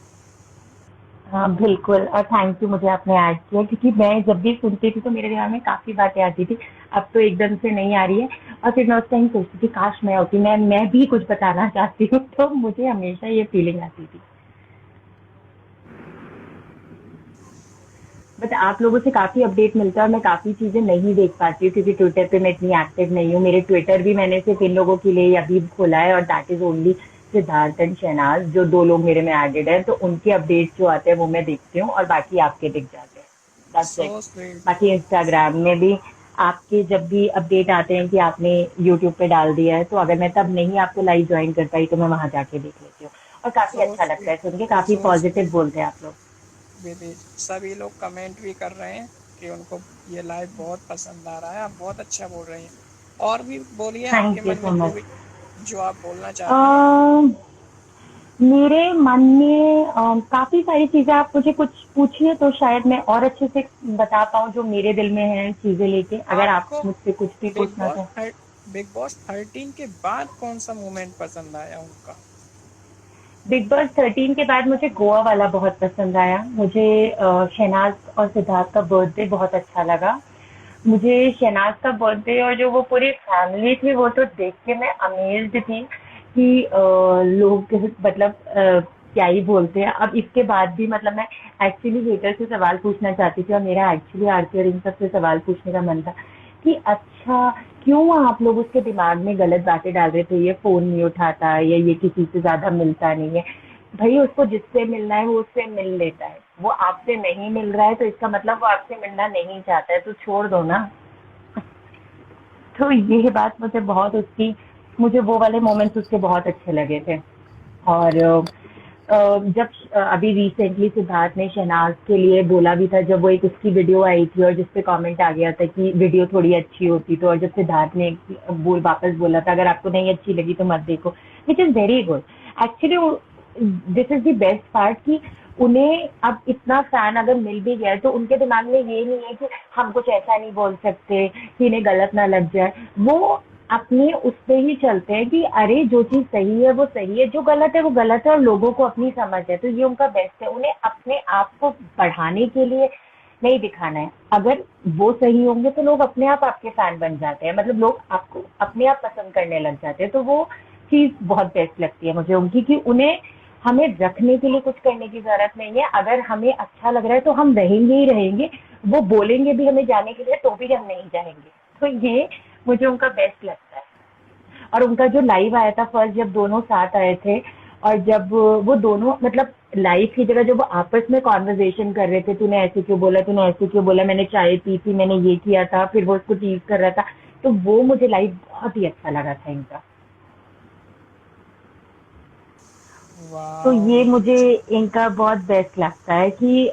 [SPEAKER 6] हाँ बिल्कुल, और थैंक यू, मुझे आपने ऐड किया, क्योंकि मैं जब भी सुनती थी तो मेरे दिमाग में काफी बातें आती थी। अब तो एकदम से नहीं आ रही है, और फिर मैं उस टाइम सोचती थी काश मैं होती, मैं भी कुछ बताना चाहती हूँ, तो मुझे हमेशा ये फीलिंग आती थी। बट आप लोगों से काफी अपडेट मिलता है और मैं काफी चीजें नहीं देख पाती हूँ, क्योंकि ट्विटर पे मैं इतनी एक्टिव नहीं हूँ। मेरे ट्विटर भी मैंने सिर्फ इन लोगों के लिए ही अभी खोला है, और that is only Siddharth and Shehnaz, जो 2 लोग मेरे में एडेड है, तो उनके अपडेट्स जो आते हैं वो मैं देखती हूँ, और बाकी आपके दिख जाते हैं। That's it.
[SPEAKER 1] So sweet.
[SPEAKER 6] बाकी इंस्टाग्राम में भी आपके जब भी अपडेट आते हैं कि आपने यूट्यूब पे डाल दिया है, तो अगर मैं तब नहीं आपको लाइव ज्वाइन कर पाई तो मैं वहां जाके देख लेती हूँ, और काफी
[SPEAKER 1] सो
[SPEAKER 6] अच्छा लगता है
[SPEAKER 1] स्वीट,
[SPEAKER 6] सुन के, काफी
[SPEAKER 1] सो
[SPEAKER 6] पॉजिटिव
[SPEAKER 1] स्वीट।
[SPEAKER 6] बोलते हैं आप लोग।
[SPEAKER 1] विधि, सभी लोग कमेंट भी कर रहे हैं कि उनको ये लाइव बहुत पसंद आ रहा है, आप बहुत अच्छा बोल रही हैं। और भी बोलिए, आपके
[SPEAKER 6] थैंक यू
[SPEAKER 1] मन
[SPEAKER 6] सो
[SPEAKER 1] में जो
[SPEAKER 6] मच।
[SPEAKER 1] भी, जो आप बोलना चाहती हैं।
[SPEAKER 6] मेरे मन में काफी सारी चीजें, आप मुझे कुछ पूछिए तो शायद मैं और अच्छे से बता पाऊँ जो मेरे दिल में है चीजें लेके, अगर आप
[SPEAKER 1] आपको
[SPEAKER 6] मुझसे कुछ भी
[SPEAKER 1] बिग
[SPEAKER 6] पूछना
[SPEAKER 1] बॉस
[SPEAKER 6] चाहें।
[SPEAKER 1] बिग बॉस 13 के बाद कौन सा मोमेंट पसंद आया उनका?
[SPEAKER 6] बिग बॉस 13 के बाद मुझे गोवा वाला बहुत पसंद आया। मुझे शहनाज और सिद्धार्थ का बर्थडे बहुत अच्छा लगा। मुझे शहनाज का बर्थडे और जो वो पूरी फैमिली थी, वो तो देख के मैं अमेज्ड थी कि लोग मतलब क्या ही बोलते हैं। अब इसके बाद भी मतलब मैं एक्चुअली हेटर से सवाल पूछना चाहती थी, और मेरा एक्चुअली आरती और इन सब से सवाल पूछने का मन था कि अच्छा क्यों आप लोग उसके दिमाग में गलत बातें डाल रहे थे, ये फोन नहीं उठाता, या ये किसी से ज्यादा मिलता नहीं है। भाई उसको जिससे मिलना है वो उससे मिल लेता है, वो आपसे नहीं मिल रहा है तो इसका मतलब वो आपसे मिलना नहीं चाहता है, तो छोड़ दो ना। तो ये बात मुझे बहुत उसकी, मुझे वो वाले मोमेंट्स उसके बहुत अच्छे लगे थे। और जब अभी रिसेंटली सिद्धार्थ ने शहनाज के लिए बोला भी था, जब वो एक उसकी वीडियो आई थी और जिसपे कमेंट आ गया था कि वीडियो थोड़ी अच्छी होती, तो और जब सिद्धार्थ ने वापस बोला था अगर आपको नहीं अच्छी लगी तो मत देखो, which is very good. Actually this is the best part कि उन्हें अब इतना फैन अगर मिल भी गया है तो उनके दिमाग में ये नहीं है कि हम कुछ ऐसा नहीं बोल सकते कि इन्हें गलत ना लग जाए। वो अपने उस पे ही चलते हैं कि अरे जो चीज सही है वो सही है, जो गलत है वो गलत है, और लोगों को अपनी समझ है, तो ये उनका बेस्ट है। उन्हें अपने आप को बढ़ाने के लिए नहीं दिखाना है। अगर वो सही होंगे तो लोग अपने आप आपके फैन बन जाते हैं, मतलब लोग आपको अपने आप पसंद करने लग जाते हैं। तो वो चीज बहुत बेस्ट लगती है मुझे उनकी, कि उन्हें हमें रखने के लिए कुछ करने की जरूरत नहीं है। अगर हमें अच्छा लग रहा है तो हम रहेंगे ही रहेंगे, वो बोलेंगे भी हमें जाने के लिए तो भी हम नहीं जाएंगे। तो ये मुझे उनका बेस्ट लगता है। और उनका जो लाइव आया था फर्स्ट, जब दोनों साथ आए थे, और जब वो दोनों मतलब लाइव की जगह जब वो आपस में कॉन्वर्जेशन कर रहे थे, तूने ऐसे क्यों बोला, तूने ऐसे क्यों बोला, मैंने चाय पी थी, मैंने ये किया था, फिर वो उसको टीज कर रहा था, तो वो मुझे लाइव बहुत ही अच्छा लगा था इनका। तो
[SPEAKER 1] वाह,
[SPEAKER 6] ये मुझे इनका बहुत बेस्ट लगता है कि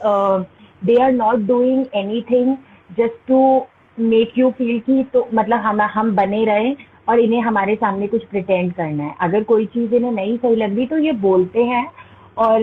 [SPEAKER 6] they are not doing anything just to make you feel कि, तो मतलब हम बने रहे और इन्हें हमारे सामने कुछ प्रिटेंड करना है। अगर कोई चीज इन्हें नहीं सही लग रही तो ये बोलते हैं, और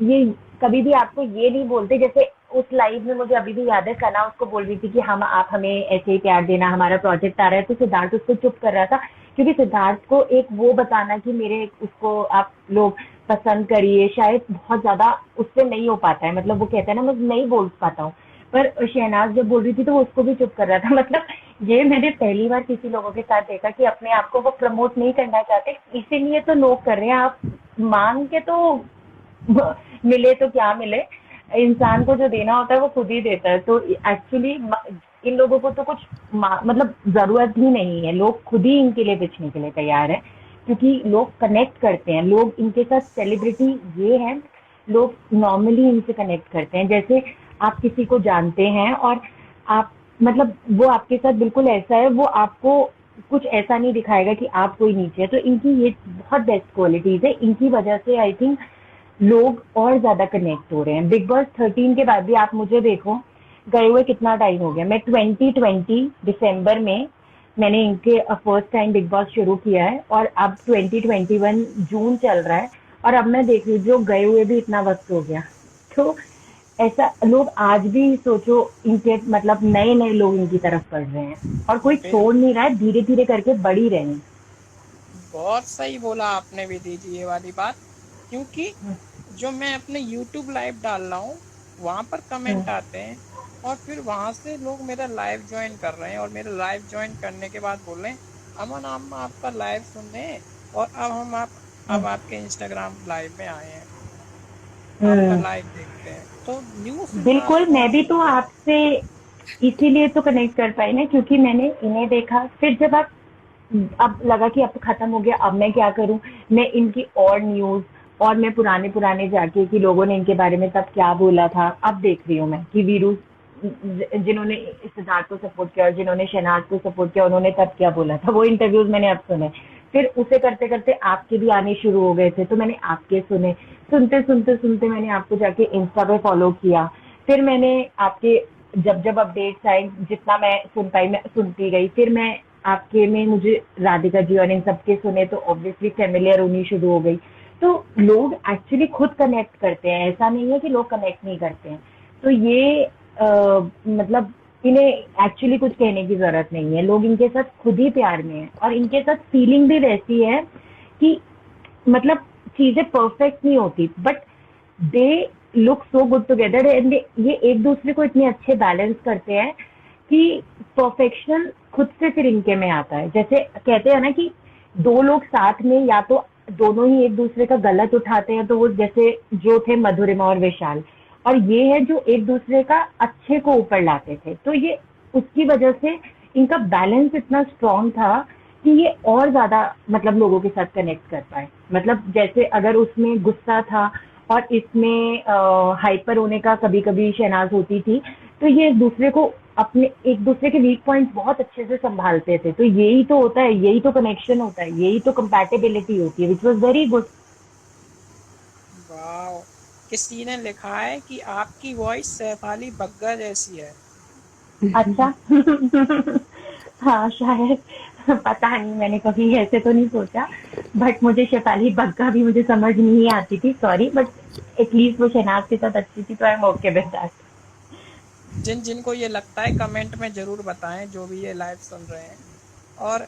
[SPEAKER 6] ये कभी भी आपको ये नहीं बोलते। जैसे उस लाइव में मुझे अभी भी याद है, सना उसको बोल रही थी कि हम आप हमें ऐसे ही प्यार देना, हमारा प्रोजेक्ट आ रहा है, तो सिद्धार्थ उसको चुप कर रहा था, क्योंकि सिद्धार्थ को एक वो बताना कि मेरे उसको आप लोग पसंद करिए, शायद बहुत ज्यादा उससे नहीं हो पाता है। मतलब वो कहता है ना, मैं नहीं बोल पाता हूँ, पर शहनाज जब बोल रही थी तो वो उसको भी चुप कर रहा था। मतलब ये मैंने पहली बार किसी लोगों के साथ देखा कि अपने आप को वो प्रमोट नहीं करना चाहते, इसीलिए तो लोग कर रहे हैं। आप मांग के तो मिले तो क्या मिले, इंसान को जो देना होता है वो खुद ही देता है। तो एक्चुअली इन लोगों को तो कुछ मतलब जरूरत ही नहीं है, लोग खुद ही इनके लिए बिछने के लिए तैयार है, क्योंकि लोग कनेक्ट करते हैं, लोग इनके साथ सेलिब्रिटी ये है, लोग नॉर्मली इनसे कनेक्ट करते हैं। जैसे आप किसी को जानते हैं और आप मतलब वो आपके साथ बिल्कुल ऐसा है, वो आपको कुछ ऐसा नहीं दिखाएगा कि आप कोई नीचे है। तो इनकी ये बहुत बेस्ट क्वालिटीज है, इनकी वजह से आई थिंक लोग और ज्यादा कनेक्ट हो रहे हैं। बिग बॉस 13 के बाद भी आप मुझे देखो, गए हुए कितना टाइम हो गया। मैं 2020 दिसंबर में मैंने इनके फर्स्ट टाइम बिग बॉस शुरू किया है, और अब 2021 जून चल रहा है, और अब मैं देख रही हूँ जो गए हुए भी इतना वक्त हो गया। तो ऐसा लोग आज भी सोचो इनके मतलब नए नए लोग इनकी तरफ बढ़ रहे हैं, और कोई छोड़ नहीं रहा है, धीरे धीरे करके बढ़ ही रहे हैं।
[SPEAKER 1] बहुत सही बोला आपने भी दीदी ये वाली बात, क्योंकि जो मैं अपने YouTube लाइव डाल रहा हूँ वहाँ पर कमेंट आते हैं, और फिर वहाँ से लोग मेरा लाइव ज्वाइन कर रहे हैं, और मेरा लाइव ज्वाइन करने के बाद बोल रहे हैं अमन हम आपका लाइव सुन रहे हैं, और अब आपके इंस्टाग्राम लाइव में आए हैं, आपका लाइव देखते हैं। तो न्यूज़
[SPEAKER 6] बिल्कुल, मैं भी तो आपसे इसीलिए तो कनेक्ट कर पाई ना, क्योंकि मैंने इन्हें देखा। फिर जब आप अब लगा कि अब तो खत्म हो गया, अब मैं क्या करूं, मैं इनकी और न्यूज और मैं पुराने पुराने जाके कि लोगों ने इनके बारे में तब क्या बोला था, अब देख रही हूँ मैं कि वीरू जिन्होंने सिद्धार्थ को सपोर्ट किया और जिन्होंने शहनाज को सपोर्ट किया उन्होंने तब क्या बोला था, वो इंटरव्यूज मैंने अब सुने। फिर उसे करते करते आपके भी आने शुरू हो गए थे, तो मैंने आपके सुने, सुनते सुनते सुनते मैंने आपको जाके इंस्टा पे फॉलो किया। फिर मैंने आपके जब जब अपडेट्स आए, जितना मैं सुन पाई मैं सुनती गई। फिर मैं आपके में मुझे राधिका जी और इन सबके सुने, तो ऑब्वियसली फेमिलियर होनी शुरू हो गई। तो लोग एक्चुअली खुद कनेक्ट करते हैं, ऐसा नहीं है कि लोग कनेक्ट नहीं करते हैं। तो ये मतलब इन्हें एक्चुअली कुछ कहने की जरूरत नहीं है, लोग इनके साथ खुद ही प्यार में है, और इनके साथ फीलिंग भी वैसी है कि मतलब चीजें परफेक्ट नहीं होती, but they look so good together, and ये एक दूसरे को इतने अच्छे बैलेंस करते हैं कि परफेक्शन खुद से फिर इनके में आता है। जैसे कहते हैं ना कि दो लोग साथ में या तो दोनों ही एक दूसरे का गलत उठाते हैं, तो वो जैसे जो थे मधुरिमा और विशाल, और ये है जो एक दूसरे का अच्छे को ऊपर लाते थे। तो ये उसकी वजह से इनका बैलेंस इतना स्ट्रांग था कि ये और ज्यादा मतलब लोगों के साथ कनेक्ट कर पाए। मतलब जैसे अगर उसमें गुस्सा था और इसमें हाइपर होने का कभी कभी शहनाज होती थी, तो ये एक दूसरे को अपने एक दूसरे के वीक पॉइंट बहुत अच्छे से संभालते थे। तो यही तो होता है, यही तो कनेक्शन होता है, यही तो कंपैटिबिलिटी होती है, विच वॉज वेरी गुड।
[SPEAKER 1] वाह, किसी ने लिखा है कि आपकी वॉइस सैफ अली बग्गा जैसी है।
[SPEAKER 6] अच्छा हाँ शायद, पता नहीं, मैंने कभी ऐसे तो नहीं सोचा, बट मुझे शेफाली बग्गा भी मुझे समझ नहीं आती थी, सॉरी, बट एटलीस्ट वो शहनाज के साथ अच्छी थी, तो आई एम ओके विद दैट।
[SPEAKER 1] जिनको ये लगता है कमेंट में जरूर बताएं, जो भी ये लाइव सुन रहे हैं। और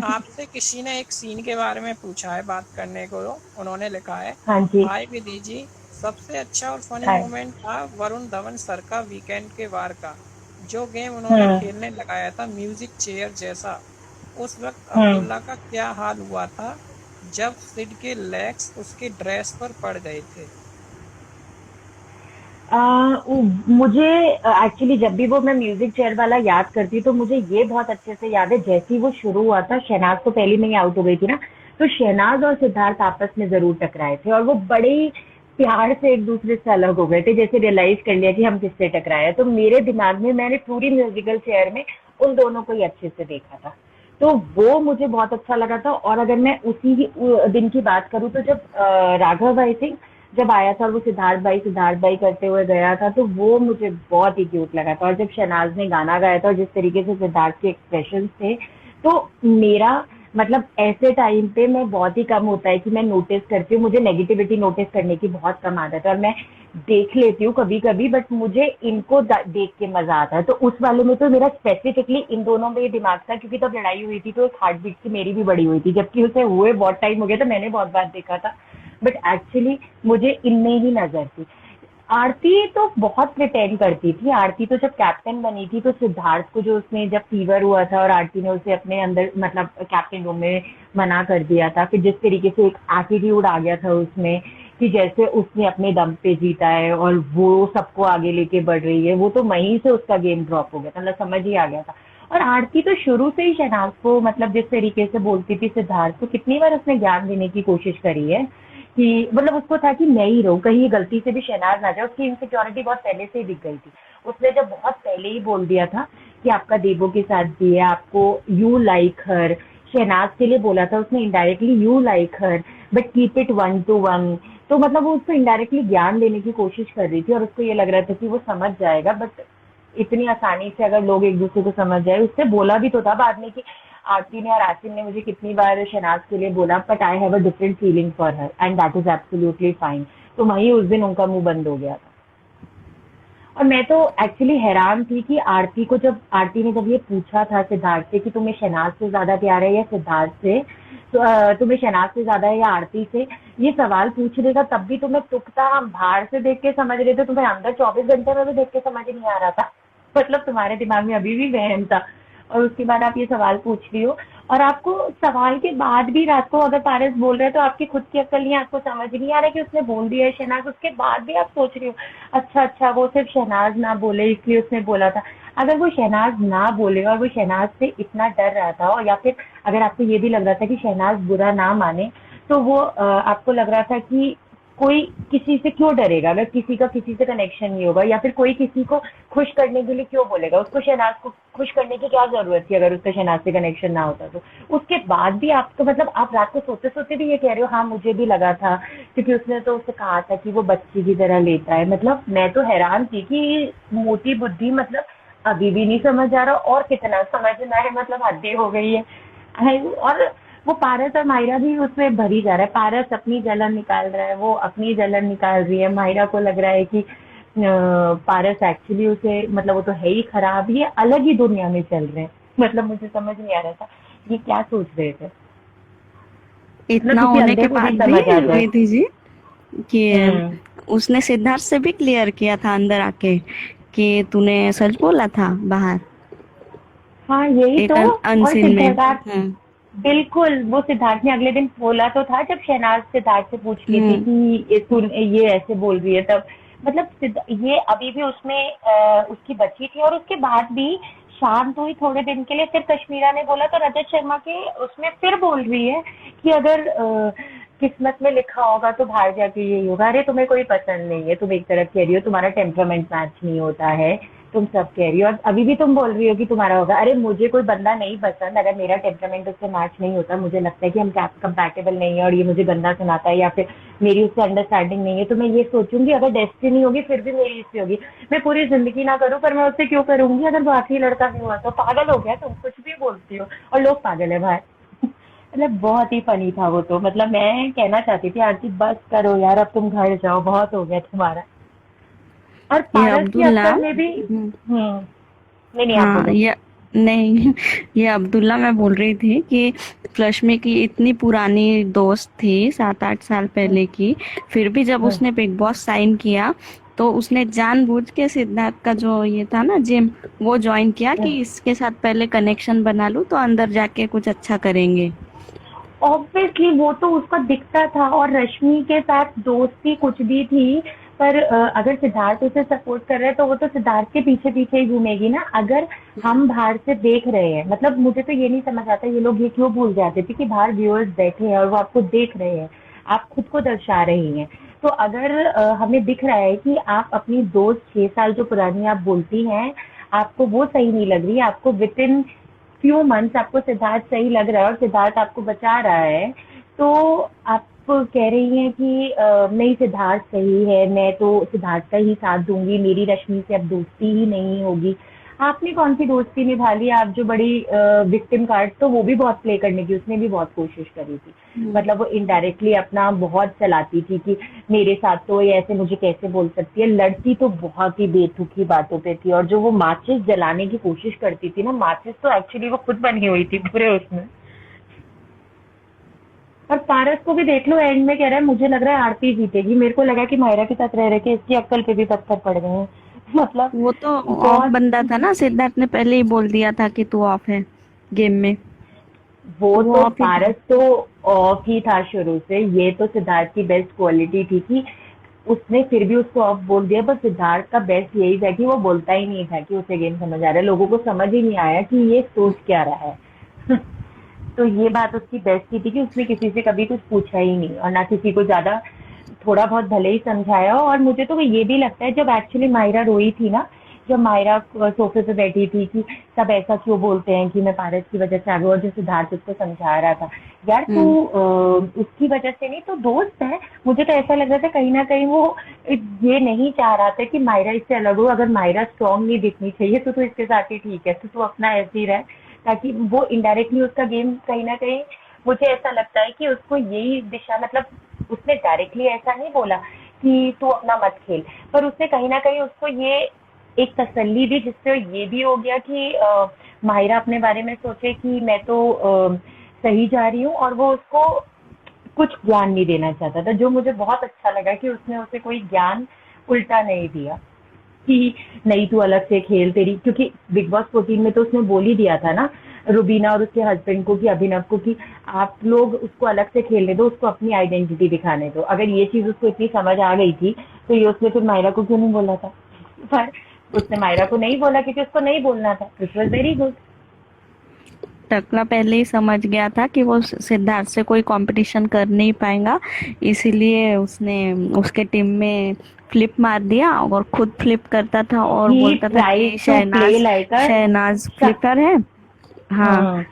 [SPEAKER 1] आपसे किसी ने एक सीन के बारे में पूछा है बात करने को, उन्होंने लिखा है
[SPEAKER 6] हाँ जी,
[SPEAKER 1] हाय विधि जी, सबसे अच्छा और फनी
[SPEAKER 6] हाय।
[SPEAKER 1] मोमेंट था वरुण धवन सर का वीकेंड के वार का, जो गेम उन्होंने खेलने लगाया था म्यूजिक चेयर जैसा। उस वक्त अब्दुल्ला का क्या हाल हुआ था जब सिड के लेग्स उसके ड्रेस पर पड़ गए थे।
[SPEAKER 6] मुझे एक्चुअली जब भी वो मैं म्यूजिक चेयर वाला याद करती तो मुझे ये बहुत अच्छे से याद है, जैसे ही वो शुरू हुआ था, शहनाज तो पहले में ही आउट हो गई थी ना, तो शहनाज और सिद्धार्थ आपस में जरूर टकराए थे, और वो बड़े ही प्यार से एक दूसरे से अलग हो गए थे, जैसे रियलाइज कर लिया कि हम किससे टकराए। तो मेरे दिमाग में मैंने पूरी म्यूजिकल चेयर में उन दोनों को ही अच्छे से देखा था, तो वो मुझे बहुत अच्छा लगा था। और अगर मैं उसी दिन की बात करूँ, तो जब राघव आई थिंक जब आया था और वो सिद्धार्थ भाई करते हुए गया था, तो वो मुझे बहुत ही क्यूट लगा था। और जब शहनाज ने गाना गाया था और जिस तरीके से सिद्धार्थ के एक्सप्रेशन थे, तो मेरा मतलब ऐसे टाइम पे मैं बहुत ही कम होता है कि मैं नोटिस करती हूँ, मुझे नेगेटिविटी नोटिस करने की बहुत कम आदत है, और मैं देख लेती हूँ कभी कभी, बट मुझे इनको देख के मजा आता है। तो उस वाले में तो मेरा स्पेसिफिकली इन दोनों में दिमाग था, क्योंकि तब लड़ाई हुई थी तो एक हार्ट बीट से मेरी भी बड़ी हुई थी, जबकि उसे हुए बहुत टाइम हो गया था, मैंने बहुत बार देखा था, बट एक्चुअली मुझे इनमें ही नजर थी। आरती तो बहुत प्रिटेंड करती थी। आरती तो जब कैप्टन बनी थी, तो सिद्धार्थ को जो उसने जब फीवर हुआ था और आरती ने उसे अपने अंदर मतलब कैप्टन रूम में मना कर दिया था, फिर जिस तरीके से एक एटीट्यूड आ गया था उसमें कि जैसे उसने अपने दम पे जीता है और वो सबको आगे लेके बढ़ रही है, वो तो वहीं से उसका गेम ड्रॉप हो गया था, मतलब समझ ही आ गया था। और आरती तो शुरू से ही शहनाज को मतलब जिस तरीके से बोलती थी सिद्धार्थ को, कितनी बार उसने ज्ञान देने की कोशिश करी है कि मतलब उसको था कि मैं ही रहूं, कहीं ये गलती से भी शहनाज ना जाए। उसकी इनसिक्योरिटी बहुत पहले से ही दिख गई थी। उसने जब बहुत पहले ही बोल दिया था कि आपका देवो के साथ भी है, आपको यू लाइक हर, शहनाज के लिए बोला था उसने indirectly you like her but keep it 1 to 1। तो मतलब वो उसको इनडायरेक्टली ज्ञान देने की कोशिश कर रही थी और उसको ये लग रहा था कि वो समझ जाएगा, बट इतनी आसानी से अगर लोग एक दूसरे को समझ जाए। उससे बोला भी तो था बाद में कि आरती ने और आसिम ने मुझे कितनी बार शहनाज के लिए बोला, but I have a different feeling for her and that is absolutely fine. तो वहीं उस दिन उनका मुंह बंद हो गया था। और मैं तो एक्चुअली हैरान थी कि आरती ने जब ये पूछा था सिद्धार्थ से कि तुम्हें शहनाज से ज्यादा प्यार है या सिद्धार्थ से, तो तुम्हें शहनाज से ज्यादा है या आरती से, ये सवाल पूछने का तब भी तुम्हें तुक था। हम बाहर से देख के समझ रहे थे, तुम्हें अंदर 24 घंटे में भी देख के समझ नहीं आ रहा था। मतलब तुम्हारे दिमाग में अभी भी वहम था, और उसके बाद आप ये सवाल पूछ रही हो। और आपको सवाल के बाद भी रात को अगर पारस बोल रहे हैं तो आपकी खुद की अक्ल नहीं, आपको समझ नहीं आ रहा कि उसने बोल दिया है शहनाज, उसके बाद भी आप सोच रही हो अच्छा वो सिर्फ शहनाज ना बोले इसलिए उसने बोला था। अगर वो शहनाज ना बोले और वो शहनाज से इतना डर रहा था, और या फिर अगर आपको ये भी लग रहा था कि शहनाज बुरा ना माने, तो वो आपको लग रहा था कि कोई किसी से क्यों डरेगा, अगर किसी का किसी से कनेक्शन नहीं होगा, या फिर कोई किसी को खुश करने के लिए क्यों बोलेगा, उसको शहनाज को खुश करने की क्या जरूरत थी अगर उसका शहनाज से कनेक्शन ना होता तो। उसके बाद भी आपको मतलब आप रात को सोते सोते भी ये कह रहे हो हाँ मुझे भी लगा था, क्योंकि उसने तो उससे कहा था कि वो बच्ची की तरह लेता है। मतलब मैं तो हैरान थी कि मोटी बुद्धि मतलब अभी भी नहीं समझ आ रहा, और कितना समझना है, मतलब हद हो गई है। और वो पारस और मायरा भी उसमें भरी जा रहा है। पारस अपनी जलन निकाल रहा है, वो अपनी जलन निकाल रही है। मायरा को लग रहा है कि पारस एक्चुअली उसे मतलब वो तो है ही खराब, ये अलग ही दुनिया में चल रहे हैं। मतलब मुझे समझ नहीं आ रहा था ये क्या सोच रहे थे।
[SPEAKER 7] इतना
[SPEAKER 6] किसी
[SPEAKER 7] होने
[SPEAKER 6] अंधे
[SPEAKER 7] के
[SPEAKER 6] को भी
[SPEAKER 7] बाद
[SPEAKER 6] समझ आ
[SPEAKER 7] भी
[SPEAKER 6] जाए।
[SPEAKER 7] रिद्धि जी कि
[SPEAKER 6] हम्म।
[SPEAKER 7] उसने सिद्धार्थ से भी क्लियर किया था अंदर आके कि तूने सच बोला था बाहर
[SPEAKER 6] हाँ यही
[SPEAKER 7] एक
[SPEAKER 6] तो। और
[SPEAKER 7] अनसीन में।
[SPEAKER 6] सिद्धार्थ बिल्कुल, वो सिद्धार्थ ने अगले दिन बोला तो था जब शहनाज सिद्धार्थ से पूछ रही थी कि ये ऐसे बोल रही है, तब मतलब ये अभी भी उसमें उसकी बच्ची थी। और उसके बाद भी शांत हुई थोड़े दिन के लिए, फिर कश्मीरा ने बोला तो रजत शर्मा के उसमें फिर बोल रही है कि अगर किस्मत में लिखा होगा तो बाहर जाके यही होगा। अरे तुम्हें कोई पसंद नहीं है, तुम एक तरफ कह रही हो तुम्हारा टेम्परामेंट मैच नहीं होता है, तुम सब कह रही हो, और अभी भी तुम बोल रही हो कि तुम्हारा होगा। अरे मुझे कोई बंदा नहीं पसंद, अगर मेरा टेम्परामेंट उससे मैच नहीं होता, मुझे लगता है कि हम कंपैटिबल नहीं है और ये मुझे गंदा सुनाता है या फिर मेरी उससे अंडरस्टैंडिंग नहीं है, तो मैं ये सोचूंगी अगर डेस्टिनी होगी फिर भी मेरी इससे होगी। मैं पूरी जिंदगी ना करूँ पर मैं उससे क्यों करूंगी अगर वो आखिरी लड़का भी हुआ तो। पागल हो गया तुम, कुछ भी बोलती हो और लोग पागल है भाई। मतलब बहुत ही फनी था वो तो। मतलब मैं कहना चाहती थी आरती बस करो यार, अब तुम घर जाओ, बहुत हो गया तुम्हारा। और
[SPEAKER 7] ये
[SPEAKER 6] पारस की
[SPEAKER 7] अब्दुल्ला
[SPEAKER 6] अक्ल में भी नहीं आप
[SPEAKER 7] हाँ
[SPEAKER 6] बोलो।
[SPEAKER 7] ये नहीं ये अब्दुल्ला मैं बोल रही थी कि रश्मि की इतनी पुरानी दोस्त थी 7-8 साल पहले की, फिर भी जब उसने बिग बॉस साइन किया तो उसने जानबूझ के सिद्धार्थ का जो ये था ना जिम, वो ज्वाइन किया कि इसके साथ पहले कनेक्शन बना लूं तो अंदर जाके कुछ अच्छा करेंगे।
[SPEAKER 6] ऑब्वियसली वो तो उसका दिखता था, और रश्मि के साथ दोस्ती कुछ भी थी, पर अगर सिद्धार्थ उसे सपोर्ट कर रहा है तो वो तो सिद्धार्थ के पीछे पीछे ही घूमेगी ना। अगर हम बाहर से देख रहे हैं, मतलब मुझे तो ये नहीं समझ आता ये लोग ये क्यों भूल जाते थे कि बाहर व्यूअर्स बैठे हैं और वो आपको देख रहे हैं, आप खुद को दर्शा रही हैं। तो अगर हमें दिख रहा है कि आप अपनी दोस्त 6 साल जो पुरानी आप बोलती हैं, आपको वो सही नहीं लग रही, आपको विद इन फ्यू मंथ्स आपको सिद्धार्थ सही लग रहा है और सिद्धार्थ आपको बचा रहा है, तो आप कह रही हैं कि नहीं सिद्धार्थ सही है, मैं तो सिद्धार्थ का ही साथ दूंगी, मेरी रश्मि से अब दोस्ती ही नहीं होगी। आपने कौन सी दोस्ती निभा ली? आप जो बड़ी विक्टिम कार्ड तो वो भी बहुत प्ले करने की उसने भी बहुत कोशिश करी थी। मतलब वो इनडायरेक्टली अपना बहुत चलाती थी कि मेरे साथ तो ये ऐसे मुझे कैसे बोल सकती है। लड़ती तो बहुत ही बेतुकी बातों पे थी, और जो वो माचिस जलाने की कोशिश करती थी ना, माचिस तो एक्चुअली वो खुद बनी हुई थी पूरे उसमें। और पारस को भी देख लो, एंड में कह रहा है मुझे लग रहा है आरती जीतेगी। मेरे को लगा कि मायरा के साथ रह रहे के इसकी अक्ल पे भी पत्थर पड़ गए हैं। मतलब
[SPEAKER 7] वो तो ऑफ
[SPEAKER 6] बहुत
[SPEAKER 7] बंदा था ना, सिद्धार्थ ने पहले ही बोल दिया था कि तू ऑफ है गेम में।
[SPEAKER 6] वो
[SPEAKER 7] वो
[SPEAKER 6] तो
[SPEAKER 7] ऑफ ही था।
[SPEAKER 6] पारस तो ऑफ ही था शुरू से। ये तो सिद्धार्थ की बेस्ट क्वालिटी थी कि उसने फिर भी उसको ऑफ बोल दिया, पर सिद्धार्थ का बेस्ट यही था कि वो बोलता ही नहीं था कि उसे गेम समझ आ रहा है। लोगों को समझ ही नहीं आया कि ये सोच क्या रहा है। तो ये बात उसकी बेस्ट की थी कि उसने किसी से कभी कुछ पूछा ही नहीं और ना किसी को ज्यादा, थोड़ा बहुत भले ही समझाया। और मुझे तो ये भी लगता है जब एक्चुअली मायरा रोई थी ना, जब मायरा सोफे पे बैठी थी कि सब ऐसा क्यों बोलते हैं कि मैं पारस की वजह से आ गई, और जो सिद्धार्थ उसको समझा रहा था, यार तू उसकी वजह से नहीं, तो दोस्त है। मुझे तो ऐसा लग रहा था कहीं ना कहीं वो ये नहीं चाह रहा था कि मायरा इससे अलग हो। अगर मायरा स्ट्रांग नहीं दिखनी चाहिए तो तू इसके साथ ही ठीक है, तो तू अपना ऐसे ही रह, ताकि वो इनडायरेक्टली उसका गेम कहीं ना कहीं, मुझे ऐसा लगता है कि उसको यही दिशा, मतलब उसने डायरेक्टली ऐसा नहीं बोला कि तू अपना मत खेल, पर उसने कहीं ना कहीं उसको ये एक तसल्ली दी, जिससे ये भी हो गया कि माहिरा अपने बारे में सोचे कि मैं तो सही जा रही हूँ, और वो उसको कुछ ज्ञान नहीं देना चाहता था, जो मुझे बहुत अच्छा लगा कि उसने उसे कोई ज्ञान उल्टा नहीं दिया कि नहीं तू अलग से खेल तेरी, क्योंकि बिग बॉस 14 में तो उसने बोल ही दिया था ना रुबीना और उसके हस्बैंड को, कि अभिनव को, कि आप लोग उसको अलग से खेलने दो, उसको अपनी आइडेंटिटी दिखाने दो। अगर ये चीज उसको इतनी समझ आ गई थी तो ये उसने फिर मायरा को क्यों नहीं बोला था? पर उसने मायरा को नहीं बोला क्योंकि उसको नहीं बोलना था। It was very good.
[SPEAKER 7] टकला पहले ही समझ गया था कि वो सिद्धार्थ से कोई कंपटीशन कर नहीं पाएगा, इसीलिए उसने उसके टीम में फ्लिप मार दिया और खुद फ्लिप करता था और
[SPEAKER 6] ही
[SPEAKER 7] बोलता था कि
[SPEAKER 6] tried to play like a,
[SPEAKER 7] Shehnaz flipper है। हाँ
[SPEAKER 6] हाँ,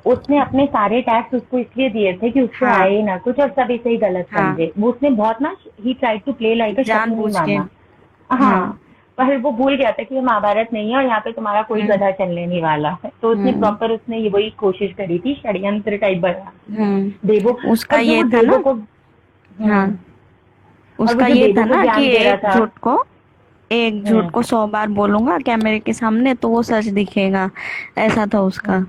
[SPEAKER 6] उसने अपने सारे टैक्स उसको इसलिए दिए थे कि उससे
[SPEAKER 7] हाँ
[SPEAKER 6] आए ही ना कुछ और सब इसे ही गलत
[SPEAKER 7] हाँ,
[SPEAKER 6] समझे। वो उसने बहुत ना, ही tried to play like a Shakuni
[SPEAKER 7] जानबूझ के।
[SPEAKER 6] मामा।
[SPEAKER 7] हाँ।
[SPEAKER 6] हाँ, पर वो भूल गया था कि ये महाभारत नहीं है और यहाँ पे तुम्हारा कोई गधा चलने नहीं वाला है। तो उसने
[SPEAKER 7] हम्म
[SPEAKER 6] प्रॉपर, उसने ये वही कोशिश करी थी, षड्यंत्र टाइप बना देवो।
[SPEAKER 7] उसका
[SPEAKER 6] और जो
[SPEAKER 7] ये
[SPEAKER 6] वो
[SPEAKER 7] था
[SPEAKER 6] देवो
[SPEAKER 7] ना।
[SPEAKER 6] को,
[SPEAKER 7] हाँ,
[SPEAKER 6] और वो
[SPEAKER 7] उसका
[SPEAKER 6] जो
[SPEAKER 7] ये
[SPEAKER 6] देवो
[SPEAKER 7] था
[SPEAKER 6] को
[SPEAKER 7] ना कि
[SPEAKER 6] ज्ञान दे रहा था।
[SPEAKER 7] एक झूठ
[SPEAKER 6] हम्म
[SPEAKER 7] को 100 बार बोलूंगा कैमरे के सामने तो वो सच दिखेगा, ऐसा था उसका।
[SPEAKER 6] हम्म।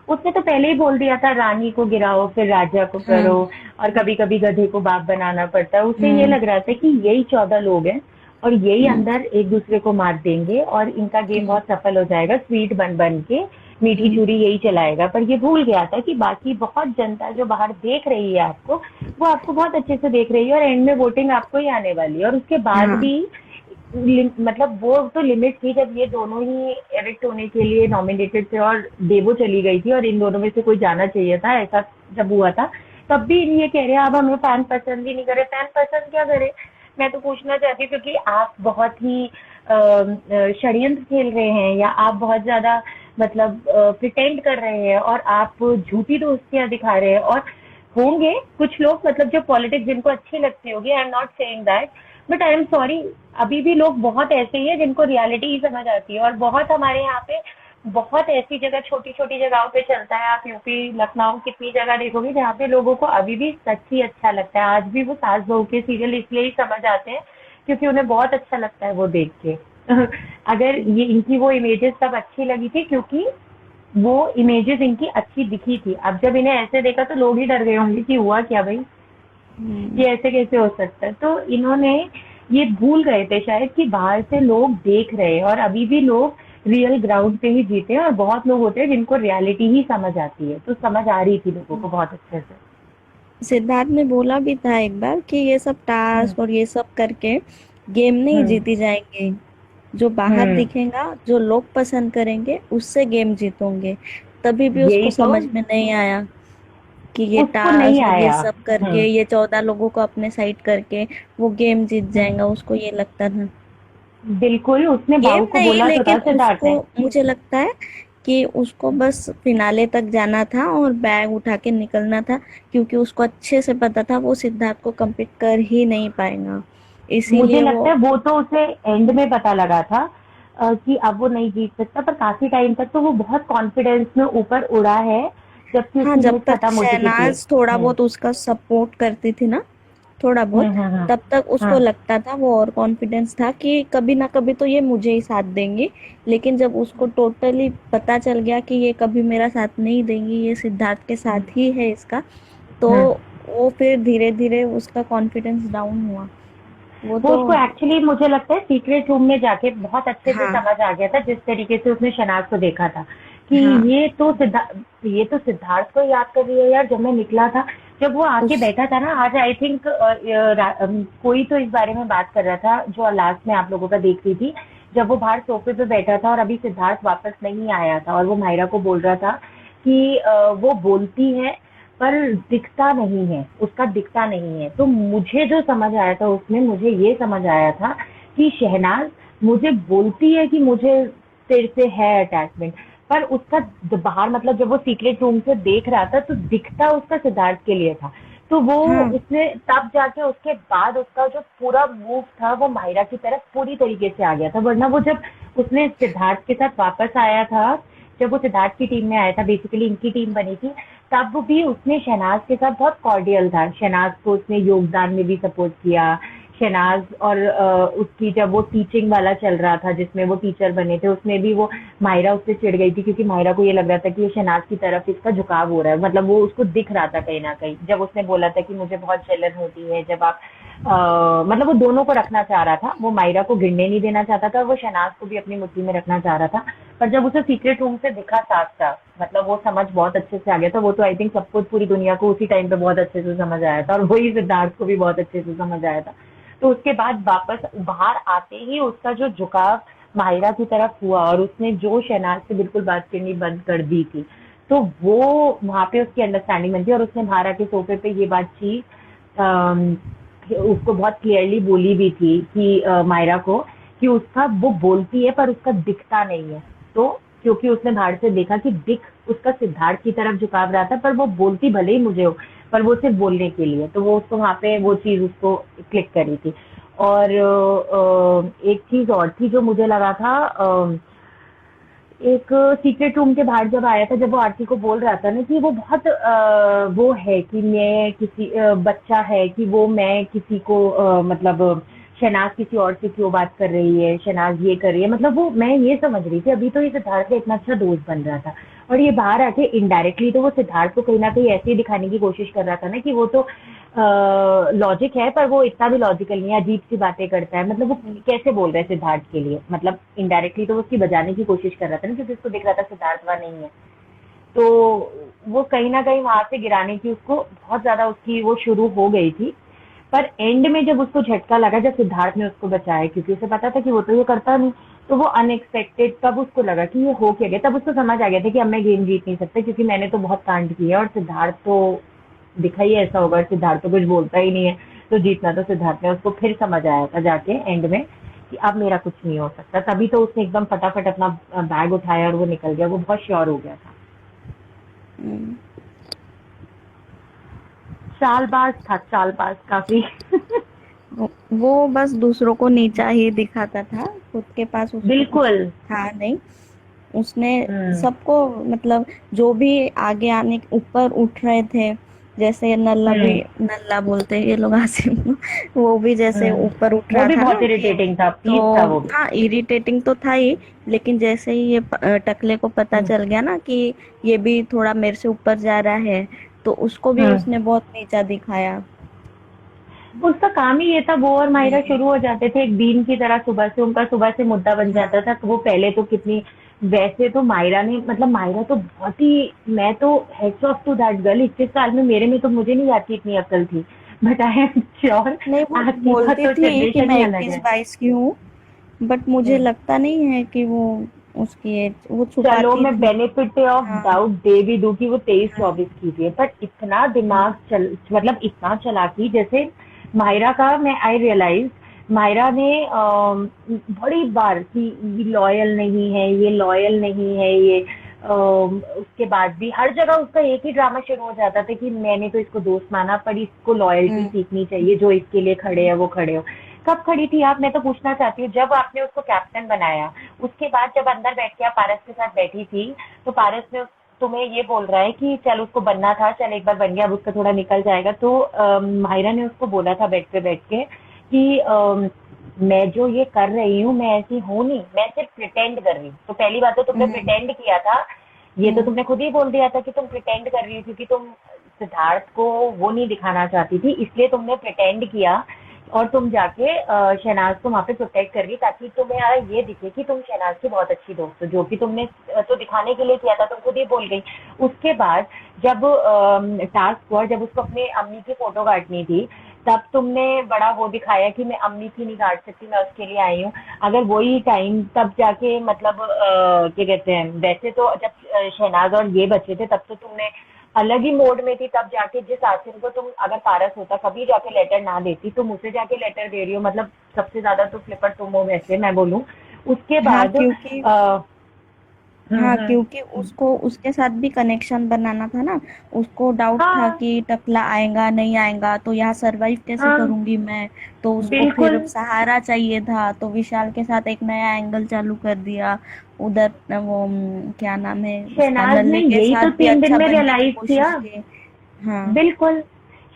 [SPEAKER 6] उसने तो पहले ही बोल दिया था रानी को गिराओ फिर राजा को करो,
[SPEAKER 7] हम्म
[SPEAKER 6] और कभी कभी गधे को बाप बनाना पड़ता है। उसे ये
[SPEAKER 7] हम्म
[SPEAKER 6] लग रहा था कि यही 14 लोग हैं और यही
[SPEAKER 7] हम्म
[SPEAKER 6] अंदर एक दूसरे को मार देंगे और इनका गेम
[SPEAKER 7] हम्म
[SPEAKER 6] बहुत सफल हो जाएगा, स्वीट बन बन के मीठी
[SPEAKER 7] हम्म
[SPEAKER 6] चूरी यही चलाएगा। पर ये भूल गया था कि बाकी बहुत जनता जो बाहर देख रही है आपको, वो आपको बहुत अच्छे से देख रही है, और एंड में वोटिंग आपको ही आने वाली है। और उसके बाद
[SPEAKER 7] हाँ
[SPEAKER 6] भी मतलब वो तो लिमिट थी जब ये दोनों ही एविक्ट होने के लिए नॉमिनेटेड थे और देवो चली गई थी और इन दोनों में से कोई जाना चाहिए था, ऐसा जब हुआ था तब भी ये कह रहे हैं अब हमें फैन पसंद ही नहीं करे। फैन पसंद क्या करे? मैं तो पूछना चाहती हूँ, क्योंकि आप बहुत ही षड्यंत्र खेल रहे हैं, या आप बहुत ज्यादा मतलब प्रिटेंड कर रहे हैं और आप झूठी दोस्तियां दिखा रहे हैं। और होंगे कुछ लोग, मतलब जो पॉलिटिक्स जिनको अच्छी लगती होगी, I am not saying that, but I am sorry, अभी भी लोग बहुत ऐसे ही हैं जिनको रियलिटी ही समझ आती है। और बहुत हमारे यहाँ पे बहुत ऐसी जगह, छोटी छोटी जगहों पे चलता है। आप यूपी लखनऊ कितनी जगह देखोगे जहाँ पे लोगों को अभी भी सच ही अच्छा लगता है। आज भी वो सास बहू के सीरियल इसलिए ही समझ आते हैं क्योंकि उन्हें बहुत अच्छा लगता है वो देख के। अगर ये इनकी वो इमेजेस सब अच्छी लगी थी क्योंकि वो इमेजेस इनकी अच्छी दिखी थी। अब जब इन्हें ऐसे देखा तो लोग ही डर गए होंगे कि हुआ क्या भाई, ये ऐसे कैसे हो सकता है। तो इन्होंने ये भूल गए थे शायद कि बाहर से लोग देख रहे हैं, और अभी भी लोग रियल ग्राउंड पे ही जीते हैं, और बहुत लोग होते हैं जिनको रियलिटी ही समझ आती है। तो समझ आ रही थी लोगों को बहुत अच्छे से।
[SPEAKER 7] सिद्धार्थ ने बोला भी था एक बार कि ये सब
[SPEAKER 6] हम्म
[SPEAKER 7] टास्क और ये सब करके गेम नहीं
[SPEAKER 6] हम्म
[SPEAKER 7] जीती जाएंगे, जो बाहर
[SPEAKER 6] हम्म,
[SPEAKER 7] दिखेगा जो लोग पसंद करेंगे उससे गेम जीतोंगे। तभी भी उसको
[SPEAKER 6] यही तो,
[SPEAKER 7] समझ में नहीं आया कि ये
[SPEAKER 6] उसको नहीं
[SPEAKER 7] टास्क और ये
[SPEAKER 6] आया।
[SPEAKER 7] सब करके, ये 14 लोगों को अपने साइड करके वो गेम जीत जाएगा, उसको ये लगता था।
[SPEAKER 6] बिल्कुल, उसने
[SPEAKER 7] गेम
[SPEAKER 6] बाबू को
[SPEAKER 7] नहीं,
[SPEAKER 6] बोला तो
[SPEAKER 7] लेकिन
[SPEAKER 6] था सिद्धार्थ
[SPEAKER 7] उसको,
[SPEAKER 6] ने।
[SPEAKER 7] मुझे लगता है कि उसको बस फिनाले तक जाना था और बैग उठा के निकलना था, क्योंकि उसको अच्छे से पता था वो सिद्धार्थ को compete कर ही नहीं पाएगा,
[SPEAKER 6] मुझे
[SPEAKER 7] इसीलिए वो।
[SPEAKER 6] लगता है वो तो उसे एंड में पता लगा था कि अब वो नहीं जीत सकता, पर काफी टाइम तक तो वो बहुत कॉन्फिडेंस में ऊपर उड़ा है जबकि
[SPEAKER 7] हाँ,
[SPEAKER 6] उसकी
[SPEAKER 7] जब
[SPEAKER 6] लिमिट
[SPEAKER 7] तक
[SPEAKER 6] खत्म हो चुकी थी।
[SPEAKER 7] शहनाज थोड़ा बहुत उसका सपोर्ट करती थी ना, थोड़ा बहुत,
[SPEAKER 6] हाँ
[SPEAKER 7] तब तक उसको
[SPEAKER 6] हाँ,
[SPEAKER 7] लगता था, वो और कॉन्फिडेंस था कि कभी ना कभी तो ये मुझे ही साथ देंगी। लेकिन जब उसको टोटली पता चल गया कि ये कभी मेरा साथ नहीं देंगी, ये सिद्धार्थ के साथ ही है इसका, तो
[SPEAKER 6] हाँ।
[SPEAKER 7] वो फिर धीरे धीरे उसका कॉन्फिडेंस डाउन हुआ। वो
[SPEAKER 6] वो
[SPEAKER 7] तो।
[SPEAKER 6] उसको एक्चुअली मुझे लगता है सीक्रेट रूम में जाके बहुत अच्छे से
[SPEAKER 7] हाँ
[SPEAKER 6] समझ आ गया था, जिस तरीके से उसने शनाज को देखा था कि
[SPEAKER 7] हाँ
[SPEAKER 6] ये तो सिद्धार्थ को याद कर रही है यार। जब मैं निकला था, जब वो आके
[SPEAKER 7] उस
[SPEAKER 6] बैठा था ना आज, आई थिंक कोई तो इस बारे में बात कर रहा था जो लास्ट में आप लोगों का देख रही थी, जब वो बाहर सोफे पे बैठा था और अभी सिद्धार्थ वापस नहीं आया था और वो मायरा को बोल रहा था कि वो बोलती है पर दिखता नहीं है, उसका दिखता नहीं है। तो मुझे जो समझ आया था उसमें, मुझे ये समझ आया था कि शहनाज मुझे बोलती है कि मुझे तेरे से है अटैचमेंट, पर उसका बाहर मतलब जब वो सीक्रेट रूम से देख रहा था तो दिखता उसका सिद्धार्थ के लिए था। तो वो
[SPEAKER 7] हाँ
[SPEAKER 6] उसने तब जाके उसके बाद उसका जो पूरा मूव था वो माहिरा की तरफ पूरी तरीके से आ गया था। वरना वो जब उसने सिद्धार्थ के साथ वापस आया था, जब वो सिद्धार्थ की टीम में आया था, बेसिकली इनकी टीम बनी थी, तब भी उसने शहनाज के साथ बहुत कॉर्डियल था। शहनाज को उसने योगदान में भी सपोर्ट किया। शहनाज और उसकी जब वो टीचिंग वाला चल रहा था जिसमें वो टीचर बने थे, उसमें भी वो माहिरा उससे चिढ़ गई थी क्योंकि माहिरा को ये लग रहा था कि ये शहनाज की तरफ इसका झुकाव हो रहा है। मतलब वो उसको दिख रहा था कहीं ना कहीं, जब उसने बोला था कि मुझे बहुत जलन होती है जब आप मतलब वो दोनों को रखना चाह रहा था। वो माहिरा को गिरने नहीं देना चाहता था और वो शहनाज को भी अपनी मुट्ठी में रखना चाह रहा था। पर जब उसे सीक्रेट रूम से दिखा साफ साफ, मतलब वो समझ बहुत अच्छे से आ गया था। वो तो आई थिंक सबको, पूरी दुनिया को उसी टाइम पे बहुत अच्छे से समझ आया था और वही सिद्धार्थ को भी बहुत अच्छे से समझ आया था। तो उसके बाद वापस बाहर आते ही उसका जो झुकाव माहिरा की तरफ हुआ और उसने जो शहनाज से बिल्कुल बात करनी बंद कर दी थी, तो वो वहां पे उसकी अंडरस्टैंडिंग बनी थी। और उसने बाहर आके सोफे पे ये बात की, उसको बहुत क्लियरली बोली भी थी कि मायरा को, कि उसका वो बोलती है पर उसका दिखता नहीं है। तो क्योंकि उसने बाहर से देखा कि दिख उसका सिद्धार्थ की तरफ झुकाव रहा था, पर वो बोलती भले ही मुझे हो, पर वो सिर्फ बोलने के लिए। तो वो उसको वहां पे वो चीज उसको क्लिक करी थी। और एक चीज और थी जो मुझे लगा था, एक सीक्रेट रूम के बाहर जब आया था, जब वो आरती को बोल रहा था ना कि वो बहुत वो है कि मैं किसी बच्चा है कि वो मैं किसी को मतलब शहनाज किसी और से क्यों बात कर रही है, शहनाज ये कर रही है, मतलब वो मैं ये समझ रही थी अभी तो ये सिद्धार्थ का इतना अच्छा दोस्त बन रहा था। और ये बाहर आके इनडायरेक्टली तो वो सिद्धार्थ को कहीं ना कहीं ऐसे ही दिखाने की कोशिश कर रहा था ना कि वो तो लॉजिक है पर वो इतना भी लॉजिकल नहीं है, अजीब सी बातें करता है। मतलब वो कैसे बोल रहा है सिद्धार्थ के लिए, मतलब इनडायरेक्टली तो वो उसकी बजाने की कोशिश कर रहा था ना, क्योंकि उसको दिख रहा था सिद्धार्थ वहां नहीं है। तो वो कहीं ना कहीं वहां से गिराने की उसको बहुत ज्यादा उसकी वो शुरू हो गई थी। पर एंड में जब उसको झटका लगा, जब सिद्धार्थ ने उसको बचाया, क्योंकि उसे पता था कि वो तो ये करता नहीं, तो वो अनएक्सपेक्टेड, तब उसको लगा कि ये हो क्या गया। तब उसको समझ आ गया था कि अब मैं गेम जीत नहीं सकता क्योंकि मैंने तो बहुत कांड किया और सिद्धार्थ तो दिखा ही ऐसा होगा, सिद्धार्थ तो कुछ बोलता ही नहीं है, तो जीतना तो सिद्धार्थ ने। उसको फिर समझ आया था जाके एंड में कि अब मेरा कुछ नहीं हो सकता। तभी तो उसने एकदम फटाफट अपना बैग उठाया और वो निकल गया। वो बहुत श्योर हो गया था।
[SPEAKER 7] हम्म,
[SPEAKER 6] चालबाज था, चालबाज काफी।
[SPEAKER 7] वो बस दूसरों को नीचा ही दिखाता था, खुद के पास उसको कुछ
[SPEAKER 6] बिल्कुल।
[SPEAKER 7] था नहीं। उसने
[SPEAKER 6] हम्म
[SPEAKER 7] सबको मतलब जो भी आगे आने ऊपर उठ रहे थे, जैसे नल्ला भी,
[SPEAKER 6] हम्म
[SPEAKER 7] नल्ला बोलते हैं ये लोग आसिम को, वो भी जैसे ऊपर उठ
[SPEAKER 6] वो
[SPEAKER 7] रहा
[SPEAKER 6] भी
[SPEAKER 7] था
[SPEAKER 6] बहुत
[SPEAKER 7] ना कि
[SPEAKER 6] इरिटेटिंग था,
[SPEAKER 7] तो
[SPEAKER 6] प्लीज था वो भी।
[SPEAKER 7] हाँ इरिटेटिंग तो था ही, लेकिन जैसे ही ये टकले को पता
[SPEAKER 6] हम्म
[SPEAKER 7] चल गया ना कि ये भी थोड़ा मेरे से ऊपर जा रहा है, तो उसको भी
[SPEAKER 6] हम्म
[SPEAKER 7] उसने बहुत नीचा दिखाया।
[SPEAKER 6] उसका काम ही ये था। वो और माहिरा
[SPEAKER 7] हम्म,
[SPEAKER 6] शुरू हो जाते थे एक बीन की तरह, सुबह से उनका सुबह से मुद्दा बन
[SPEAKER 7] हाँ
[SPEAKER 6] जाता था। तो वो पहले तो कितनी, वैसे तो माहिरा ने, मतलब माहिरा तो बहुत ही, मैं तो hats off to that girl. 21 साल में मेरे में तो मुझे नहीं आती इतनी अकल थी, बट आई एम श्योर
[SPEAKER 7] नहीं वो
[SPEAKER 6] आरती का
[SPEAKER 7] बोलती
[SPEAKER 6] तो
[SPEAKER 7] थी कि
[SPEAKER 6] जनरेशन
[SPEAKER 7] मैं
[SPEAKER 6] ही अलग
[SPEAKER 7] 21-22 की हूँ, बट मुझे
[SPEAKER 6] है।
[SPEAKER 7] लगता नहीं है कि वो उसकी एज वो
[SPEAKER 6] चलो
[SPEAKER 7] छुपाती
[SPEAKER 6] मैं
[SPEAKER 7] थी।
[SPEAKER 6] बेनिफिट ऑफ
[SPEAKER 7] हाँ
[SPEAKER 6] डाउट दे भी दूं कि वो तेईस
[SPEAKER 7] हाँ
[SPEAKER 6] चौबीस की थी, पर इतना दिमाग
[SPEAKER 7] हाँ
[SPEAKER 6] मतलब इतना चालाकी, जैसे मायरा का मैं आई रियलाइज, मायरा ने बड़ी बार कि ये लॉयल नहीं है, ये लॉयल नहीं है, ये उसके बाद भी हर जगह उसका एक ही ड्रामा शुरू हो जाता था कि मैंने तो इसको दोस्त माना पर इसको लॉयल्टी
[SPEAKER 7] हम्म,
[SPEAKER 6] सीखनी चाहिए, जो इसके लिए खड़े हैं वो खड़े हो। कब खड़ी थी आप? मैं तो पूछना चाहती हूँ, जब आपने उसको कैप्टन बनाया उसके बाद जब अंदर बैठ के आप पारस के साथ बैठी थी, तो पारस ने तुम्हें ये बोल रहा है कि चल उसको बनना था, चल एक बार बन गया, अब उसका थोड़ा निकल जाएगा। तो माहिरा ने उसको बोला था बेड पे बैठ के कि मैं जो ये कर रही हूँ मैं ऐसी हूँ नहीं, मैं सिर्फ प्रिटेंड कर रही हूँ। तो पहली बात तो तुमने
[SPEAKER 7] हम्म,
[SPEAKER 6] प्रिटेंड किया था, ये तो
[SPEAKER 7] हम्म,
[SPEAKER 6] तुमने खुद ही बोल दिया था कि तुम प्रिटेंड कर रही हो क्योंकि तुम सिद्धार्थ को वो नहीं दिखाना चाहती थी, इसलिए तुमने प्रिटेंड किया और तुम जाके शहनाज को वहां पे प्रोटेक्ट कर रही ताकि तुम्हें ये दिखे कि तुम शहनाज की बहुत अच्छी दोस्त हो, जो कि तुमने तो दिखाने के लिए किया था, तुम खुद ही बोल गई। उसके बाद जब टास्क हुआ, जब उसको अपने अम्मी की फोटो काटनी थी, तब तुमने बड़ा वो दिखाया कि मैं अम्मी की नहीं काट सकती, मैं उसके लिए आई हूँ। अगर वही टाइम तब जाके मतलब क्या कहते हैं, वैसे तो जब शहनाज और ये बच्चे थे तब तो तुमने अलग ही मोड में थी, तब जाके जिस आसिम को तुम अगर पारस होता कभी जाके लेटर ना देती, तुम उसे जाके लेटर दे रही हो, मतलब सबसे ज्यादा तो फ्लिपर तुम हो वैसे मैं बोलूं। उसके
[SPEAKER 7] हाँ
[SPEAKER 6] बाद
[SPEAKER 7] क्योंकि हाँ क्योंकि उसको उसके साथ भी कनेक्शन बनाना था ना। उसको डाउट था
[SPEAKER 6] हाँ
[SPEAKER 7] कि टकला आएगा नहीं आएगा, तो यहाँ सरवाइव कैसे
[SPEAKER 6] हाँ
[SPEAKER 7] करूंगी मैं। तो उसको फिर
[SPEAKER 6] बिल्कुल।
[SPEAKER 7] सहारा चाहिए था, तो विशाल के साथ एक नया एंगल चालू कर दिया उधर। वो क्या नाम है उसका,
[SPEAKER 6] शहनाज ने
[SPEAKER 7] लल्ले के
[SPEAKER 6] यही तो
[SPEAKER 7] साथ भी
[SPEAKER 6] 3 दिन
[SPEAKER 7] अच्छा
[SPEAKER 6] में
[SPEAKER 7] बनने की
[SPEAKER 6] रियलाइज किया।
[SPEAKER 7] कोशिश की। हाँ।
[SPEAKER 6] बिल्कुल।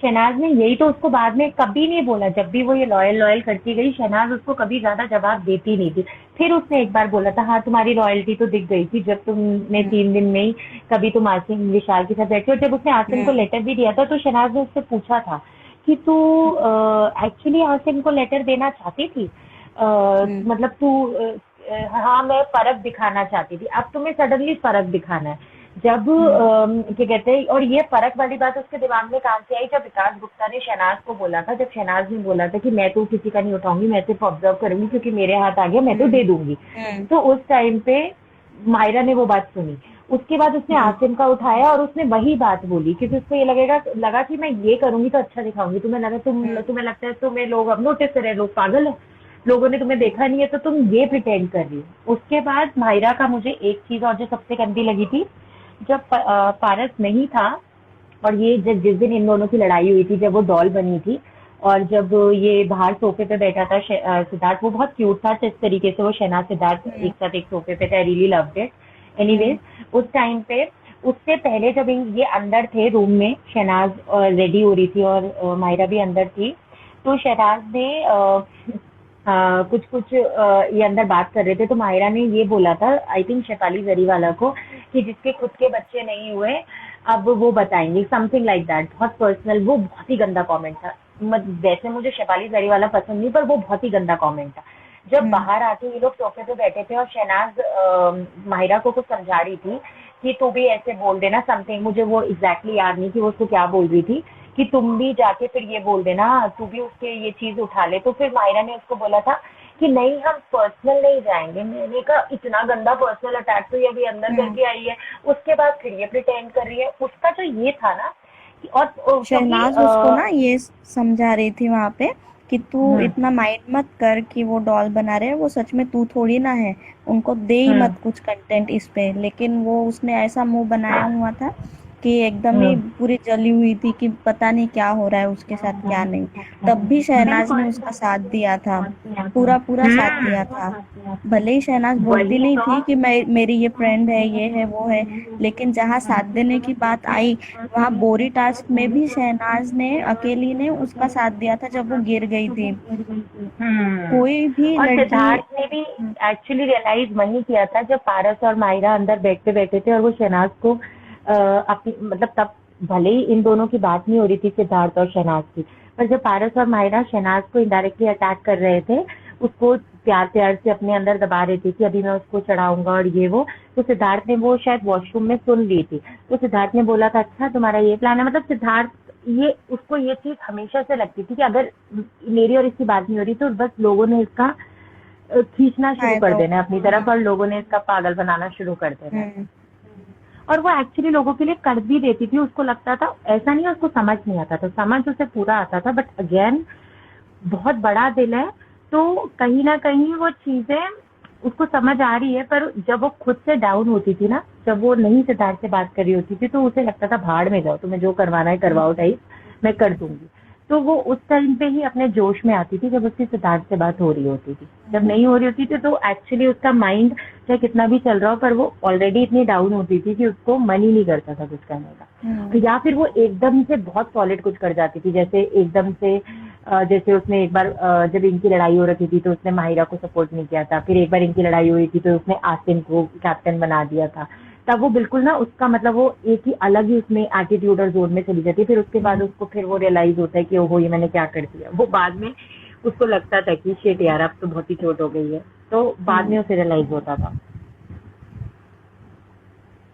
[SPEAKER 6] शहनाज ने यही तो उसको बाद में कभी नहीं बोला, जब भी वो ये लॉयल लॉयल करती गई शहनाज उसको कभी ज्यादा जवाब देती नहीं थी। फिर उसने एक बार बोला था, हाँ तुम्हारी लॉयल्टी तो दिख गई थी जब तुमने 3 दिन में ही कभी तुम आसिम विशाल के साथ बैठे। और जब उसने आसिम को
[SPEAKER 7] हम्म।
[SPEAKER 6] लेटर भी दिया था तो शहनाज ने उससे पूछा था कि तू एक्चुअली आसिम को लेटर देना चाहती थी, मतलब तू हाँ मैं फर्क दिखाना चाहती थी, अब तुम्हें सडनली फर्क दिखाना है। जब क्या कहते हैं, और ये फर्क वाली बात उसके दिमाग में कहाँ से आई, जब विकास गुप्ता ने शहनाज को बोला था, जब शहनाज ने बोला था कि मैं तो किसी का नहीं उठाऊंगी, मैं सिर्फ ऑब्जर्व करूंगी क्योंकि मेरे हाथ आ गया, मैं तो दे दूंगी। तो उस टाइम पे मायरा ने वो बात सुनी। उसके बाद उसने आसिम का उठाया और उसने वही बात बोली क्योंकि उसको ये लगा कि मैं ये करूंगी तो अच्छा दिखाऊंगी। तुम्हें लगता है तुम्हें लोग अब नोटिस कर रहे हैं, लोग पागल है, लोगों ने तुम्हें देखा नहीं है तो तुम ये प्रिटेंड कर रही हो। उसके बाद मायरा का मुझे एक चीज और जो सबसे गंदी लगी थी, जब पारस नहीं था और ये जिस दिन इन दोनों की लड़ाई हुई थी, जब वो डॉल बनी थी और जब ये बाहर सोफे पे बैठा था सिद्धार्थ, वो बहुत क्यूट था जिस तरीके से वो शहनाज सिद्धार्थ एक साथ एक सोफे पे थे, I really loved it. Anyways उस टाइम पे, उससे पहले जब ये अंदर थे रूम में, शहनाज रेडी हो रही थी और मायरा भी अंदर थी, तो शहनाज ने कुछ कुछ ये अंदर बात कर रहे थे तो मायरा ने ये बोला था, आई थिंक शेफाली जरीवाला को, कि जिसके खुद के बच्चे नहीं हुए अब वो बताएंगे, समथिंग लाइक दैट। बहुत पर्सनल, वो बहुत ही गंदा कमेंट था। वैसे मुझे शेफाली जरीवाला पसंद नहीं, पर वो बहुत ही गंदा कमेंट था। जब बाहर आके ये लोग सोफे पे बैठे थे और शहनाज माहिरा को कुछ समझा रही थी कि तू भी ऐसे बोल देना समथिंग, मुझे वो एग्जैक्टली याद नहीं कि वो उसको क्या बोल रही थी, कि तुम भी जाके फिर ये बोल देना, तू भी उसके ये चीज उठा ले। तो फिर माहिरा ने उसको बोला था कि नहीं हम पर्सनल नहीं जाएंगे। मैंने कहा इतना गंदा पर्सनल अटैक तो ये अभी अंदर करके आई है, उसके बाद फिर ये प्रिटेंड कर रही है। उसका जो ये था ना और
[SPEAKER 7] शहनाज उसको ना ये समझा रही थी वहां पे कि तू इतना माइंड मत कर कि वो डॉल बना रहे हैं, वो सच में तू थोड़ी ना है, उनको दे ही मत कुछ कंटेंट इस पे। लेकिन वो उसने ऐसा मुंह बनाया हुआ था कि एकदम ही पूरी जली हुई थी कि पता नहीं क्या हो रहा है उसके साथ क्या नहीं। तब भी शहनाज ने उसका साथ दिया था, पूरा पूरा साथ दिया था। भले ही शहनाज बोलती नहीं थी कि मेरी ये फ्रेंड है, ये है वो है, लेकिन जहाँ साथ देने की बात आई वहाँ बोरी टास्क में भी शहनाज ने अकेली ने उसका साथ दिया था जब वो गिर गई थी। कोई भी
[SPEAKER 6] और
[SPEAKER 7] लड़की
[SPEAKER 6] सिद्धार्थ ने भी एक्चुअली रियलाइज वही किया था जब पारस और मायरा अंदर बैठते बैठे थे और वो शहनाज को अपनी मतलब तब भले ही इन दोनों की बात नहीं हो रही थी सिद्धार्थ और शहनाज की, पर जब पारस और मायरा शहनाज को इनडायरेक्टली अटैक कर रहे थे, उसको प्यार प्यार से अपने अंदर दबा रही थी कि अभी मैं उसको चढ़ाऊंगा और ये वो, तो सिद्धार्थ ने वो शायद वॉशरूम में सुन ली थी। तो सिद्धार्थ ने बोला था अच्छा तुम्हारा ये प्लान है। मतलब सिद्धार्थ ये उसको ये चीज हमेशा से लगती थी कि अगर मेरी और इसकी बात नहीं हो रही तो बस लोगों ने इसका खींचना शुरू कर देना अपनी तरफ और लोगों ने इसका पागल बनाना शुरू कर देना। और वो एक्चुअली लोगों के लिए कर भी देती थी, उसको लगता था, ऐसा नहीं उसको समझ नहीं आता था, समझ उसे पूरा आता था, बट अगेन बहुत बड़ा दिल है तो कहीं ना कहीं वो चीजें उसको समझ आ रही है। पर जब वो खुद से डाउन होती थी ना, जब वो नहीं सिद्धार्थ से बात कर रही होती थी, तो उसे लगता था भाड़ में जाओ, तुम्हें जो करवाना है करवाओ टाइप, मैं कर दूंगी। तो वो उस टाइम पे ही अपने जोश में आती थी जब उसकी सिद्धार्थ से बात हो रही होती थी। जब नहीं हो रही होती थी तो एक्चुअली उसका माइंड चाहे कितना भी चल रहा हो, पर वो ऑलरेडी इतनी डाउन होती थी कि उसको मन ही नहीं करता था कुछ करने का। या फिर वो एकदम से बहुत सॉलिड कुछ कर जाती थी, जैसे एकदम से जैसे उसने एक बार जब इनकी लड़ाई हो रही थी तो उसने माहिरा को सपोर्ट नहीं किया था, फिर एक बार इनकी लड़ाई हुई थी तो उसने आसिम को कैप्टन बना दिया था। तब वो बिल्कुल ना उसका मतलब वो एक ही अलग ही उसमें एटीट्यूड और जोन में चली जाती है। फिर उसके बाद उसको फिर वो रियलाइज होता है कि ओहो ये मैंने क्या कर दिया। वो बाद में उसको लगता था कि शिट यार अब तो बहुत ही चोट हो गई है, तो बाद में उसे रियलाइज होता था।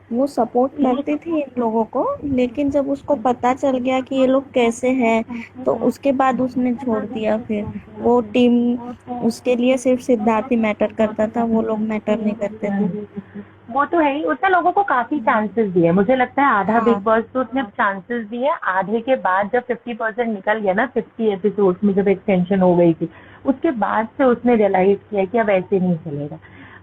[SPEAKER 7] वो सपोर्ट करती थी इन लोगों को, लेकिन जब उसको पता चल गया कि ये लोग कैसे हैं, तो उसके बाद उसने छोड़ दिया। फिर वो टीम, उसके लिए सिर्फ सिद्धार्थ ही मैटर करता था, वो लोग मैटर नहीं करते थे।
[SPEAKER 6] वो तो है ही, उसने लोगों को काफी चांसेस दिए, मुझे लगता है आधा
[SPEAKER 7] हाँ।
[SPEAKER 6] बिग बॉस तो उसने चांसेस दिए, आधे के बाद जब 50% निकल गया ना, 50 एपिसोड्स में जब एक्सटेंशन हो गई थी, उसके बाद से उसने रियलाइज किया कि अब ऐसे नहीं चलेगा,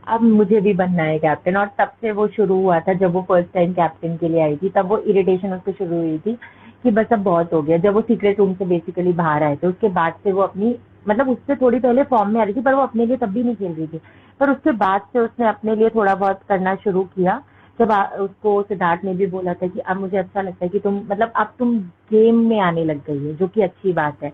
[SPEAKER 6] अब मुझे भी बनना है कैप्टन। और तब से वो शुरू हुआ था, जब वो फर्स्ट टाइम कैप्टन के लिए आई थी, तब वो इरिटेशन उसको शुरू हुई थी कि बस अब बहुत हो गया। जब वो सीक्रेट रूम से बेसिकली बाहर आए थे, उसके बाद से वो अपनी, मतलब उससे थोड़ी पहले फॉर्म में आ रही थी, पर वो अपने लिए तब भी नहीं खेल रही थी, पर उसके बाद से उसने अपने लिए थोड़ा बहुत करना शुरू किया। जब उसको सिद्धार्थ ने भी बोला था कि अब मुझे अच्छा लगता है कि तुम, मतलब अब तुम गेम में आने लग गई है, जो कि अच्छी बात है,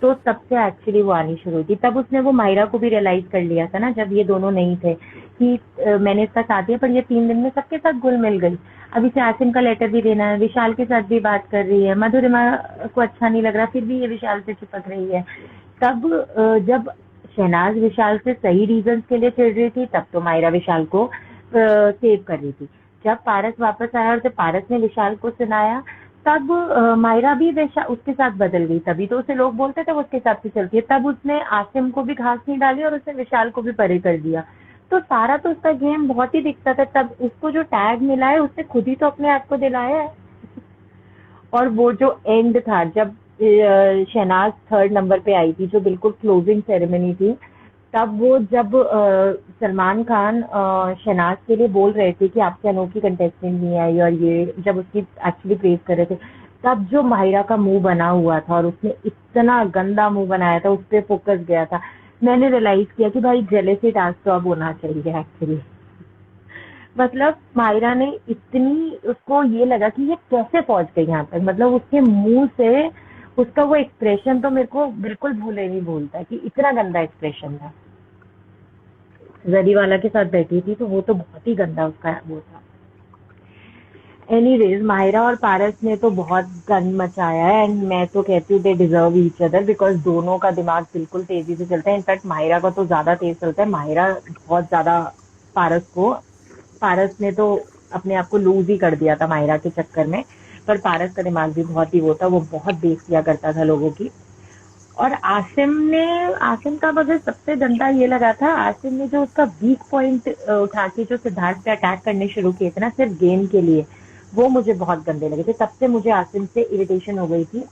[SPEAKER 6] तो तब से एक्चुअली वो आनी शुरू हुई थी। तब उसने वो मायरा को भी रियलाइज कर लिया था ना, जब ये दोनों नहीं थे, कि मैंने इसका साथ दिया पर ये 3 दिन में सबके साथ घुल मिल गई, अब इसे आसिम का लेटर भी देना है, विशाल के साथ भी बात कर रही है, मधुरिमा को अच्छा नहीं लग रहा फिर भी ये विशाल से चिपक रही है। तब जब शहनाज विशाल से सही रीजन के लिए चिढ़ रही थी, तब तो मायरा विशाल को सेव कर रही थी। जब पारस वापस आया और जब पारस ने विशाल को सुनाया, तब मायरा भी उसके साथ बदल गई, तभी तो उसे लोग बोलते थे वो उसके हिसाब से चलती है। तब उसने आसिम को भी घास नहीं डाली और उसने विशाल को भी परे कर दिया। तो सारा तो उसका गेम बहुत ही दिखता था। तब उसको जो टैग मिला है, उसने खुद ही तो अपने आप को दिलाया है। और वो जो एंड था, जब शहनाज 3rd नंबर पे आई थी, जो बिल्कुल क्लोजिंग सेरेमनी थी, तब वो जब सलमान खान शहनाज के लिए बोल रहे थे कि आपसे अनोखी कंटेस्टेंट नहीं आई, और ये जब उसकी एक्चुअली प्रेज कर रहे थे, तब जो माहिरा का मुंह बना हुआ था और उसने इतना गंदा मुंह बनाया था, उस पर फोकस गया था, मैंने रियलाइज किया कि भाई जेलेसी टास्क तो अब होना चाहिए एक्चुअली। मतलब मायरा ने इतनी, उसको ये लगा कि ये कैसे पहुंच गई यहाँ तक, मतलब उसके मुंह से उसका वो एक्सप्रेशन तो मेरे को बिल्कुल भूले नहीं भूलता, कि इतना गंदा एक्सप्रेशन था। जरीवाला के साथ बैठी थी तो वो तो बहुत ही गंदा उसका वो था। एनीवेज, माहिरा और पारस ने तो बहुत गन मचाया है, एंड मैं तो कहती हूँ they deserve each other, because दोनों का दिमाग बिल्कुल तेजी से चलता है। इनफैक्ट माहिरा का तो ज्यादा तेज चलता है, माहिरा बहुत ज्यादा पारस को, पारस ने तो अपने आप को लूज ही कर दिया था माहिरा के चक्कर में, पर पारस का दिमाग भी बहुत ही वो था, वो बहुत बेइज्जत किया करता था लोगों की। और आसिम का मुझे सबसे गंदा ये लगा था, आसिम ने जो उसका वीक पॉइंट उठा के जो सिद्धार्थ पे अटैक करने शुरू किए थे ना, सिर्फ गेम के लिए, वो मुझे बहुत गंदे लगे थे। तब से मुझे आसिम से इरिटेशन हो गई थी,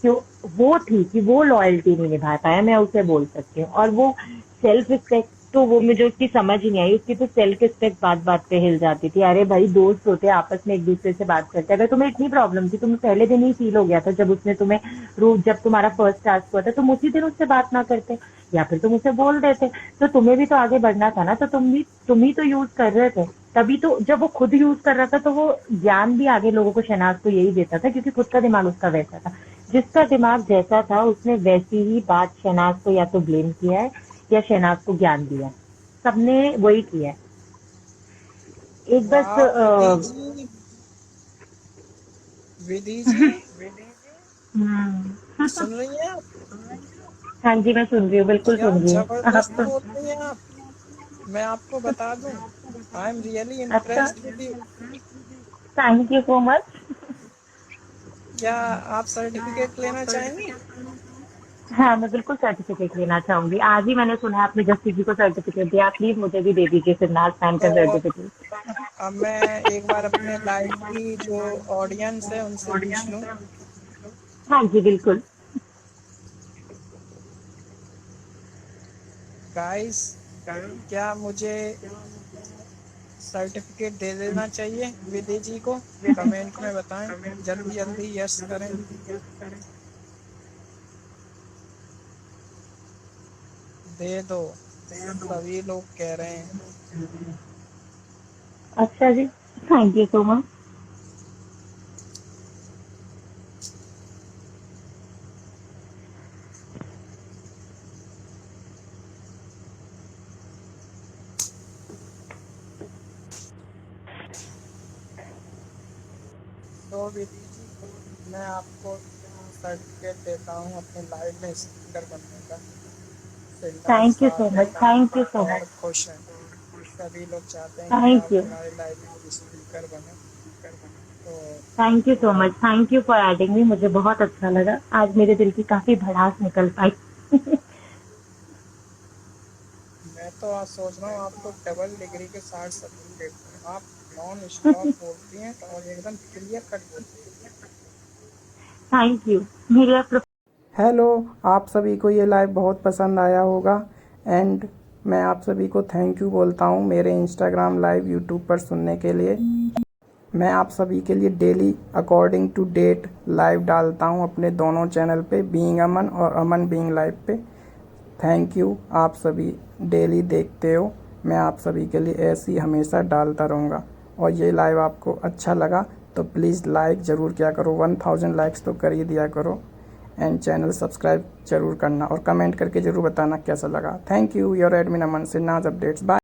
[SPEAKER 6] क्यों, वो थी कि वो लॉयल्टी नहीं निभा पाया, मैं उसे बोल सकती हूँ। और वो सेल्फ रिस्पेक्ट, तो वो मुझे उसकी समझ ही नहीं आई, उसकी तो सेल्फ रिस्पेक्ट बात बात पे हिल जाती थी। अरे भाई, दोस्त होते आपस में एक दूसरे से बात करते, अगर तुम्हें इतनी प्रॉब्लम थी, तुम्हें पहले दिन ही फील हो गया था जब उसने तुम्हें जब तुम्हारा फर्स्ट टास्क हुआ था, तुम उसी दिन उससे बात ना करते, या फिर तुम उसे बोल देते, तो तुम्हें भी तो आगे बढ़ना था ना, तो तुम ही तो यूज कर रहे थे। तभी तो जब वो खुद यूज कर रहा था, तो वो ज्ञान भी आगे लोगों को शहनाज को यही देता था, क्योंकि खुद का दिमाग उसका वैसा था। जिसका दिमाग जैसा था, उसने वैसी ही बात शहनाज को या तो ब्लेम किया है या शहनाज को ज्ञान दिया है, सबने वही किया है। एक बस
[SPEAKER 1] वाह विधि जी, सुन रही हैं आप?
[SPEAKER 6] हाँ जी, मैं सुन रही हूँ, बिल्कुल
[SPEAKER 1] क्या
[SPEAKER 6] सुन रही हूँ। आप
[SPEAKER 1] जबरदस्त
[SPEAKER 6] तो,
[SPEAKER 1] बोल रही हैं आप। मैं आपको बता दूं, आई एम रियली
[SPEAKER 6] अच्छा,
[SPEAKER 1] impressed with you.
[SPEAKER 6] Thank you so much.
[SPEAKER 1] क्या आप सर्टिफिकेट लेना चाहेंगी?
[SPEAKER 6] हाँ, मैं बिल्कुल सर्टिफिकेट लेना चाहूंगी। आज ही मैंने सुना आपने जस्टिस जी को सर्टिफिकेट दिया, प्लीज मुझे भी दे दीजिए सिद्धार्थ फैन का
[SPEAKER 1] तो
[SPEAKER 6] सर्टिफिकेट।
[SPEAKER 1] अब मैं एक बार अपने लाइव की जो ऑडियंस है उनसे पूछ लूं।
[SPEAKER 6] हाँ जी, बिल्कुल।
[SPEAKER 1] गाइस, क्या मुझे सर्टिफिकेट दे देना चाहिए विधि जी को? कमेंट में बताएं, जल्दी जल्दी यस करें। दे दो, सभी लोग कह रहे हैं।
[SPEAKER 6] अच्छा जी, थैंक यू सो मच।
[SPEAKER 1] तो विधि जी, मैं आपको सर्टिफिकेट देता हूँ अपने लाइव में स्पीकर बनने का। फिल्टर
[SPEAKER 6] थैंक यू
[SPEAKER 1] साथ
[SPEAKER 6] सो
[SPEAKER 1] में
[SPEAKER 6] मच, थैंक यू सो
[SPEAKER 1] और
[SPEAKER 6] मच,
[SPEAKER 1] खुश हैं। सभी लोग चाहते हैं कि
[SPEAKER 6] थैंक
[SPEAKER 1] आप
[SPEAKER 6] यू,
[SPEAKER 1] हमारे लाइफ में स्पीकर बने। तो
[SPEAKER 6] thank you so much, thank you for adding me. मुझे बहुत अच्छा लगा, आज मेरे दिल की काफी भड़ास निकल पाई।
[SPEAKER 1] मैं तो आज सोच रहा हूँ आप तो डबल डिग्री के साथ सर्टिफिकेट हैं। आप नॉन स्टॉप बोलती हैं और एकदम क्लियर कट बोलती हैं।
[SPEAKER 6] Thank you. मेरा
[SPEAKER 4] हेलो, आप सभी को ये लाइव बहुत पसंद आया होगा एंड मैं आप सभी को थैंक यू बोलता हूँ मेरे इंस्टाग्राम लाइव यूट्यूब पर सुनने के लिए। मैं आप सभी के लिए daily according to date live डालता हूँ अपने दोनों चैनल पे, बीइंग अमन और अमन बीइंग लाइव पे। थैंक यू, आप सभी डेली देखते हो। मैं आप सभी के लिए ऐसे ही हमेशा डालता रहूँगा। और ये लाइव आपको अच्छा लगा तो प्लीज़ लाइक ज़रूर किया करो, 1000 लाइक्स तो कर ही दिया करो एंड चैनल सब्सक्राइब ज़रूर करना और कमेंट करके ज़रूर बताना कैसा लगा। थैंक यू, योर एडमिन अमन से नाज अपडेट्स। बाय।